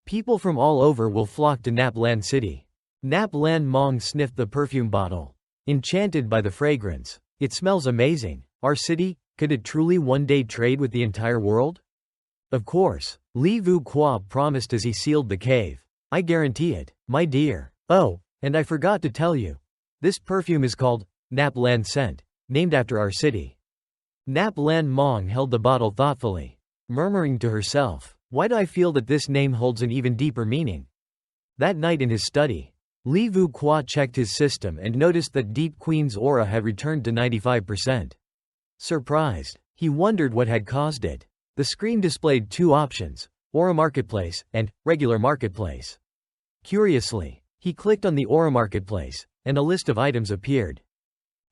people from all over will flock to Naplan City. Naplan Mong sniffed the perfume bottle, enchanted by the fragrance. It smells amazing. Our city, could it truly one day trade with the entire world? Of course, Li Vu Qua promised as he sealed the cave. I guarantee it, my dear. Oh, and I forgot to tell you. This perfume is called Naplan Scent, named after our city. Naplan Mong held the bottle thoughtfully, murmuring to herself, why do I feel that this name holds an even deeper meaning? That night in his study, Li Vu Qua checked his system and noticed that Deep Queen's aura had returned to 95%. Surprised, he wondered what had caused it. The screen displayed two options, Aura Marketplace and Regular Marketplace. Curiously, he clicked on the Aura Marketplace, and a list of items appeared.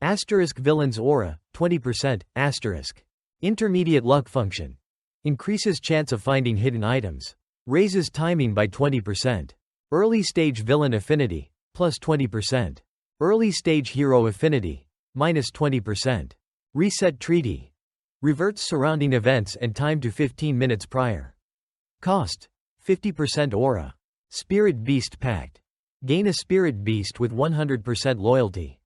Asterisk Villain's Aura, 20%, asterisk. Intermediate Luck Function. Increases chance of finding hidden items. Raises timing by 20%. Early Stage Villain Affinity, plus 20%. Early Stage Hero Affinity, minus 20%. Reset Treaty. Reverts surrounding events and time to 15 minutes prior. Cost, 50% Aura. Spirit Beast Pact. Gain a Spirit Beast with 100% loyalty.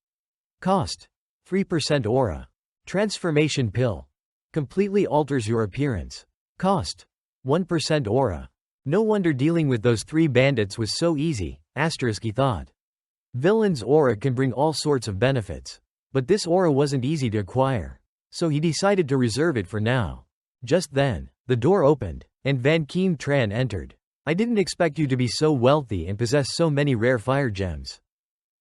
Cost, 3% Aura. Transformation Pill. Completely alters your appearance. Cost, 1% Aura. No wonder dealing with those three bandits was so easy, asterisk he thought. Villain's aura can bring all sorts of benefits. But this aura wasn't easy to acquire. So he decided to reserve it for now. Just then, the door opened, and Van Keem Tran entered. I didn't expect you to be so wealthy and possess so many rare fire gems.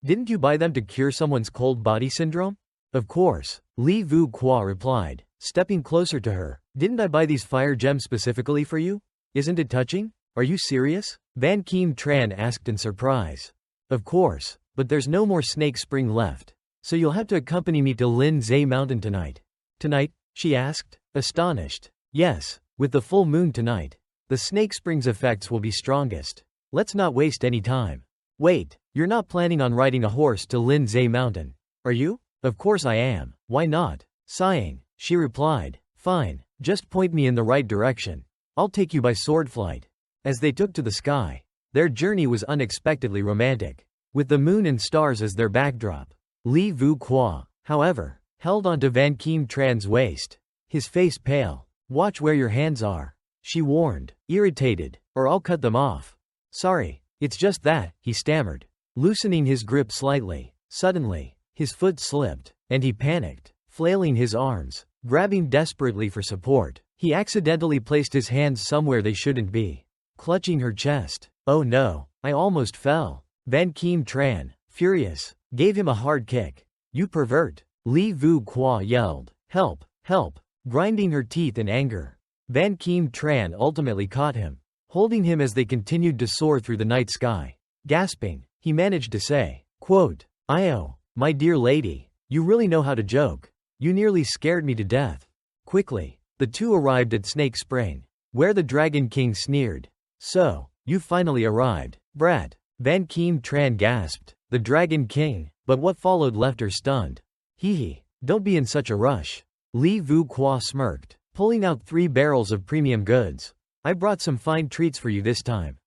Didn't you buy them to cure someone's cold body syndrome? Of course, Li Vu Qua replied, stepping closer to her. Didn't I buy these fire gems specifically for you? Isn't it touching? Are you serious? Van Keem Tran asked in surprise. Of course, but there's no more Snake Spring left. So you'll have to accompany me to Lin Zhe Mountain tonight. Tonight? She asked, astonished. Yes, with the full moon tonight. The Snake Springs effects will be strongest. Let's not waste any time. Wait, you're not planning on riding a horse to Lin Zhe Mountain, are you? Of course I am. Why not? Sighing, she replied. Fine, just point me in the right direction. I'll take you by sword flight. As they took to the sky, their journey was unexpectedly romantic. With the moon and stars as their backdrop, Li Vu Qua, however, held onto Van Keem Tran's waist, his face pale. Watch where your hands are, she warned, irritated, or I'll cut them off. Sorry, it's just that, he stammered, loosening his grip slightly. Suddenly, his foot slipped, and he panicked, flailing his arms, grabbing desperately for support. He accidentally placed his hands somewhere they shouldn't be, clutching her chest. Oh no, I almost fell. Van Keem Tran, furious, gave him a hard kick. You pervert, Li Vu Qua yelled. Help, help, grinding her teeth in anger. Van Keem Tran ultimately caught him, holding him as they continued to soar through the night sky. Gasping, he managed to say, quote, "Io, my dear lady, you really know how to joke. You nearly scared me to death." Quickly, the two arrived at Snake Spring, where the Dragon King sneered. So, you finally arrived, brat. Van Keem Tran gasped. The Dragon King, but what followed left her stunned. Hee, don't be in such a rush. Li Vu Qua smirked, pulling out 3 barrels of premium goods. I brought some fine treats for you this time.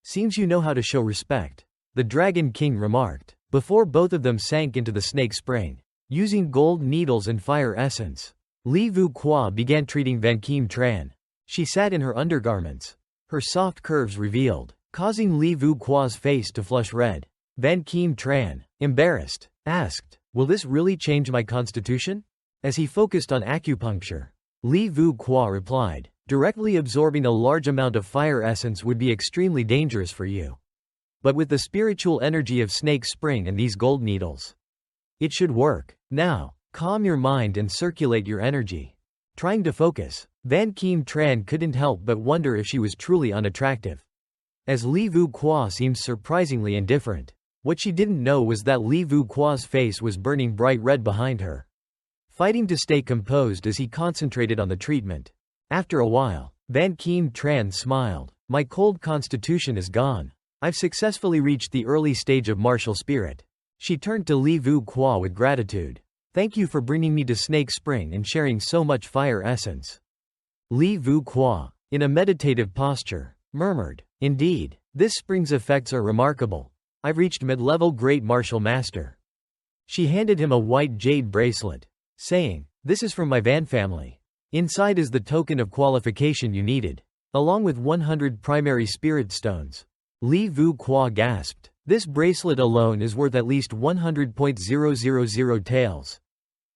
Seems you know how to show respect, the Dragon King remarked, before both of them sank into the Snake Spring. Using gold needles and fire essence, Li Vu Qua began treating Van Keem Tran. She sat in her undergarments, her soft curves revealed, causing Li Vu Qua's face to flush red. Van Keem Tran, embarrassed, asked, will this really change my constitution? As he focused on acupuncture, Li Vu Qua replied, directly absorbing a large amount of fire essence would be extremely dangerous for you. But with the spiritual energy of Snake Spring and these gold needles, it should work. Now, calm your mind and circulate your energy. Trying to focus, Van Keem Tran couldn't help but wonder if she was truly unattractive. As Li Vu Qua seemed surprisingly indifferent. What she didn't know was that Li Vu Qua's face was burning bright red behind her. Fighting to stay composed as he concentrated on the treatment. After a while, Van Kim Tran smiled. My cold constitution is gone. I've successfully reached the early stage of martial spirit. She turned to Li Vu Qua with gratitude. Thank you for bringing me to Snake Spring and sharing so much fire essence. Li Vu Qua, in a meditative posture, murmured, Indeed, this spring's effects are remarkable. I've reached mid-level Great Martial Master. She handed him a white jade bracelet, saying, This is from my Van family. Inside is the token of qualification you needed, along with 100 primary spirit stones. Li Vu Qua gasped. This bracelet alone is worth at least 100,000 taels.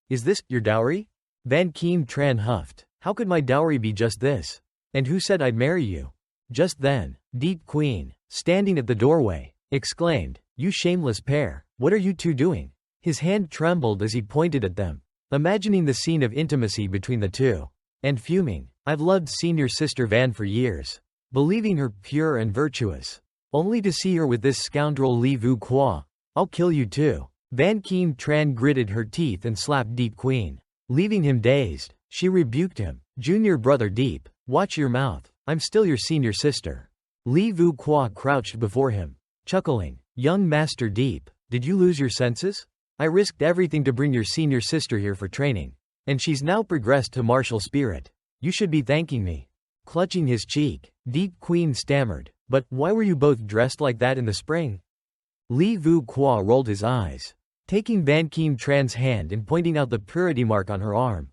Is this your dowry? Van Kim Tran huffed. How could my dowry be just this? And who said I'd marry you? Just then, Deep Queen, standing at the doorway, exclaimed, You shameless pair, what are you two doing? His hand trembled as he pointed at them, imagining the scene of intimacy between the two. And fuming, I've loved senior sister Van for years, believing her pure and virtuous. Only to see her with this scoundrel Li Vu Qua. I'll kill you too. Van Kim Tran gritted her teeth and slapped Deep Queen. Leaving him dazed, she rebuked him. Junior brother Deep, watch your mouth. I'm still your senior sister. Li Vu Qua crouched before him, chuckling. Young Master Deep, did you lose your senses? I risked everything to bring your senior sister here for training, and she's now progressed to martial spirit. You should be thanking me. Clutching his cheek, Deep Queen stammered. But why were you both dressed like that in the spring? Li Vu Qua rolled his eyes, taking Van Kim Tran's hand and pointing out the purity mark on her arm,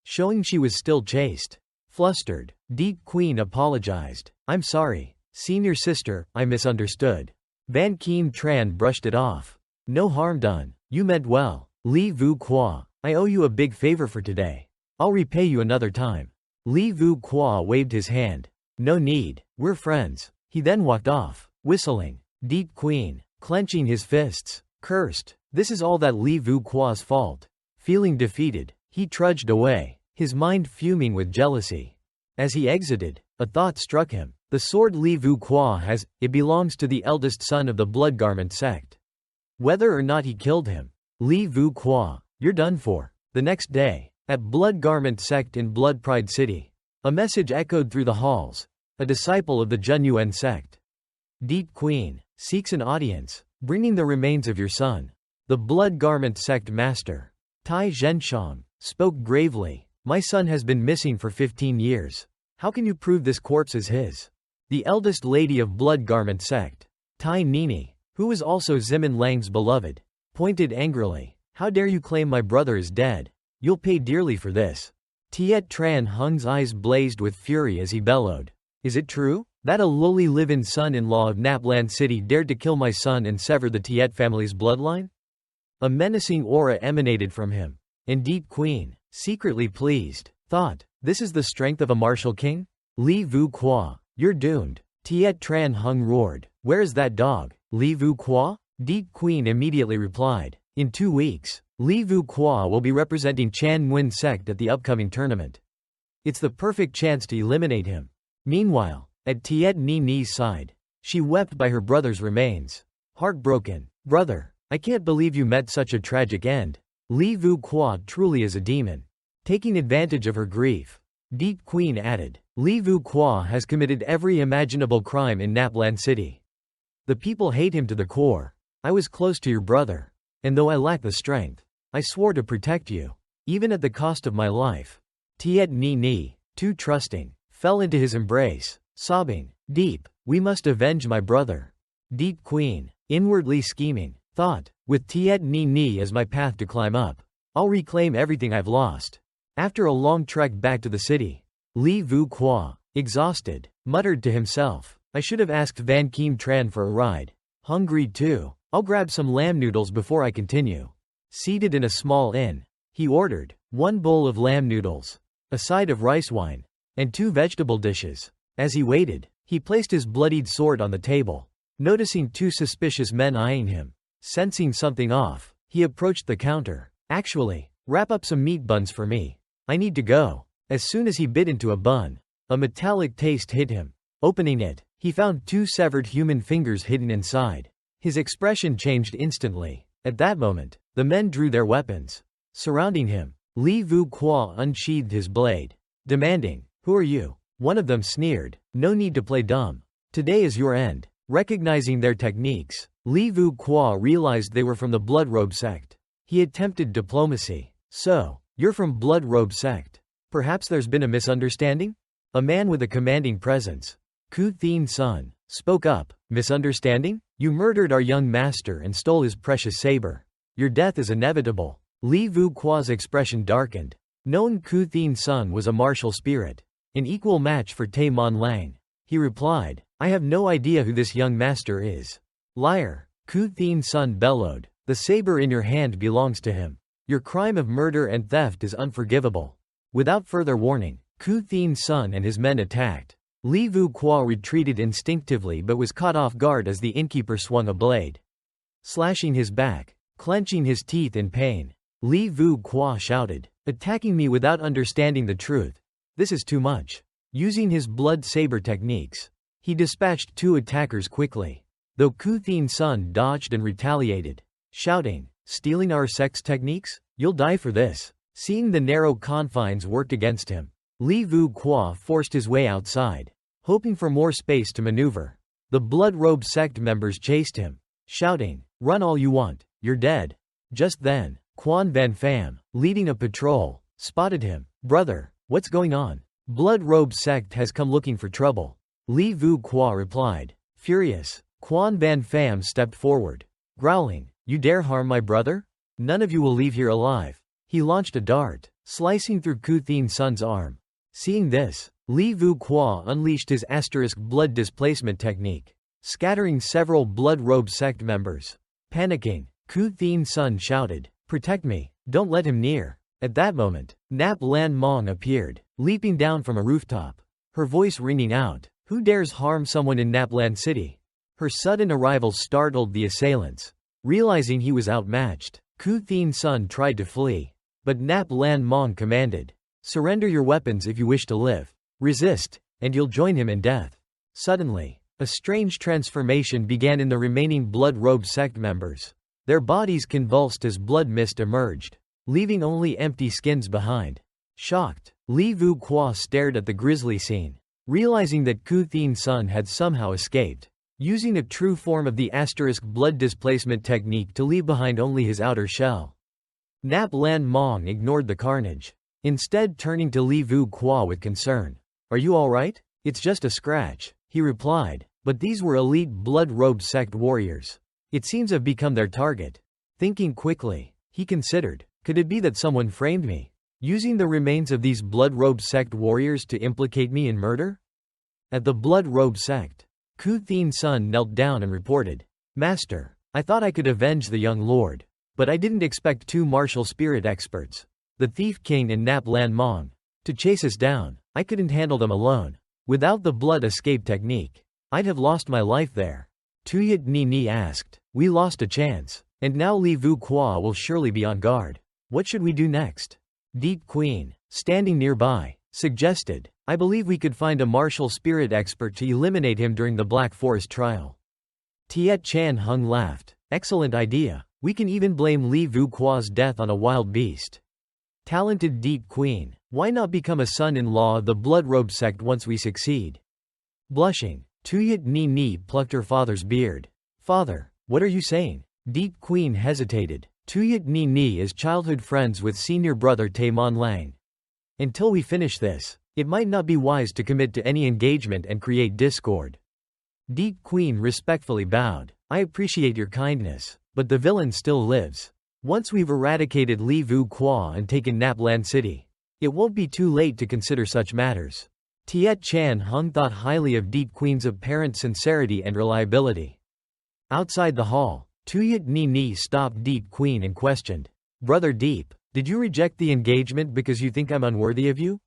showing she was still chaste. Flustered, Deep Queen apologized. I'm sorry, senior sister, I misunderstood. Van Kim Tran brushed it off. No harm done, you meant well. Li Vu Qua, I owe you a big favor for today. I'll repay you another time. Li Vu Qua waved his hand. No need, we're friends. He then walked off, whistling. Deep Queen, clenching his fists, cursed. This is all that Li Vu Qua's fault. Feeling defeated, he trudged away, his mind fuming with jealousy. As he exited, a thought struck him. The sword Li Vu Qua has, it belongs to the eldest son of the Blood Garment sect. Whether or not he killed him, Li Vu Qua, you're done for. The next day, at Blood Garment sect in Blood Pride City, a message echoed through the halls. A disciple of the Junyuan sect. Deep Queen, seeks an audience, bringing the remains of your son. The Blood Garment sect master, Tai Zhenshang, spoke gravely. My son has been missing for 15 years. How can you prove this corpse is his? The eldest lady of Blood Garment sect, Tai Nini, who was also Zimin Lang's beloved, pointed angrily. How dare you claim my brother is dead? You'll pay dearly for this. Tiet Tran Hung's eyes blazed with fury as he bellowed. Is it true that a lowly live-in son-in-law of Naplan City dared to kill my son and sever the Tiet family's bloodline? A menacing aura emanated from him, and Deep Queen, secretly pleased, thought, this is the strength of a martial king? Li Vu Qua, you're doomed. Tiet Tran Hung roared. Where is that dog? Li Vu Qua? Deep Queen immediately replied. In 2 weeks, Li Vu Qua will be representing Chan Nguyen sect at the upcoming tournament. It's the perfect chance to eliminate him. Meanwhile, at Tiet Nini's side, she wept by her brother's remains. Heartbroken, brother, I can't believe you met such a tragic end. Li Vu Qua truly is a demon. Taking advantage of her grief, Deep Queen added, Li Vu Qua has committed every imaginable crime in Naplan City. The people hate him to the core. I was close to your brother, and though I lack the strength, I swore to protect you, even at the cost of my life. Tiet Nini, too trusting, fell into his embrace, sobbing. Deep, we must avenge my brother. Deep Queen, inwardly scheming, thought, with Tiet Nini as my path to climb up, I'll reclaim everything I've lost. After a long trek back to the city, Li Vu Qua, exhausted, muttered to himself, I should have asked Van Kim Tran for a ride. Hungry too. I'll grab some lamb noodles before I continue. Seated in a small inn, he ordered 1 bowl of lamb noodles, a side of rice wine, and 2 vegetable dishes. As he waited, he placed his bloodied sword on the table. Noticing 2 suspicious men eyeing him, sensing something off, he approached the counter. Actually, wrap up some meat buns for me. I need to go. As soon as he bit into a bun, a metallic taste hit him. Opening it, he found 2 severed human fingers hidden inside. His expression changed instantly. At that moment, the men drew their weapons. Surrounding him, Li Vu Qua unsheathed his blade, demanding, Who are you? One of them sneered. No need to play dumb. Today is your end. Recognizing their techniques, Li Vu Qua realized they were from the Blood Robe sect. He attempted diplomacy. So, you're from Blood Robe sect. Perhaps there's been a misunderstanding? A man with a commanding presence, Ku Thien Sun, spoke up. Misunderstanding? You murdered our young master and stole his precious saber. Your death is inevitable. Li Vu Qua's expression darkened. Known Ku Thien Sun was a martial spirit, an equal match for Tai Mon Lang. He replied, I have no idea who this young master is. Liar, Ku Thien Sun bellowed. The saber in your hand belongs to him. Your crime of murder and theft is unforgivable. Without further warning, Ku Thien Sun and his men attacked. Li Vu Qua retreated instinctively but was caught off guard as the innkeeper swung a blade. Slashing his back, clenching his teeth in pain, Li Vu Qua shouted, attacking me without understanding the truth. This is too much. Using his blood saber techniques, he dispatched two attackers quickly, though Ku Thien Sun dodged and retaliated, shouting, stealing our sect's techniques? You'll die for this. Seeing the narrow confines worked against him, Li Vu Qua forced his way outside, hoping for more space to maneuver. The Blood Robe sect members chased him, shouting, run all you want, you're dead. Just then, Quan Van Pham, leading a patrol, spotted him. Brother, what's going on? Blood Robe sect has come looking for trouble. Li Vu Qua replied. Furious, Quan Van Pham stepped forward, growling, you dare harm my brother? None of you will leave here alive. He launched a dart, slicing through Ku Thien Sun's arm. Seeing this, Li Vu Qua unleashed his blood displacement technique, scattering several Blood Robe sect members. Panicking, Ku Thien Sun shouted, protect me, don't let him near. At that moment, Nap Lan Mong appeared, leaping down from a rooftop, her voice ringing out, who dares harm someone in Naplan City? Her sudden arrival startled the assailants. Realizing he was outmatched, Ku Thien Sun tried to flee, but Nap Lan Mong commanded, surrender your weapons if you wish to live. Resist, and you'll join him in death. Suddenly, a strange transformation began in the remaining Blood Robe sect members. Their bodies convulsed as blood mist emerged, leaving only empty skins behind. Shocked, Li Vu Qua stared at the grisly scene, realizing that Ku Thien Sun had somehow escaped, using a true form of the blood displacement technique to leave behind only his outer shell. Nap Lan Mong ignored the carnage, instead turning to Li Vu Qua with concern. Are you alright? It's just a scratch, he replied, but these were elite Blood Robe sect warriors. It seems I've become their target. Thinking quickly, he considered, could it be that someone framed me, using the remains of these Blood Robe sect warriors to implicate me in murder? At the Blood Robe sect, Ku Thien Sun knelt down and reported, Master, I thought I could avenge the young lord, but I didn't expect two martial spirit experts, the Thief King and Nap Lan Mong, to chase us down. I couldn't handle them alone. Without the blood escape technique, I'd have lost my life there. Tuyat Ni asked, we lost a chance, and now Li Vu Qua will surely be on guard. What should we do next? Deep Queen, standing nearby, suggested, I believe we could find a martial spirit expert to eliminate him during the Black Forest trial. Tiet Chan Hung laughed, excellent idea. We can even blame Li Vu Qua's death on a wild beast. Talented Deep Queen, why not become a son-in-law of the Blood Robe sect once we succeed? Blushing, Tuyat Ni plucked her father's beard. Father, what are you saying? Deep Queen hesitated. Tuyat Ni is childhood friends with senior brother Tai Mon Lang. Until we finish this, it might not be wise to commit to any engagement and create discord. Deep Queen respectfully bowed. I appreciate your kindness, but the villain still lives. Once we've eradicated Li Vu Qua and taken Naplan City, it won't be too late to consider such matters. Tiet Chan Hung thought highly of Deep Queen's apparent sincerity and reliability. Outside the hall, Tuyat Ni stopped Deep Queen and questioned, Brother Deep, did you reject the engagement because you think I'm unworthy of you?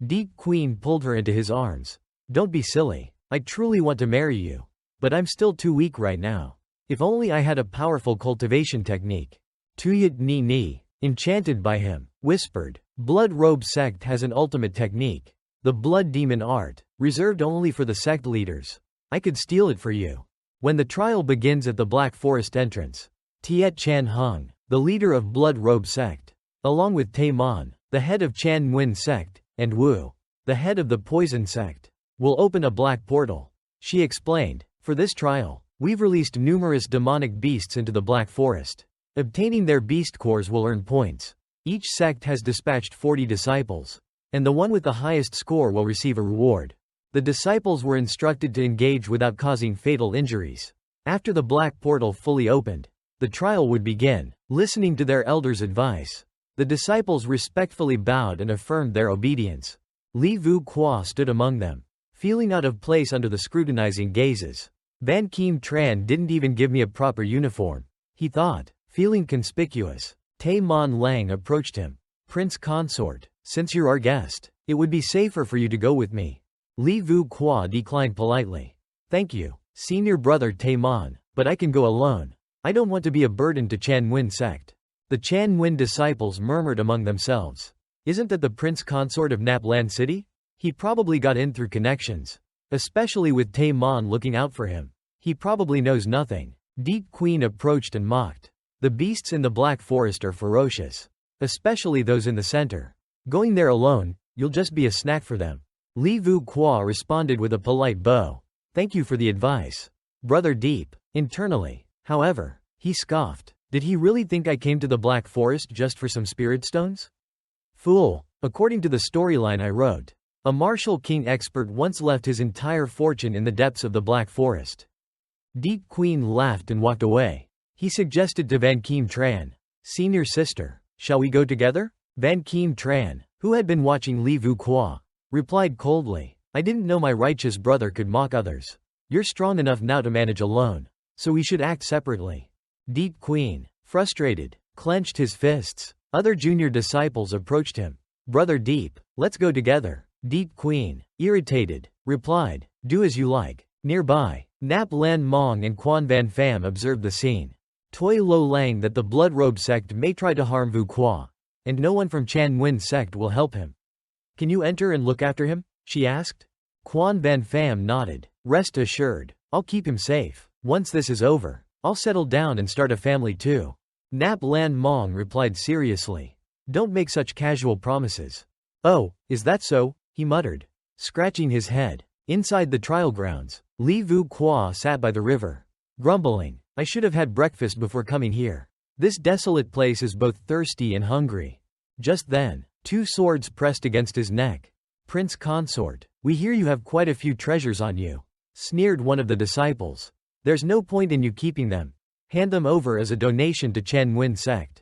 Deep Queen pulled her into his arms. Don't be silly, I truly want to marry you. But I'm still too weak right now. If only I had a powerful cultivation technique. Tuyat Ni, enchanted by him, whispered, Blood Robe sect has an ultimate technique. The Blood Demon art, reserved only for the sect leaders. I could steal it for you. When the trial begins at the Black Forest entrance, Tiet Chan Hung, the leader of Blood Robe sect, along with Tai Mon, the head of Chan Nguyen sect, and Wu, the head of the poison sect, will open a black portal. She explained, for this trial, we've released numerous demonic beasts into the Black Forest. Obtaining their beast cores will earn points. Each sect has dispatched 40 disciples, and the one with the highest score will receive a reward. The disciples were instructed to engage without causing fatal injuries. After the black portal fully opened, the trial would begin. Listening to their elders' advice, the disciples respectfully bowed and affirmed their obedience. Li Vu Qua stood among them, feeling out of place under the scrutinizing gazes. Van Kim Tran didn't even give me a proper uniform, he thought, feeling conspicuous. Tay Mon Lang approached him. Prince Consort, since you're our guest, it would be safer for you to go with me. Li Vu Qua declined politely. Thank you, senior brother Tay Mon, but I can go alone. I don't want to be a burden to Chan Nguyen sect. The Chan Nguyen disciples murmured among themselves. Isn't that the Prince Consort of Nap Lan City? He probably got in through connections. Especially with Tay Mon looking out for him. He probably knows nothing. Deep Queen approached and mocked. The beasts in the Black Forest are ferocious. Especially those in the center. Going there alone, you'll just be a snack for them. Li Vu Qua responded with a polite bow. Thank you for the advice, Brother Deep. Internally, however, he scoffed. Did he really think I came to the Black Forest just for some spirit stones? Fool. According to the storyline I wrote, a martial king expert once left his entire fortune in the depths of the Black Forest. Deep Queen laughed and walked away. He suggested to Van Kim Tran, senior sister, shall we go together? Van Kim Tran, who had been watching Li Vu Qua, replied coldly, I didn't know my righteous brother could mock others. You're strong enough now to manage alone, so we should act separately. Deep Queen, frustrated, clenched his fists. Other junior disciples approached him. Brother Deep, let's go together. Deep Queen, irritated, replied, do as you like. Nearby, Nap Lan Mong and Quan Van Pham observed the scene. Toi Lo Lang that the Blood Robe sect may try to harm Vu Qua, and no one from Chan Nguyen sect will help him. Can you enter and look after him? She asked. Quan Van Pham nodded. Rest assured, I'll keep him safe. Once this is over, I'll settle down and start a family too. Nap Lan Mong replied seriously. Don't make such casual promises. Oh, is that so? He muttered, scratching his head. Inside the trial grounds, Li Vu Qua sat by the river, grumbling, I should have had breakfast before coming here. This desolate place is both thirsty and hungry. Just then, two swords pressed against his neck. Prince Consort, we hear you have quite a few treasures on you, sneered one of the disciples. There's no point in you keeping them. Hand them over as a donation to Chan Nguyen sect.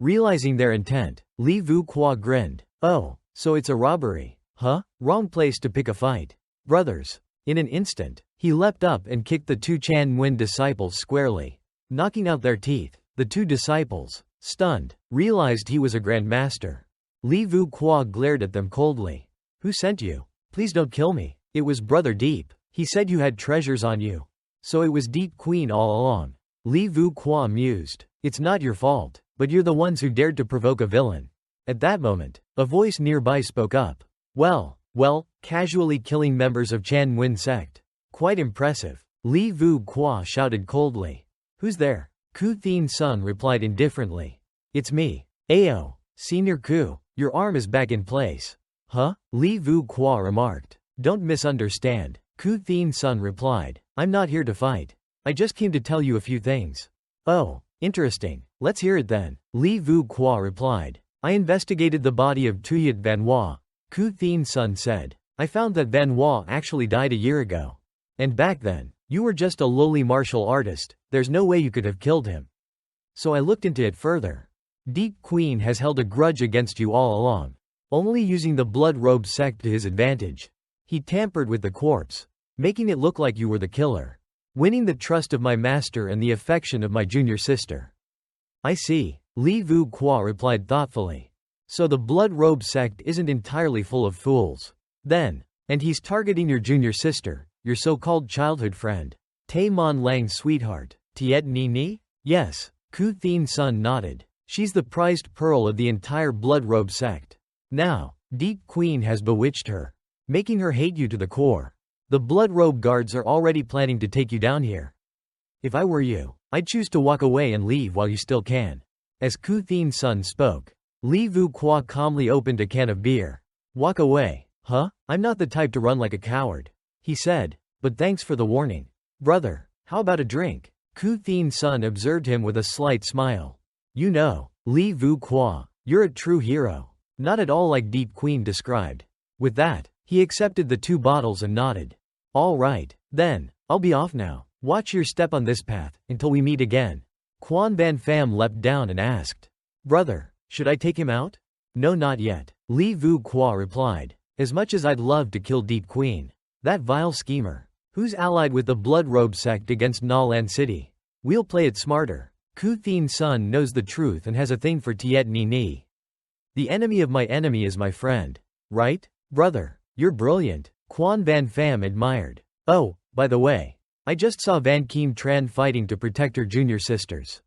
Realizing their intent, Li Vu Qua grinned. Oh, so it's a robbery, huh? Wrong place to pick a fight. Brothers. In an instant, he leapt up and kicked the two Chan Nguyen disciples squarely, knocking out their teeth. The two disciples, stunned, realized he was a grand master. Li Vu Qua glared at them coldly. Who sent you? Please don't kill me. It was Brother Deep. He said you had treasures on you. So it was Deep Queen all along. Li Vu Qua mused. It's not your fault, but you're the ones who dared to provoke a villain. At that moment, a voice nearby spoke up. Well, casually killing members of Chan Nguyen sect. Quite impressive. Li Vu Qua shouted coldly. Who's there? Ku Thien Sun replied indifferently. It's me. Ayo, Senior Ku, your arm is back in place. Huh? Li Vu Qua remarked. Don't misunderstand. Ku Thien Sun replied. I'm not here to fight. I just came to tell you a few things. Oh, interesting. Let's hear it then. Li Vu Qua replied. I investigated the body of Tuyat ManhWa. Ku Thien Sun said. I found that ManhWa actually died a year ago. And back then, you were just a lowly martial artist, there's no way you could have killed him. So I looked into it further. Deep Queen has held a grudge against you all along, only using the Blood Robe sect to his advantage. He tampered with the corpse, making it look like you were the killer, winning the trust of my master and the affection of my junior sister. I see, Li Vu Qua replied thoughtfully. So the Blood Robe sect isn't entirely full of fools. Then, and he's targeting your junior sister, your so-called childhood friend. Tay Mon Lang's sweetheart, Tiet Ni Ni? Yes, Ku Thien Sun nodded. She's the prized pearl of the entire Blood Robe sect. Now, Deep Queen has bewitched her, making her hate you to the core. The Blood Robe guards are already planning to take you down here. If I were you, I'd choose to walk away and leave while you still can. As Ku Thien Sun spoke, Li Vu Qua calmly opened a can of beer. Walk away, Huh? I'm not the type to run like a coward, he said, but thanks for the warning. Brother, how about a drink? Ku Thien's son observed him with a slight smile. You know, Li Vu Qua, you're a true hero. Not at all like Deep Queen described. With that, he accepted the 2 bottles and nodded. All right, then, I'll be off now. Watch your step on this path, until we meet again. Quan Van Pham leapt down and asked. Brother, should I take him out? No, not yet, Li Vu Qua replied. As much as I'd love to kill Deep Queen. That vile schemer. Who's allied with the Blood-Robe sect against Nalan City? We'll play it smarter. Ku Thien's son knows the truth and has a thing for Tiet Ni Ni. The enemy of my enemy is my friend. Right? Brother, you're brilliant, Quan Van Pham admired. Oh, by the way, I just saw Van Kim Tran fighting to protect her junior sisters.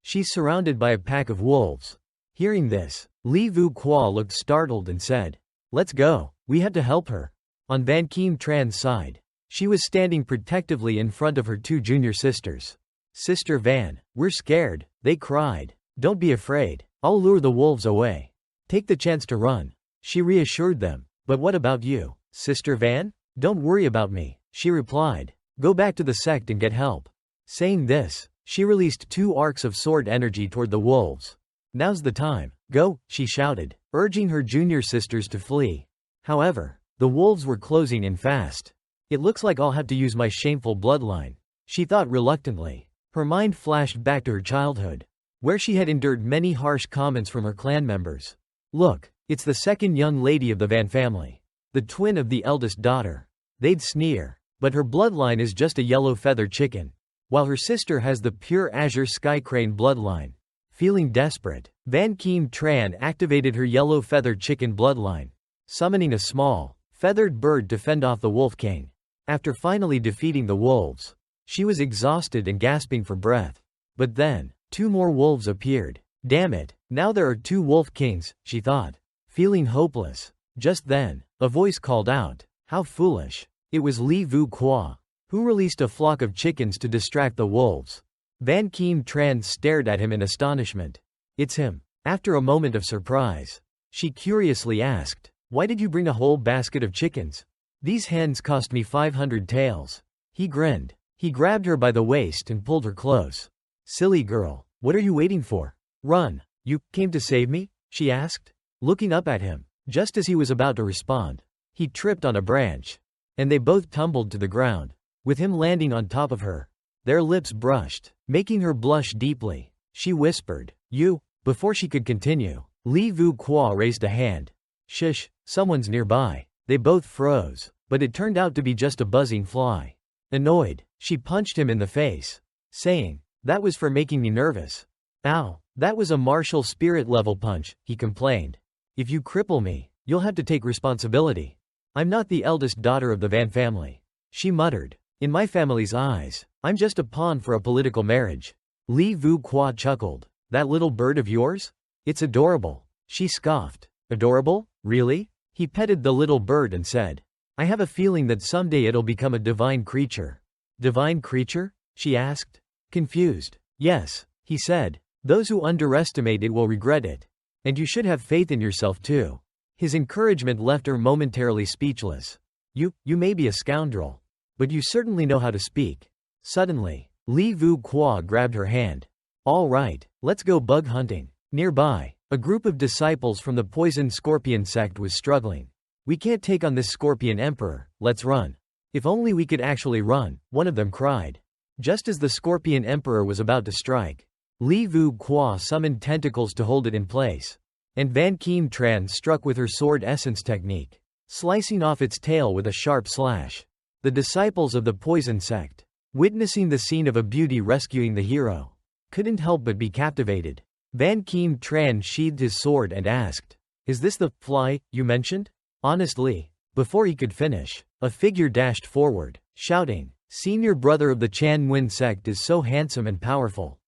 She's surrounded by a pack of wolves. Hearing this, Li Vu Qua looked startled and said, Let's go, we had to help her. On Van Kim Tran's side, she was standing protectively in front of her 2 junior sisters. Sister Van, we're scared, they cried. Don't be afraid, I'll lure the wolves away. Take the chance to run. She reassured them. But what about you, Sister Van? Don't worry about me, she replied. Go back to the sect and get help. Saying this, she released 2 arcs of sword energy toward the wolves. Now's the time. Go, she shouted, urging her junior sisters to flee. However, the wolves were closing in fast. It looks like I'll have to use my shameful bloodline, she thought reluctantly. Her mind flashed back to her childhood, where she had endured many harsh comments from her clan members. Look, it's the second young lady of the Van family, the twin of the eldest daughter. They'd sneer, but her bloodline is just a yellow feathered chicken, while her sister has the pure azure sky crane bloodline. Feeling desperate, Van Kim Tran activated her yellow feathered chicken bloodline, summoning a small, feathered bird to fend off the Wolf King. After finally defeating the wolves, she was exhausted and gasping for breath. But then, 2 more wolves appeared. Damn it, now there are 2 Wolf Kings, she thought, feeling hopeless. Just then, a voice called out, How foolish. It was Li Vu Qua, who released a flock of chickens to distract the wolves. Van Kim Tran stared at him in astonishment. It's him. After a moment of surprise, she curiously asked, Why did you bring a whole basket of chickens? These hens cost me 500 taels. He grinned. He grabbed her by the waist and pulled her close. Silly girl, what are you waiting for? Run. You came to save me? She asked, looking up at him. Just as he was about to respond, he tripped on a branch, and they both tumbled to the ground, with him landing on top of her. Their lips brushed, making her blush deeply. She whispered, You. Before she could continue, Li Vu Qua raised a hand. Shush, someone's nearby. They both froze, but it turned out to be just a buzzing fly. Annoyed, she punched him in the face, saying, That was for making me nervous. Ow, that was a martial spirit level punch, he complained. If you cripple me, you'll have to take responsibility. I'm not the eldest daughter of the Van family, she muttered. In my family's eyes, I'm just a pawn for a political marriage. Li Vu Qua chuckled. That little bird of yours? It's adorable, she scoffed. Adorable? Really? He petted the little bird and said, I have a feeling that someday it'll become a divine creature. Divine creature? She asked, confused. Yes, he said. Those who underestimate it will regret it. And you should have faith in yourself too. His encouragement left her momentarily speechless. You may be a scoundrel, but you certainly know how to speak. Suddenly, Li Vu Qua grabbed her hand. All right, let's go bug hunting. Nearby, a group of disciples from the poison scorpion sect was struggling. We can't take on this scorpion emperor, let's run. If only we could actually run, one of them cried. Just as the scorpion emperor was about to strike, Li Vu Qua summoned tentacles to hold it in place. And Van Kim Tran struck with her sword essence technique, slicing off its tail with a sharp slash. The disciples of the poison sect, witnessing the scene of a beauty rescuing the hero, couldn't help but be captivated. Van Kim Tran sheathed his sword and asked, Is this the fly you mentioned? Honestly, before he could finish, a figure dashed forward, shouting, Senior brother of the Chan Nguyen sect is so handsome and powerful.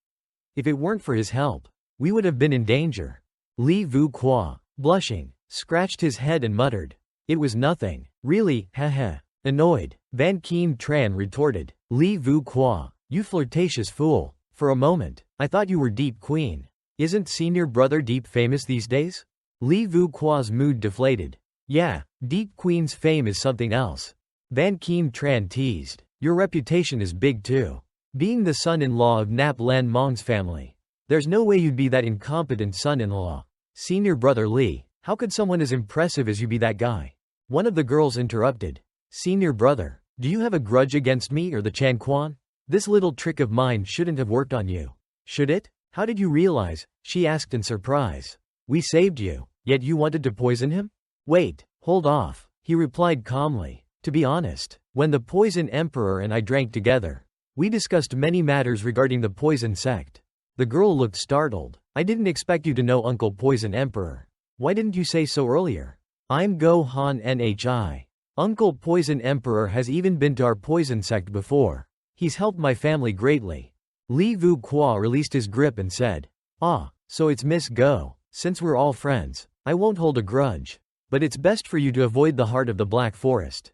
If it weren't for his help, we would have been in danger. Li Vu Qua, blushing, scratched his head and muttered, It was nothing, really, heh. Annoyed, Van Kim Tran retorted, Li Vu Qua, you flirtatious fool. For a moment, I thought you were Deep Queen. Isn't senior brother Deep famous these days? Li Vu Qua's mood deflated. Yeah, Deep Queen's fame is something else. Van Kim Tran teased. Your reputation is big too. Being the son-in-law of Nap Lan Mong's family. There's no way you'd be that incompetent son-in-law. Senior brother Lee, how could someone as impressive as you be that guy? One of the girls interrupted. Senior brother, do you have a grudge against me or the Chan Quan? This little trick of mine shouldn't have worked on you. Should it? How did you realize? She asked in surprise. We saved you, yet you wanted to poison him? Wait, hold off, he replied calmly. To be honest, when the Poison Emperor and I drank together, we discussed many matters regarding the Poison Sect. The girl looked startled. I didn't expect you to know Uncle Poison Emperor. Why didn't you say so earlier? I'm Go Han Nhi. Uncle Poison Emperor has even been to our Poison Sect before. He's helped my family greatly. Li Vu Qua released his grip and said, Ah, so it's Miss Go. Since we're all friends, I won't hold a grudge. But it's best for you to avoid the heart of the Black Forest.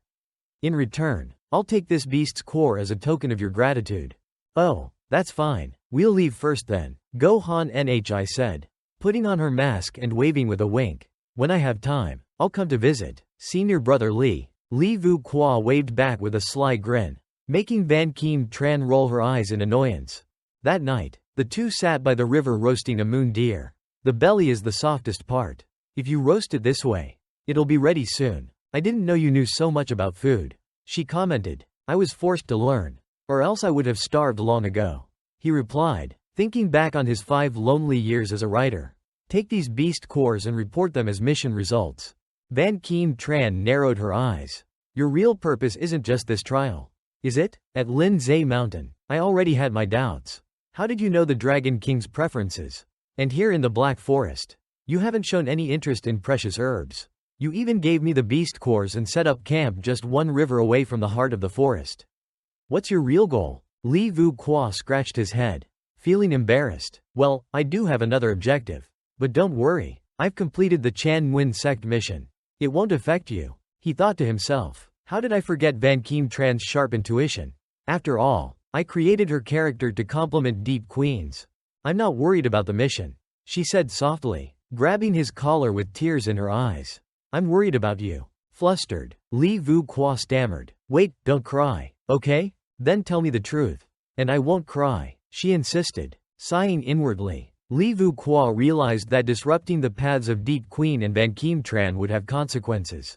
In return, I'll take this beast's core as a token of your gratitude. Oh, that's fine. We'll leave first then, Go Han Nhi said, putting on her mask and waving with a wink. When I have time, I'll come to visit. Senior brother Li Vu Qua waved back with a sly grin, making Van Kim Tran roll her eyes in annoyance. That night, the two sat by the river roasting a moon deer. The belly is the softest part. If you roast it this way, it'll be ready soon. I didn't know you knew so much about food. She commented. I was forced to learn. Or else I would have starved long ago. He replied, thinking back on his 5 lonely years as a writer. Take these beast cores and report them as mission results. Van Kim Tran narrowed her eyes. Your real purpose isn't just this trial. Is it? At Lin Zhe Mountain, I already had my doubts. How did you know the Dragon King's preferences? And here in the Black Forest, you haven't shown any interest in precious herbs. You even gave me the beast cores and set up camp just 1 river away from the heart of the forest. What's your real goal? Li Vu Qua scratched his head, feeling embarrassed. Well, I do have another objective. But don't worry, I've completed the Chan Nguyen sect mission. It won't affect you. He thought to himself. How did I forget Van Kim Tran's sharp intuition? After all, I created her character to complement Deep Queen's. I'm not worried about the mission, she said softly, grabbing his collar with tears in her eyes. I'm worried about you. Flustered, Li Vu Qua stammered. Wait, don't cry, okay? Then tell me the truth. And I won't cry, she insisted. Sighing inwardly, Li Vu Qua realized that disrupting the paths of Deep Queen and Van Kim Tran would have consequences.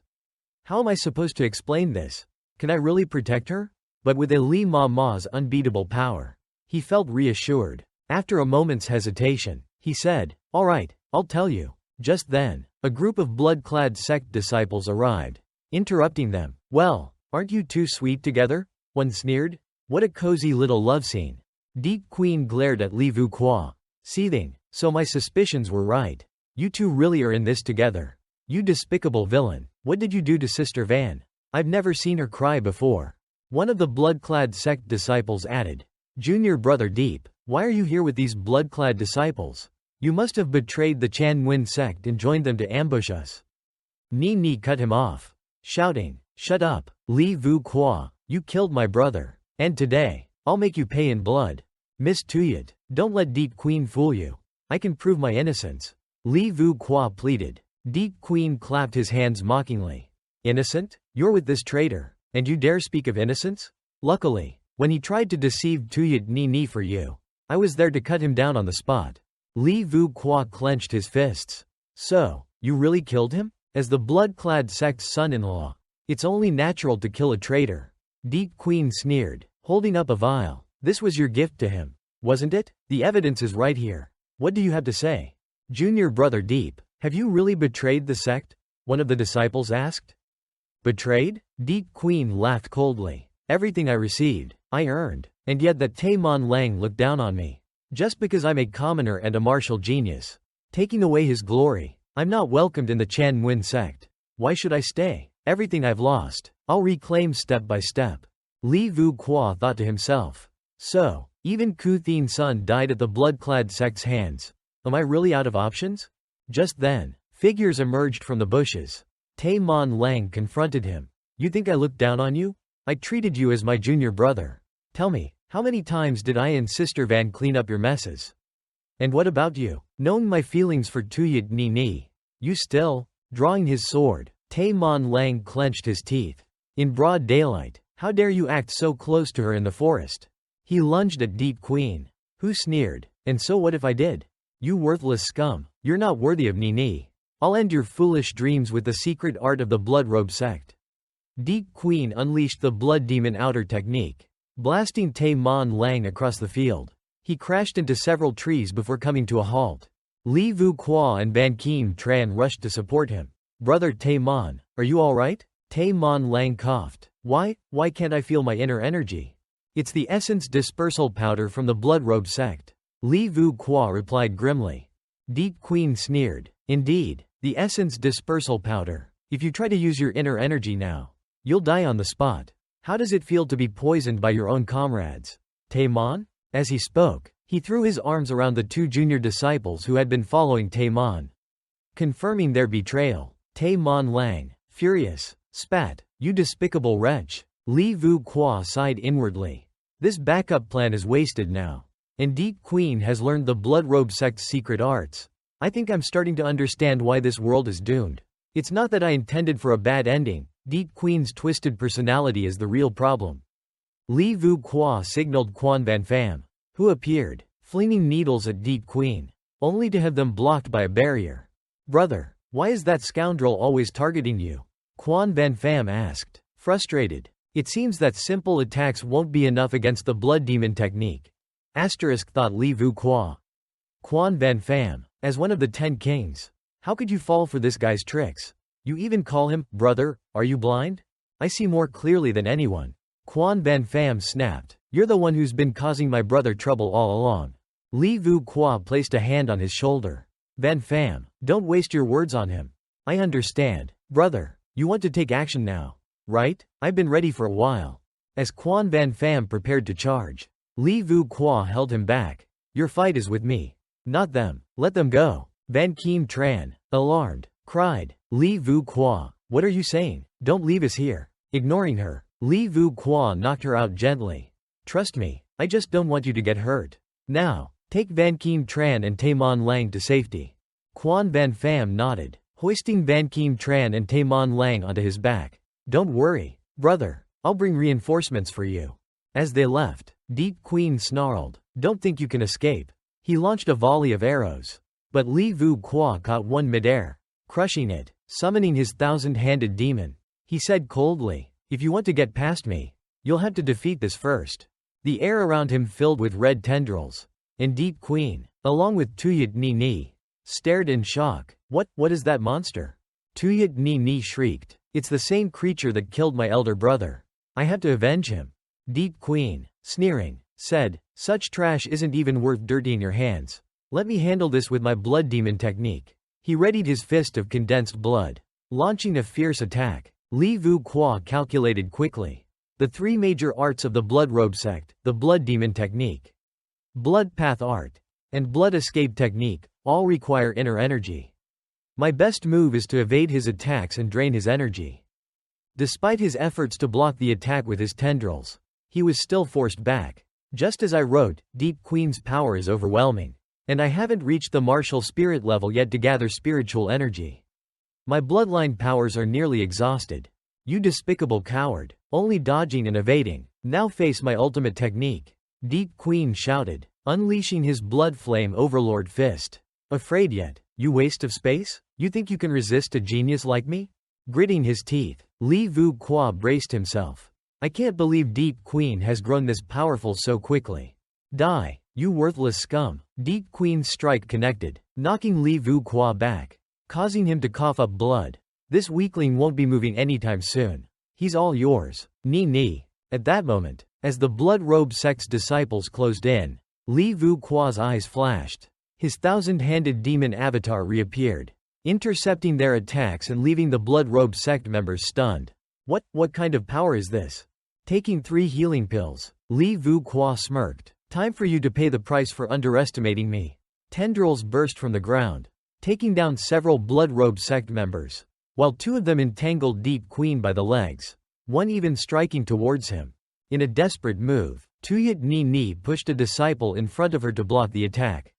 How am I supposed to explain this? Can I really protect her? But with Li Ma Ma's unbeatable power, he felt reassured. After a moment's hesitation, he said, all right, I'll tell you. Just then, a group of blood-clad sect disciples arrived, interrupting them. Well, aren't you two sweet together? One sneered. What a cozy little love scene. Deep Queen glared at Li Vu Qua, seething. So my suspicions were right. You two really are in this together. You despicable villain. What did you do to Sister Van? I've never seen her cry before. One of the blood-clad sect disciples added. Junior brother Deep, why are you here with these blood-clad disciples? You must have betrayed the Chan Nguyen sect and joined them to ambush us. Ni cut him off, shouting, Shut up, Li Vu Qua, you killed my brother, and today, I'll make you pay in blood. Miss Tuyat, don't let Deep Queen fool you. I can prove my innocence. Li Vu Qua pleaded. Deep Queen clapped his hands mockingly. Innocent? You're with this traitor, and you dare speak of innocence? Luckily, when he tried to deceive Tuyat Ni for you, I was there to cut him down on the spot. Li Vu Qua clenched his fists. So, you really killed him? As the blood-clad sect's son-in-law, it's only natural to kill a traitor. Deep Queen sneered, holding up a vial. This was your gift to him, wasn't it? The evidence is right here. What do you have to say? Junior brother Deep, have you really betrayed the sect? One of the disciples asked. Betrayed? Deep Queen laughed coldly. Everything I received, I earned, and yet that Taimon Lang looked down on me. Just because I'm a commoner and a martial genius, taking away his glory, I'm not welcomed in the Chan Nguyen sect. Why should I stay? Everything I've lost, I'll reclaim step by step. Li Vu Qua thought to himself. So, even Ku Thien's son died at the blood-clad sect's hands. Am I really out of options? Just then, figures emerged from the bushes. Taimon Lang confronted him. You think I looked down on you? I treated you as my junior brother. Tell me, how many times did I and Sister Van clean up your messes? And what about you? Knowing my feelings for Tuyat Ni, you still, drawing his sword, Man Lang clenched his teeth. In broad daylight, how dare you act so close to her in the forest? He lunged at Deep Queen, who sneered, and so what if I did? You worthless scum, you're not worthy of Nini. I'll end your foolish dreams with the secret art of the Blood-Robe sect. Deep Queen unleashed the Blood Demon outer technique, blasting Man Lang across the field. He crashed into several trees before coming to a halt. Li Vu Qua and Ban Kim Tran rushed to support him. Brother Man, are you alright? Man Lang coughed. Why can't I feel my inner energy? It's the essence dispersal powder from the Blood-Robe sect. Li Vu Qua replied grimly. Deep Queen sneered. Indeed, the essence dispersal powder. If you try to use your inner energy now, you'll die on the spot. How does it feel to be poisoned by your own comrades? Man? As he spoke, he threw his arms around the 2 junior disciples who had been following Man, confirming their betrayal. Man Lang, furious, spat, "You despicable wretch." Li Vu Qua sighed inwardly. This backup plan is wasted now. And Deep Queen has learned the Blood-Robe sect's secret arts. I think I'm starting to understand why this world is doomed. It's not that I intended for a bad ending. Deep Queen's twisted personality is the real problem. Li Vu Qua signaled Quan Van Pham, who appeared, flinging needles at Deep Queen, only to have them blocked by a barrier. Brother, why is that scoundrel always targeting you? Quan Van Pham asked, frustrated. It seems that simple attacks won't be enough against the Blood Demon technique. Thought Li Vu Qua. Quan Van Pham, as one of the 10 kings, how could you fall for this guy's tricks? You even call him, brother, are you blind? I see more clearly than anyone. Quan Van Pham snapped. You're the one who's been causing my brother trouble all along. Li Vu Qua placed a hand on his shoulder. Van Pham, don't waste your words on him. I understand, brother, you want to take action now, right? I've been ready for a while. As Quan Van Pham prepared to charge, Li Vu Qua held him back. Your fight is with me, not them. Let them go. Ban Kim Tran, alarmed, cried. Li Vu Qua, what are you saying? Don't leave us here. Ignoring her, Li Vu Qua knocked her out gently. Trust me, I just don't want you to get hurt. Now, take Ban Kim Tran and Man Lang to safety. Quan Van Pham nodded, hoisting Ban Kim Tran and Man Lang onto his back. Don't worry, brother, I'll bring reinforcements for you. As they left, Deep Queen snarled, don't think you can escape. He launched a volley of arrows. But Li Vu Qua caught one midair, crushing it, summoning his 1,000-handed demon. He said coldly, if you want to get past me, you'll have to defeat this first. The air around him filled with red tendrils. And Deep Queen, along with Tuyat Ni, stared in shock. What is that monster? Tuyat Ni shrieked. It's the same creature that killed my elder brother. I have to avenge him. Deep Queen, sneering, said, such trash isn't even worth dirtying your hands. Let me handle this with my blood demon technique. He readied his fist of condensed blood, launching a fierce attack. Li Vu Qua calculated quickly. The 3 major arts of the Blood-Robe sect, the blood demon technique, blood path art, and blood escape technique, all require inner energy. My best move is to evade his attacks and drain his energy. Despite his efforts to block the attack with his tendrils, he was still forced back. Just as I wrote, Deep Queen's power is overwhelming. And I haven't reached the martial spirit level yet to gather spiritual energy. My bloodline powers are nearly exhausted. You despicable coward, only dodging and evading, now face my ultimate technique. Deep Queen shouted, unleashing his blood flame overlord fist. Afraid yet, you waste of space? You think you can resist a genius like me? Gritting his teeth, Li Vu Qua braced himself. I can't believe Deep Queen has grown this powerful so quickly. Die, you worthless scum. Deep Queen's strike connected, knocking Li Vu Qua back, causing him to cough up blood. This weakling won't be moving anytime soon. He's all yours. Ni. At that moment, as the Blood-Robe sect's disciples closed in, Li Vu Qua's eyes flashed. His 1,000-handed demon avatar reappeared, intercepting their attacks and leaving the Blood-Robe sect members stunned. What kind of power is this? Taking 3 healing pills, Li Vu Qua smirked. Time for you to pay the price for underestimating me. Tendrils burst from the ground, taking down several Blood-Robe sect members, while 2 of them entangled Deep Queen by the legs, one even striking towards him. In a desperate move, Tuyat Ni pushed a disciple in front of her to block the attack,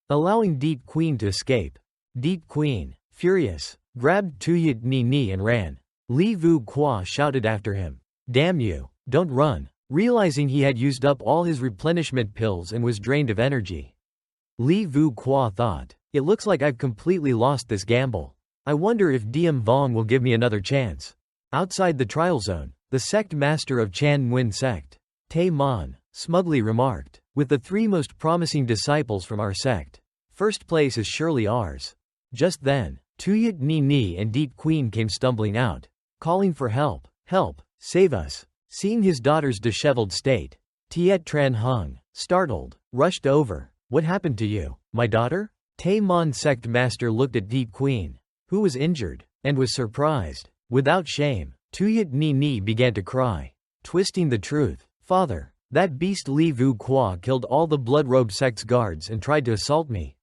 allowing Deep Queen to escape. Deep Queen, furious, grabbed Tuyet Ni and ran. Li Vu Qua shouted after him. Damn you, don't run, realizing he had used up all his replenishment pills and was drained of energy. Li Vu Qua thought, it looks like I've completely lost this gamble. I wonder if Diem Vong will give me another chance. Outside the trial zone, the sect master of Chan Nguyen sect, Tay Mon, smugly remarked, with the 3 most promising disciples from our sect, first place is surely ours. Just then, Tuyet Ni and Deep Queen came stumbling out, calling for help. Help, save us. Seeing his daughter's disheveled state, Tiet Tran Hung, startled, rushed over. What happened to you, my daughter? Tay Mon sect master looked at Deep Queen, who was injured, and was surprised. Without shame, Tuyet Ni began to cry, twisting the truth. Father, that beast Li Vu Qua killed all the Bloodrobe sect's guards and tried to assault me.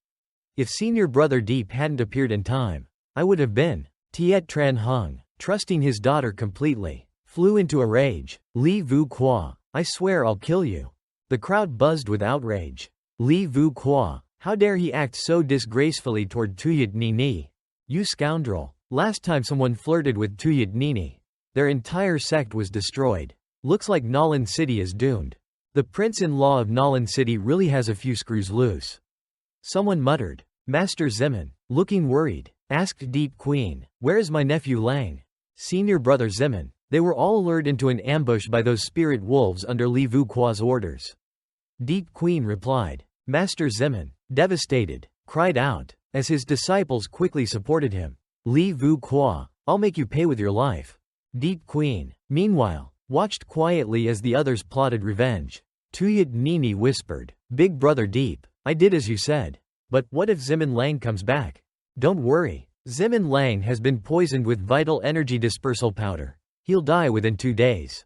If senior brother Deep hadn't appeared in time, I would have been. Tiet Tran Hung, trusting his daughter completely, flew into a rage. Li Vu Qua, I swear I'll kill you. The crowd buzzed with outrage. Li Vu Qua, how dare he act so disgracefully toward Tuyet Ni? You scoundrel. Last time someone flirted with Tuyet Ni, their entire sect was destroyed. Looks like Nolan City is doomed. The prince-in-law of Nolan City really has a few screws loose. Someone muttered. Master Zimin, looking worried, asked Deep Queen, where is my nephew Lang? Senior brother Zimin. They were all lured into an ambush by those spirit wolves under Li Vu Qua's orders. Deep Queen replied. Master Zimin, devastated, cried out, as his disciples quickly supported him. Li Vu Qua, I'll make you pay with your life. Deep Queen, meanwhile, watched quietly as the others plotted revenge. Tuyet Ni whispered, Big brother Deep, I did as you said. But what if Zimin Lang comes back? Don't worry, Zimin Lang has been poisoned with vital energy dispersal powder. He'll die within 2 days.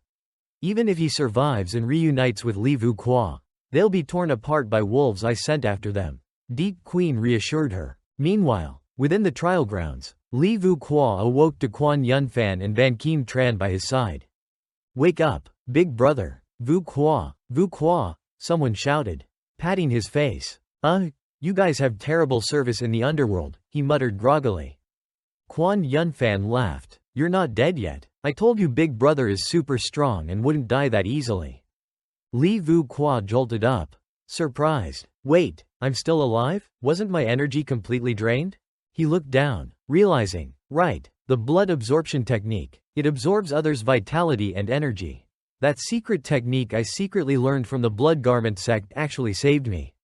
Even if he survives and reunites with Li Vu Qua, they'll be torn apart by wolves I sent after them. Deep Queen reassured her. Meanwhile, within the trial grounds, Li Vu Qua awoke to Quan Yunfan and Van Kim Tran by his side. Wake up, big brother. Vu Qua, someone shouted, patting his face. You guys have terrible service in the underworld, he muttered groggily. Quan Yunfan laughed. You're not dead yet. I told you big brother is super strong and wouldn't die that easily. Li Vu Qua jolted up, surprised. Wait, I'm still alive? Wasn't my energy completely drained? He looked down, realizing, right, the blood absorption technique. It absorbs others' vitality and energy. That secret technique I secretly learned from the Blood Garment sect actually saved me.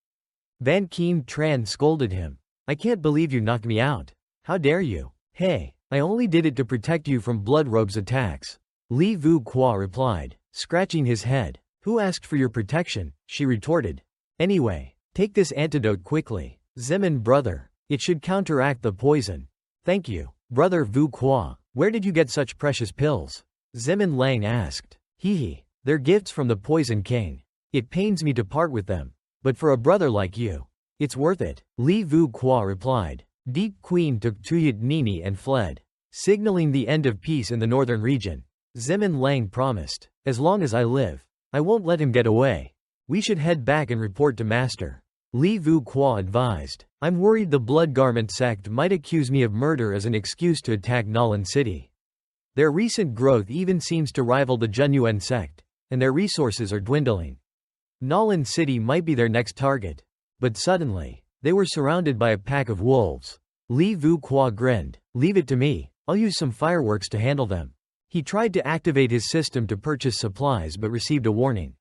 Van Kim Tran scolded him. I can't believe you knocked me out. How dare you? Hey, I only did it to protect you from Bloodrobe's attacks. Li Vu Qua replied, scratching his head. Who asked for your protection? She retorted. Anyway, take this antidote quickly. Zimin brother. It should counteract the poison. Thank you, brother Vu Qua. Where did you get such precious pills? Zimin Lang asked. Hee, they're gifts from the Poison King. It pains me to part with them. But for a brother like you, it's worth it. Li Vu Qua replied. Deep Queen took Tuyet Ni and fled, signaling the end of peace in the northern region. Zimin Lang promised, as long as I live, I won't let him get away. We should head back and report to Master. Li Vu Qua advised. I'm worried the Blood Garment sect might accuse me of murder as an excuse to attack Nolan City. Their recent growth even seems to rival the Junyuan sect, and their resources are dwindling. Nolan City might be their next target. But suddenly, they were surrounded by a pack of wolves. Li Vu Qua grinned. Leave it to me, I'll use some fireworks to handle them. He tried to activate his system to purchase supplies but received a warning.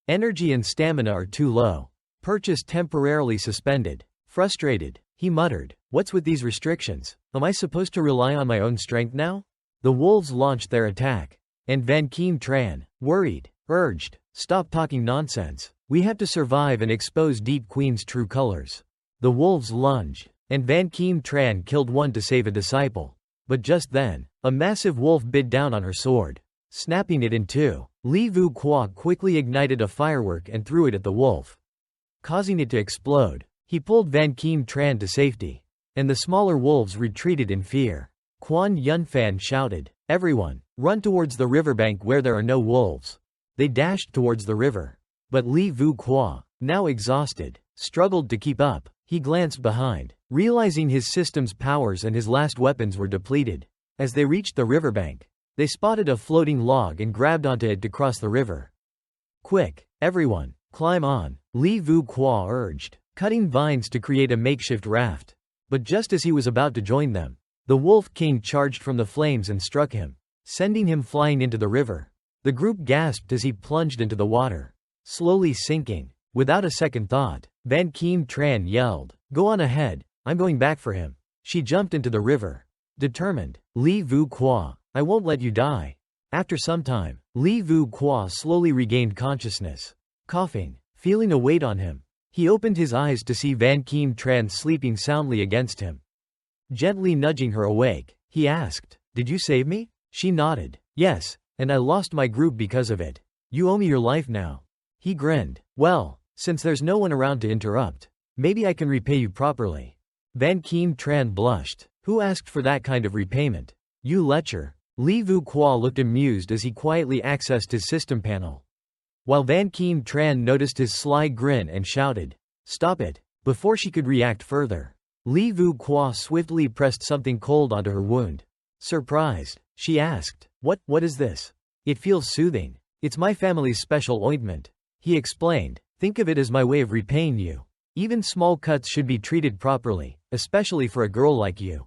Energy and stamina are too low. Purchase temporarily suspended. Frustrated, he muttered, what's with these restrictions? Am I supposed to rely on my own strength now? The wolves launched their attack. And Van Kim Tran, worried, urged, stop talking nonsense. We have to survive and expose Deep Queen's true colors. The wolves lunged, and Van Kim Tran killed one to save a disciple. But just then, a massive wolf bit down on her sword, snapping it in two. Li Vu Qua quickly ignited a firework and threw it at the wolf, causing it to explode. He pulled Van Kim Tran to safety, and the smaller wolves retreated in fear. Quan Yunfan shouted, everyone, run towards the riverbank where there are no wolves. They dashed towards the river. But Li Vu Qua, now exhausted, struggled to keep up. He glanced behind, realizing his system's powers and his last weapons were depleted. As they reached the riverbank, they spotted a floating log and grabbed onto it to cross the river. Quick, everyone, climb on, Li Vu Qua urged, cutting vines to create a makeshift raft. But just as he was about to join them, the Wolf King charged from the flames and struck him, sending him flying into the river. The group gasped as he plunged into the water, slowly sinking. Without a second thought, Van Keem Tran yelled, "Go on ahead, I'm going back for him." She jumped into the river, determined. Li Vu Qua, I won't let you die. After some time, Li Vu Qua slowly regained consciousness. Coughing, feeling a weight on him, he opened his eyes to see Van Keem Tran sleeping soundly against him. Gently nudging her awake, he asked, "Did you save me?" She nodded. "Yes, and I lost my group because of it. You owe me your life now." He grinned. "Well, since there's no one around to interrupt, maybe I can repay you properly." Van Keem Tran blushed. "Who asked for that kind of repayment? You lecher." Li Vu Qua looked amused as he quietly accessed his system panel, while Van Keem Tran noticed his sly grin and shouted, "Stop it." Before she could react further, Li Vu Qua swiftly pressed something cold onto her wound. Surprised, she asked, What is this? It feels soothing. It's my family's special ointment." He explained, "Think of it as my way of repaying you. Even small cuts should be treated properly, especially for a girl like you.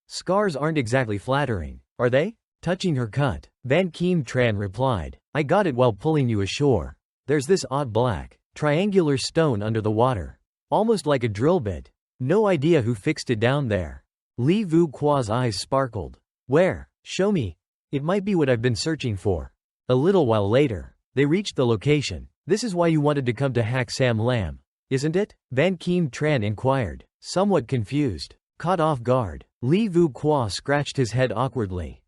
Scars aren't exactly flattering, are they?" Touching her cut, Van Keem Tran replied, "I got it while pulling you ashore. There's this odd black, triangular stone under the water. Almost like a drill bit. No idea who fixed it down there." Li Vu Qua's eyes sparkled. "Where? Show me. It might be what I've been searching for." A little while later, they reached the location. "This is why you wanted to come to Hak Sam Lam, isn't it?" Van Keem Tran inquired, somewhat confused. Caught off guard, Li Vu Qua scratched his head awkwardly.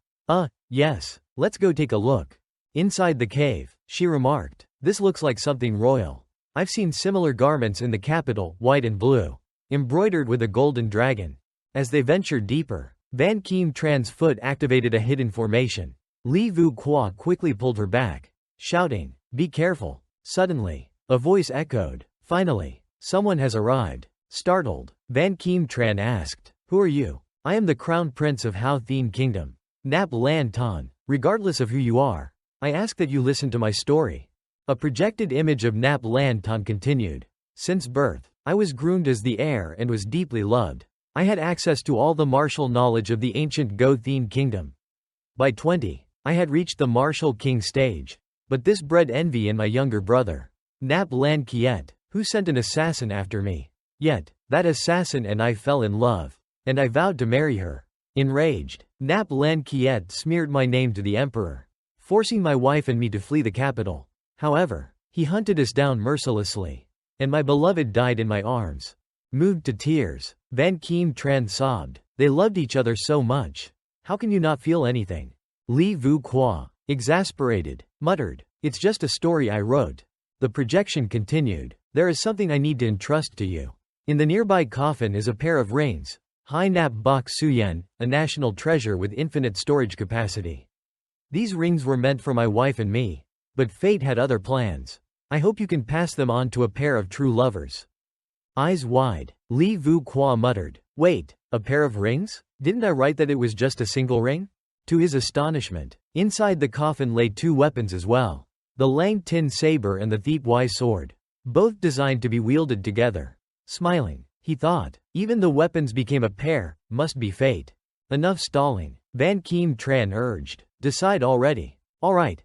Yes, let's go take a look." Inside the cave, she remarked, "This looks like something royal. I've seen similar garments in the capital, white and blue, embroidered with a golden dragon." As they ventured deeper, Van Keem Tran's foot activated a hidden formation. Li Vu Qua quickly pulled her back, shouting, "Be careful." Suddenly, a voice echoed, "Finally, someone has arrived." Startled, Van Keem Tran asked, "Who are you?" "I am the Crown Prince of Hao Thien Kingdom, Nap Lan Tan. Regardless of who you are, I ask that you listen to my story." A projected image of Nap Lan Tan continued. "Since birth, I was groomed as the heir and was deeply loved. I had access to all the martial knowledge of the ancient Go Thien Kingdom. By 20, I had reached the martial king stage. But this bred envy in my younger brother, Nap Lan Kiet, who sent an assassin after me. Yet, that assassin and I fell in love, and I vowed to marry her." Enraged, Nap Lan Kiet smeared my name to the emperor, forcing my wife and me to flee the capital. However, he hunted us down mercilessly, and my beloved died in my arms. Moved to tears, Van Keem Tran sobbed, "They loved each other so much. How can you not feel anything?" Li Vu Qua, exasperated, muttered, "It's just a story I wrote." The projection continued. "There is something I need to entrust to you. In the nearby coffin is a pair of rings. Hai Nap Bok Suyen, a national treasure with infinite storage capacity. These rings were meant for my wife and me. But fate had other plans. I hope you can pass them on to a pair of true lovers." Eyes wide, Li Vu Qua muttered, "Wait, a pair of rings? Didn't I write that it was just a single ring?" To his astonishment, inside the coffin lay two weapons as well. The Lang Tin saber and the Thiep Wai sword. Both designed to be wielded together. Smiling, he thought, even the weapons became a pair, must be fate. Enough stalling, Van Keem Tran urged. "Decide already." All right,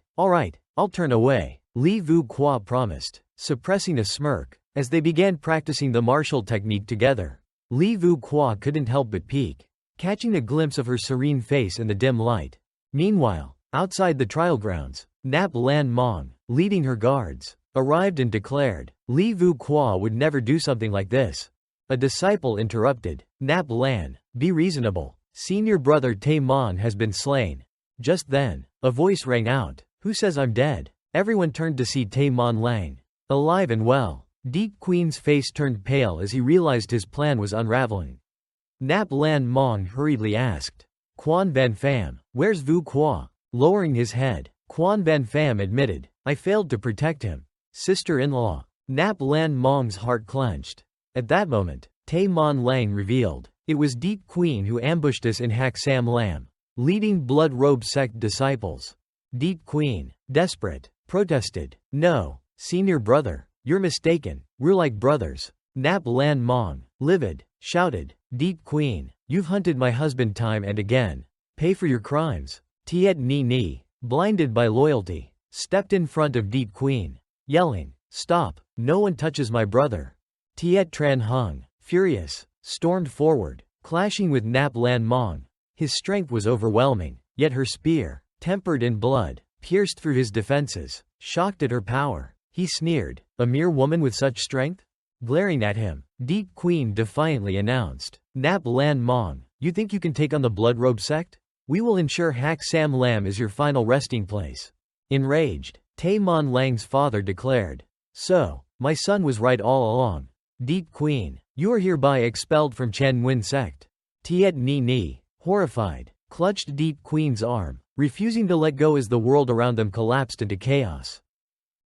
I'll turn away," Li Vu Qua promised, suppressing a smirk. As they began practicing the martial technique together, Li Vu Qua couldn't help but peek, catching a glimpse of her serene face in the dim light. Meanwhile, outside the trial grounds, Nap Lan Mong, leading her guards, arrived and declared, Li Vu Qua would never do something like this. A disciple interrupted, "Nap Lan, be reasonable. Senior brother Tay Mon has been slain." Just then, a voice rang out, "Who says I'm dead?" Everyone turned to see Tay Mon Lang, alive and well. Deep Queen's face turned pale as he realized his plan was unraveling. Nap Lan Mong hurriedly asked, "Quan Van Pham, where's Vu Qua?" Lowering his head, Quan Van Pham admitted, "I failed to protect him." Sister-in-law. Nap Lan Mong's heart clenched. At that moment, Tay Mon Lang revealed. It was Deep Queen who ambushed us in Hak Sam Lam, leading blood robe sect disciples. Deep Queen, desperate, protested. No, senior brother, you're mistaken, we're like brothers. Nap Lan Mong, livid, shouted. Deep Queen, you've hunted my husband time and again. Pay for your crimes. Tiet Ni Ni, blinded by loyalty, stepped in front of Deep Queen, yelling, stop, no one touches my brother. Tiet Tran Hung, furious, stormed forward, clashing with Nap Lan Mong. His strength was overwhelming, yet her spear, tempered in blood, pierced through his defenses. Shocked at her power, he sneered, a mere woman with such strength? Glaring at him, Deep Queen defiantly announced, Nap Lan Mong, you think you can take on the Bloodrobe sect? We will ensure Hak Sam Lam is your final resting place. Enraged, Tay Mon Lang's father declared, so, my son was right all along. Deep Queen, you are hereby expelled from Chen Nguyen sect. Tiet Ni Ni, horrified, clutched Deep Queen's arm, refusing to let go as the world around them collapsed into chaos.